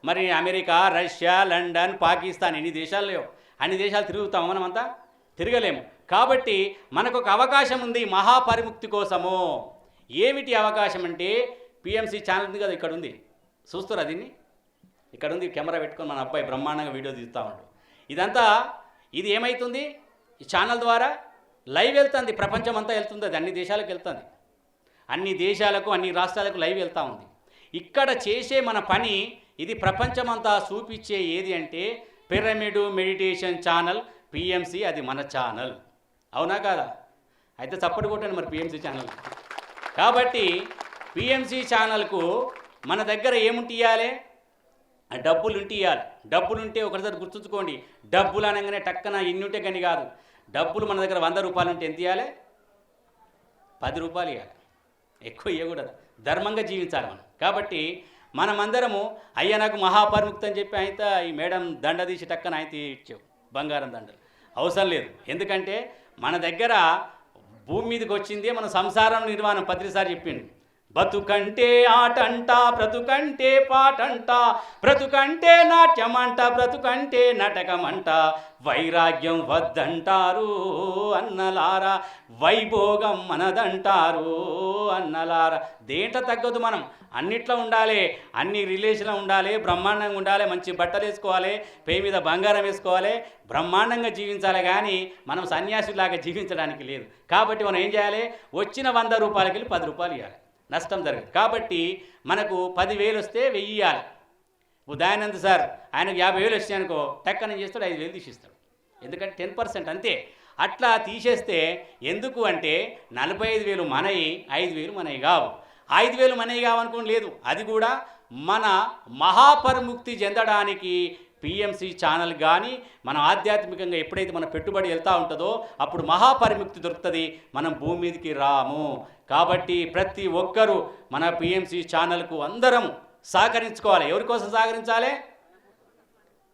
మరి అమెరికా, రష్యా, లండన్, పాకిస్తాన్ ఎన్ని దేశాలు లేవు, అన్ని దేశాలు తిరుగుతాము మనమంతా? తిరగలేము. కాబట్టి మనకు ఒక అవకాశం ఉంది మహాపరిముక్తి కోసము. ఏమిటి అవకాశం అంటే, పిఎంసి ఛానల్ ఉంది కదా, ఇక్కడ ఉంది, చూస్తారా దీన్ని? ఇక్కడ ఉంది, కెమెరా పెట్టుకొని మన అబ్బాయి బ్రహ్మాండంగా వీడియో తీస్తూ ఉంటాడు. ఇది ఏమవుతుంది? ఈ ఛానల్ ద్వారా లైవ్ వెళ్తుంది, ప్రపంచం అంతా వెళ్తుంది, అది అన్ని దేశాలకు వెళ్తుంది, అన్ని దేశాలకు అన్ని రాష్ట్రాలకు లైవ్ వెళ్తూ ఉంది. ఇక్కడ చేసే మన పని ఇది ప్రపంచమంతా చూపించే ఏది అంటే పిరమిడ్ మెడిటేషన్ ఛానల్ పిఎంసి, అది మన ఛానల్. అవునా కాదా? అయితే చప్పటి కొట్టండి మరి పిఎంసి ఛానల్. కాబట్టి పిఎంసి ఛానల్కు మన దగ్గర ఏముంటి ఇవ్వాలి? డబ్బులు ఉంటే ఇవ్వాలి. డబ్బులుంటే ఒకసారి గుర్తుంచుకోండి, డబ్బులు అనగానే టక్కన ఎన్ని ఉంటే కానీ కాదు. డబ్బులు మన దగ్గర 100 రూపాయలు ఉంటే ఎంత ఇవ్వాలి? 10 రూపాయలు ఇవ్వాలి, ఎక్కువ ఇవ్వకూడదు. ధర్మంగా జీవించాలి మనం. కాబట్టి మనమందరము అయ్యా నాకు మహాపరిముక్తి అని చెప్పి అయితే ఈ మేడం దండ తీసి టక్కన అయితే ఇచ్చావు బంగారం దండలు, అవసరం లేదు. ఎందుకంటే మన దగ్గర భూమి మీదకి వచ్చింది మన సంసారం నిర్మాణం. పత్రిసారి చెప్పిండు, బతుకంటే ఆటంట, బ్రతుకంటే పాటంట, బ్రతుకంటే నాట్యమంట, బ్రతుకంటే నాటకమంట, వైరాగ్యం వద్దంటారు అన్నలారా, వైభోగం మనదంటారు అన్నలారా. దేంట తగ్గదు, మనం అన్నిట్లో ఉండాలి, అన్ని రిలేషన్లో ఉండాలి, బ్రహ్మాండంగా ఉండాలి, మంచి బట్టలు వేసుకోవాలి, పేయి మీద బంగారం వేసుకోవాలి, బ్రహ్మాండంగా జీవించాలి. కానీ మనం సన్యాసిలాగా జీవించడానికి లేదు. కాబట్టి మనం ఏం చేయాలి? వచ్చిన 100 రూపాయలకి వెళ్ళి 10 రూపాయలు ఇవ్వాలి, నష్టం జరగదు. కాబట్టి మనకు 10,000 వస్తే 1000 ఇవ్వాలి. దయానంద్ సార్ ఆయనకు 50,000 వచ్చాయనుకో, టక్కన చేస్తాడు, 5,000 తీసిస్తాడు. ఎందుకంటే 10% అంతే. అట్లా తీసేస్తే ఎందుకు అంటే 45,000 మనయి, 5,000 మనయి కావు. 5,000 మనయి కావనుకోని లేదు, అది కూడా మన మహాపరిముక్తి చెందడానికి పిఎంసి ఛానల్ కానీ మనం ఆధ్యాత్మికంగా ఎప్పుడైతే మన పెట్టుబడి వెళ్తూ ఉంటుందో అప్పుడు మహాపరిముక్తి దొరుకుతుంది, మనం భూమి మీదకి రాము. కాబట్టి ప్రతి ఒక్కరూ మన పిఎంసి ఛానల్కు అందరం సహకరించుకోవాలి. ఎవరి కోసం సహకరించాలి?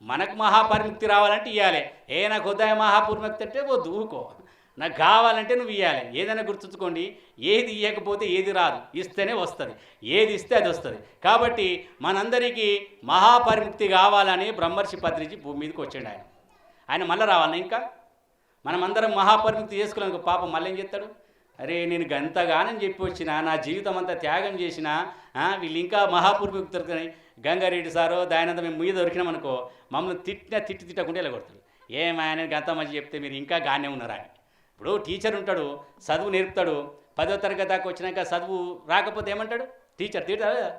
మనకు మహాపరిముక్తి రావాలంటే ఇవ్వాలి. నాకు వద్దా మహాపరిముక్తి అంటే వద్దు, ఊకో. నాకు కావాలంటే నువ్వు ఇవ్వాలి. ఏదైనా గుర్తుంచుకోండి, ఏది ఇవ్వకపోతే ఏది రాదు, ఇస్తేనే వస్తుంది. ఏది ఇస్తే అది వస్తుంది. కాబట్టి మనందరికీ మహాపరిముక్తి కావాలని బ్రహ్మర్షి పత్రిజీ భూమి మీదకి వచ్చాడు. ఆయన మళ్ళీ రావాలని ఇంకా మనమందరం మహాపరిముక్తి చేసుకోలేక పాపం మళ్ళీ ఏం చేస్తాడు? అరే నేను గంతగానని చెప్పి వచ్చిన, నా జీవితం అంతా త్యాగం చేసిన, వీళ్ళు ఇంకా మహాపరిముక్తి దొరుకుతాయి. గంగారెడ్డి సారో దాయనంతా మేము ముయ్య దొరికినామనుకో మమ్మల్ని తిట్టకుండా ఇలా కొడతాడు. ఏమాయన గంత మంచి చెప్తే మీరు ఇంకా గానే ఉన్నారా అని. ఇప్పుడు టీచర్ ఉంటాడు, చదువు నేర్పుతాడు, 10వ తరగతి దాకా వచ్చినాక చదువు రాకపోతే ఏమంటాడు? టీచర్ తిడతాడు కదా,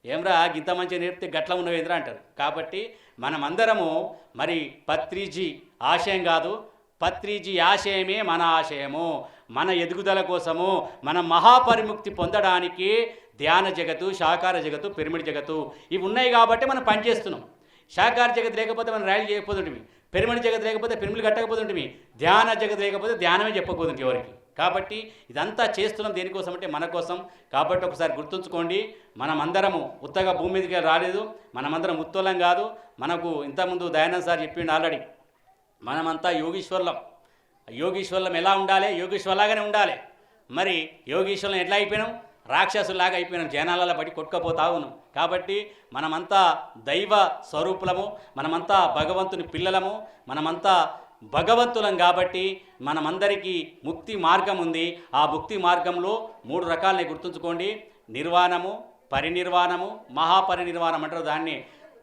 ఏమ్రా గింత మంచిగా నేర్పితే గట్ల ఉన్నవేంద్రా అంటారు. కాబట్టి మనమందరము మరి పత్రిజీ ఆశయం కాదు, పత్రిజీ ఆశయమే మన ఆశయము. మన ఎదుగుదల కోసము, మన మహాపరిముక్తి పొందడానికి ధ్యాన జగత్తు, సాకార జగత్తు, పిరమిడ్ జగత్తు ఇవి ఉన్నాయి కాబట్టి మనం పనిచేస్తున్నాం. సాకార జగత్ లేకపోతే మనం ర్యాలీ చేయకపోతుంటివి, పిరమిడ్ జగత్ లేకపోతే పిరమిడ్ కట్టకపోతుంటివి, ధ్యాన జగత్ లేకపోతే ధ్యానమే చెప్పకపోతుంటే ఎవరికి. కాబట్టి ఇదంతా చేస్తున్నాం దేనికోసం అంటే మన కోసం. కాబట్టి ఒకసారి గుర్తుంచుకోండి, మనమందరము ఉత్తగా భూమి మీదకి రాలేదు, మనమందరం ఉత్తోలం కాదు. మనకు ఇంతకుముందు దయానంద్ సార్ చెప్పిండు ఆల్రెడీ, మనమంతా యోగీశ్వర్లం. యోగీశ్వర్లం ఎలా ఉండాలి? యోగీశ్వర్లాగానే ఉండాలి. మరి యోగీశ్వర్లం ఎట్లా అయిపోయినాం? రాక్షసులాగా అయిపోయినాం, జనాలలో బట్టి కొట్టుకపోతా ఉన్నాం. కాబట్టి మనమంతా దైవ స్వరూపులము, మనమంతా భగవంతుని పిల్లలము, మనమంతా భగవంతులం. కాబట్టి మనమందరికీ ముక్తి మార్గం ఉంది. ఆ ముక్తి మార్గంలో 3 రకాలని గుర్తుంచుకోండి: నిర్వాణము, పరినిర్వాణము, మహాపరినిర్వాణం అంటారు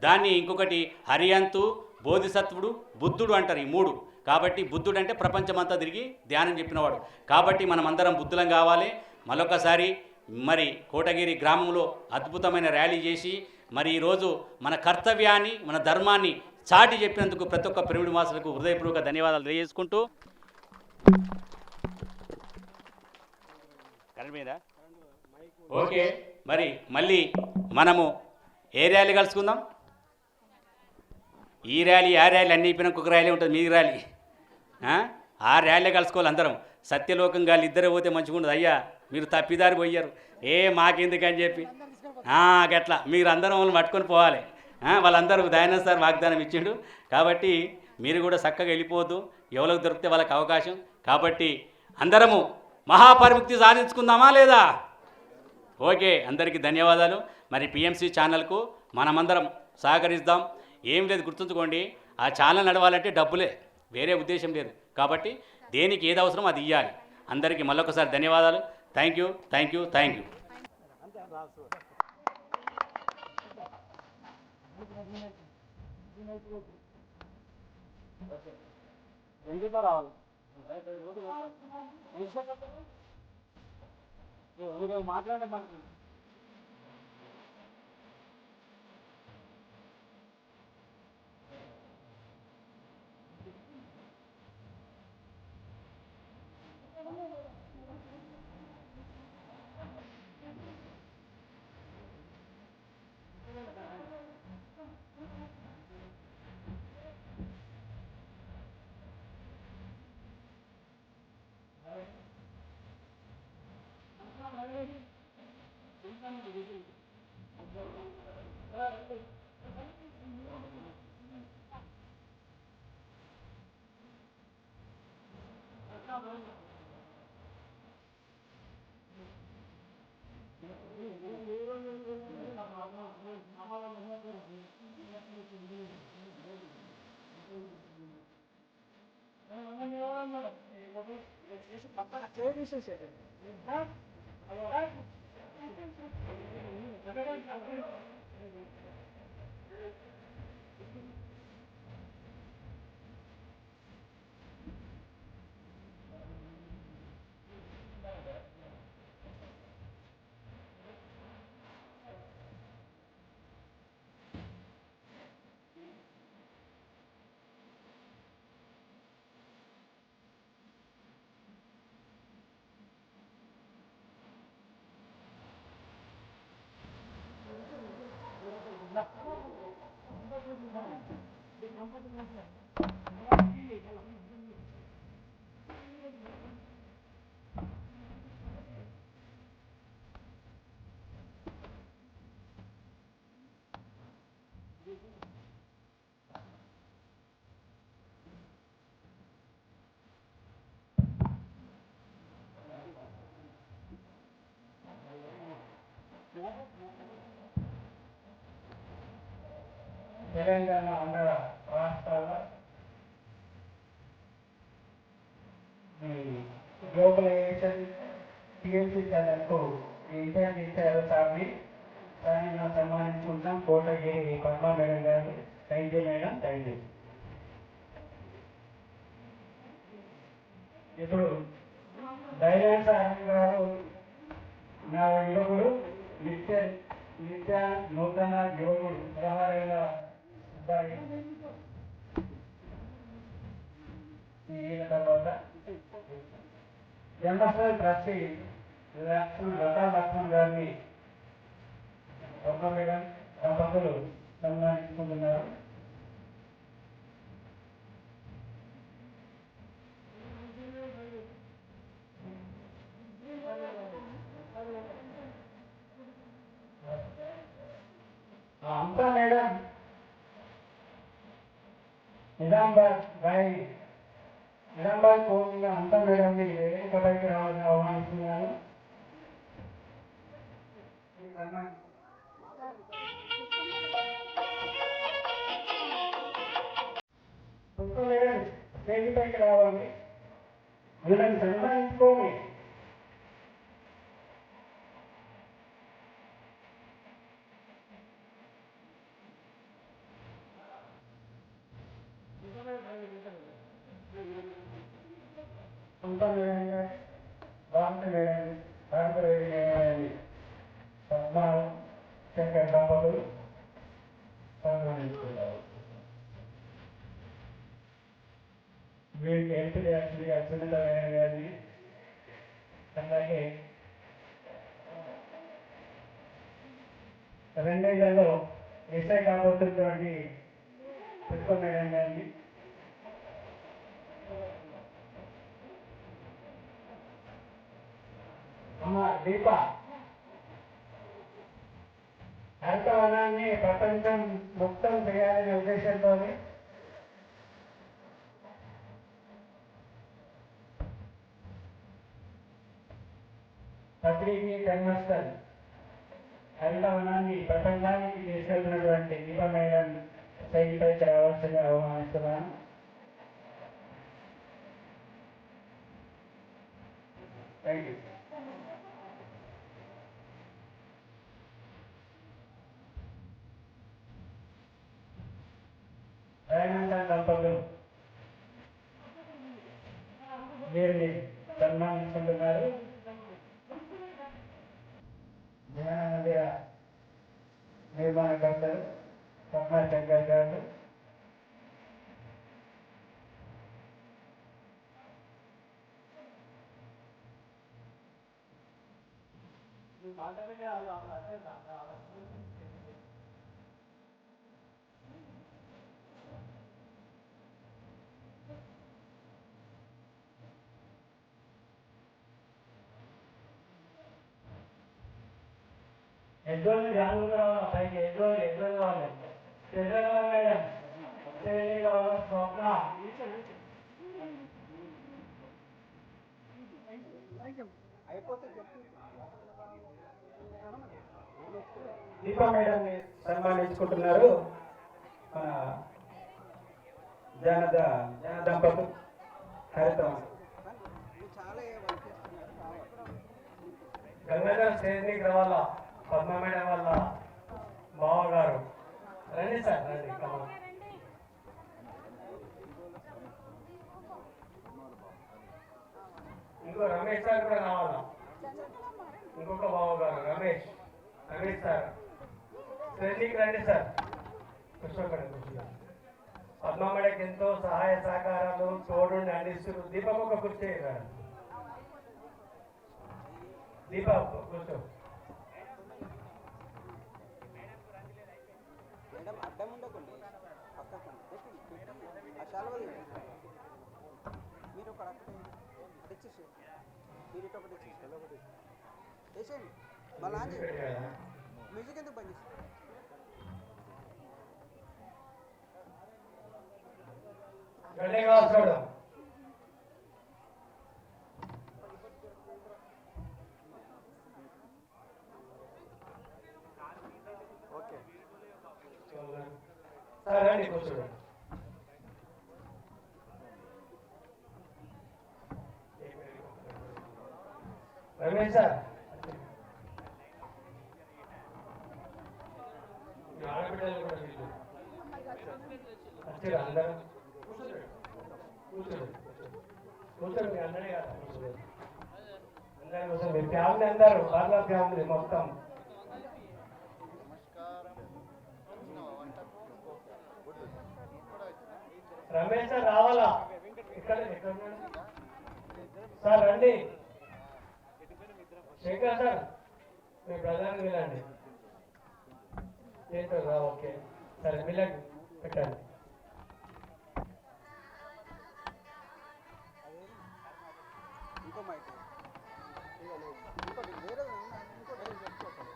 దాన్ని ఇంకొకటి హరియంతు, బోధిసత్వుడు, బుద్ధుడు అంటారు, ఈ 3. కాబట్టి బుద్ధుడు అంటే ప్రపంచమంతా తిరిగి ధ్యానం చెప్పినవాడు. కాబట్టి మనం అందరం బుద్ధులం కావాలి. మరొకసారి మరి కోటగిరి గ్రామంలో అద్భుతమైన ర్యాలీ చేసి మరి ఈరోజు మన కర్తవ్యాన్ని, మన ధర్మాన్ని చాటి చెప్పినందుకు ప్రతి ఒక్క పిరమిడ్ మాస్టర్లకు హృదయపూర్వక ధన్యవాదాలు తెలియజేసుకుంటూ, ఓకే మరి మళ్ళీ మనము ఏ ర్యాలీ కలుసుకుందాం? ఈ ర్యాలీ ఆ ర్యాలీ అన్నీ అయిపోయినాక ఒక ర్యాలీ ఉంటుంది, మీ ర్యాలీ. ఆ ర్యాలీ కలుసుకోవాలి అందరం. సత్యలోకం గాలి ఇద్దరే పోతే మంచిగా ఉండదు. అయ్యా మీరు తప్పిదారి పోయారు, మాకెందుకని చెప్పి గట్లా మీరు అందరం వాళ్ళని పట్టుకొని పోవాలి. వాళ్ళందరూ దయానంద్ సార్ వాగ్దానం ఇచ్చిండు. కాబట్టి మీరు కూడా చక్కగా వెళ్ళిపోవద్దు, ఎవరికి దొరికితే వాళ్ళకి అవకాశం. కాబట్టి అందరము మహాపరిముక్తి సాధించుకుందామా లేదా? ఓకే, అందరికీ ధన్యవాదాలు. మరి పిఎంసి ఛానల్కు మనమందరం సహకరిద్దాం. ఏం లేదు, గుర్తుంచుకోండి, ఆ ఛానల్ నడవాలంటే డబ్బులే, వేరే ఉద్దేశం లేదు. కాబట్టి దేనికి ఏది అవసరం అది ఇవ్వాలి. అందరికీ మళ్ళొకసారి ధన్యవాదాలు. Thank you, thank you, thank you. మాట్లాడే తెలంగాణ ఆంధ్ర రాష్ట్రాల గ్లోబలైజేషన్ టీఎంసీ ఛానల్కు ఇంటర్వ్యూ ఇచ్చారు సార్ని సన్మానించుకుంటాం. కోటగిరి పద్మ మేడం గారు. Thank you madam, thank you. ఇప్పుడు దైలాన్ సార్ గారు నా యువకుడు నిత్య నూతన యువకుడు 16 ఏళ్ళ అబ్బాయి. ఈయన తర్వాత జనరల్ ట్రస్టీ లతా లక్ష్మణ్ గారిని ఒక్క మేడం దంపతులు సన్మానించుకుంటున్నారు. అంతా మేడం నిజామాబాద్ కోవింగా అంతా మేడంని వేదికపైకి రావాలని ఆహ్వానిస్తున్నాను. ఒక్క మేడం వేదికపైకి రావాలి. వీళ్ళని సన్మానించుకోండి. శంకర్ దంపతులు సన్మానించుకుంటారు. వీరికి హెల్ప్ చేయాల్సింది సునీత మేడం గారిని, అలాగే 2 ఏళ్లలో ఎస్ఐ కాబోతున్నటువంటి పుష్ప మేడం గారిని, అమ్మ దీప హరితవనాన్ని ప్రపంచం మొత్తం చేయాలనే ఉద్దేశంతో పత్రికీ కన్వర్సల్ హరితవనాన్ని ప్రపంచానికి తీసుకెళ్తున్నటువంటి దీప మేడం శైలిపై రావాల్సిందిగా ఆహ్వానిస్తున్నాను. Thank you. దంపతులు వీరిని సన్మానించుకుంటున్నారు. జ్ఞాన మందిర నిర్మాణకర్తలు పద్మాశంకర్ గారు, ఎగ్జామ్ జాగ్రత్తగా రావాలి. పైకి ఎగ్జామ్ కావాలి. మేడం స్వప్న దీపా మేడం సన్మానించుకుంటున్నారు. మన జన దంపతులు హరితం గంగాధర్ స్టేజ్కి రావాలా. పద్మ మేడం వాళ్ళ బావగారు రండి సార్, రండి. ఇంకో రమేష్ సార్ కూడా రావాలా. ఇంకొక బావగారు రమేష్ సార్ స్టేజ్కి రండి సార్. కూర్చోకండి. పద్మ మేడకి ఎంతో సహాయ సహకారాలు తోడుండి అందిస్తారు. దీపక్ ఒక కుర్చీ దీపక్ కూర్చో. అడ్డం ఉండకండి, పక్కకండి, పెట్టి ఆ శాలువది మీరు ఒకటి అక్కడ ఇచ్చేసి మీరు ఇటు ఒకటి ఇచ్చేసి వేసేయండి. మళ్ళీ ఆన్ చేయండి. మ్యూజిక్ ఎందుకు బంద్ చేసి ఓకే సార్ రండి కూర్చోండి. రమేష్ సార్ ఆడబిడ్డలు కూడా వీళ్ళు వచ్చారు అందరూ కూర్చోండి కూర్చోండి కూర్చోండి మీ అందరే కదా కూర్చోండి అందరూ కూర్చోండి ఫ్యామిలీ అందరూ బాగా ఫ్యామిలీ మొత్తం. రమేష్ సార్ రావాలా? ఇక్కడ సార్ రండి. శేఖర్ సార్ మీ బ్రదర్ని వెళ్ళండి. ఏంటో రా. ఓకే సరే మిల్లెట్ పెట్టండి. ఇంకో మైక్ ఇంకోటి వేరే ఇంకోటి చెప్పుకోకండి.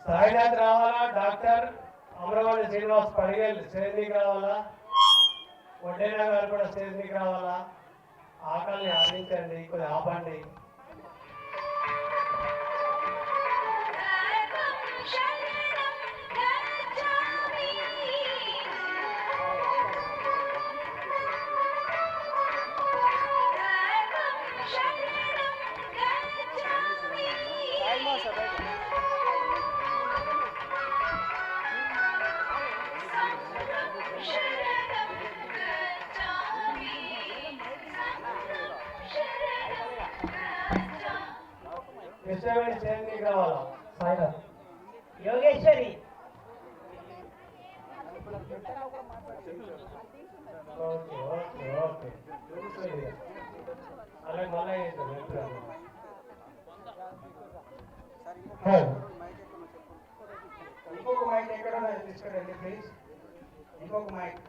సాయినాథ్ రావాలా? డాక్టర్ అమరవాణి శ్రీనివాస్ పడిగేల్ స్టేజ్కి రావాలా? వడ్డేనా గారు కూడా స్టేజ్కి రావాలా? ఆకలిని ఆడించండి, కొద్దిగా ఆపండి. కృష్ణవేణి స్టేజ్కి రావాలా? Sainath Yogeshwari okay okay okay అలాగే మళ్ళీ ఇంకొక మైక్ ఎక్కడ తీసుకురండి ప్లీజ్. ఇంకొక మైక్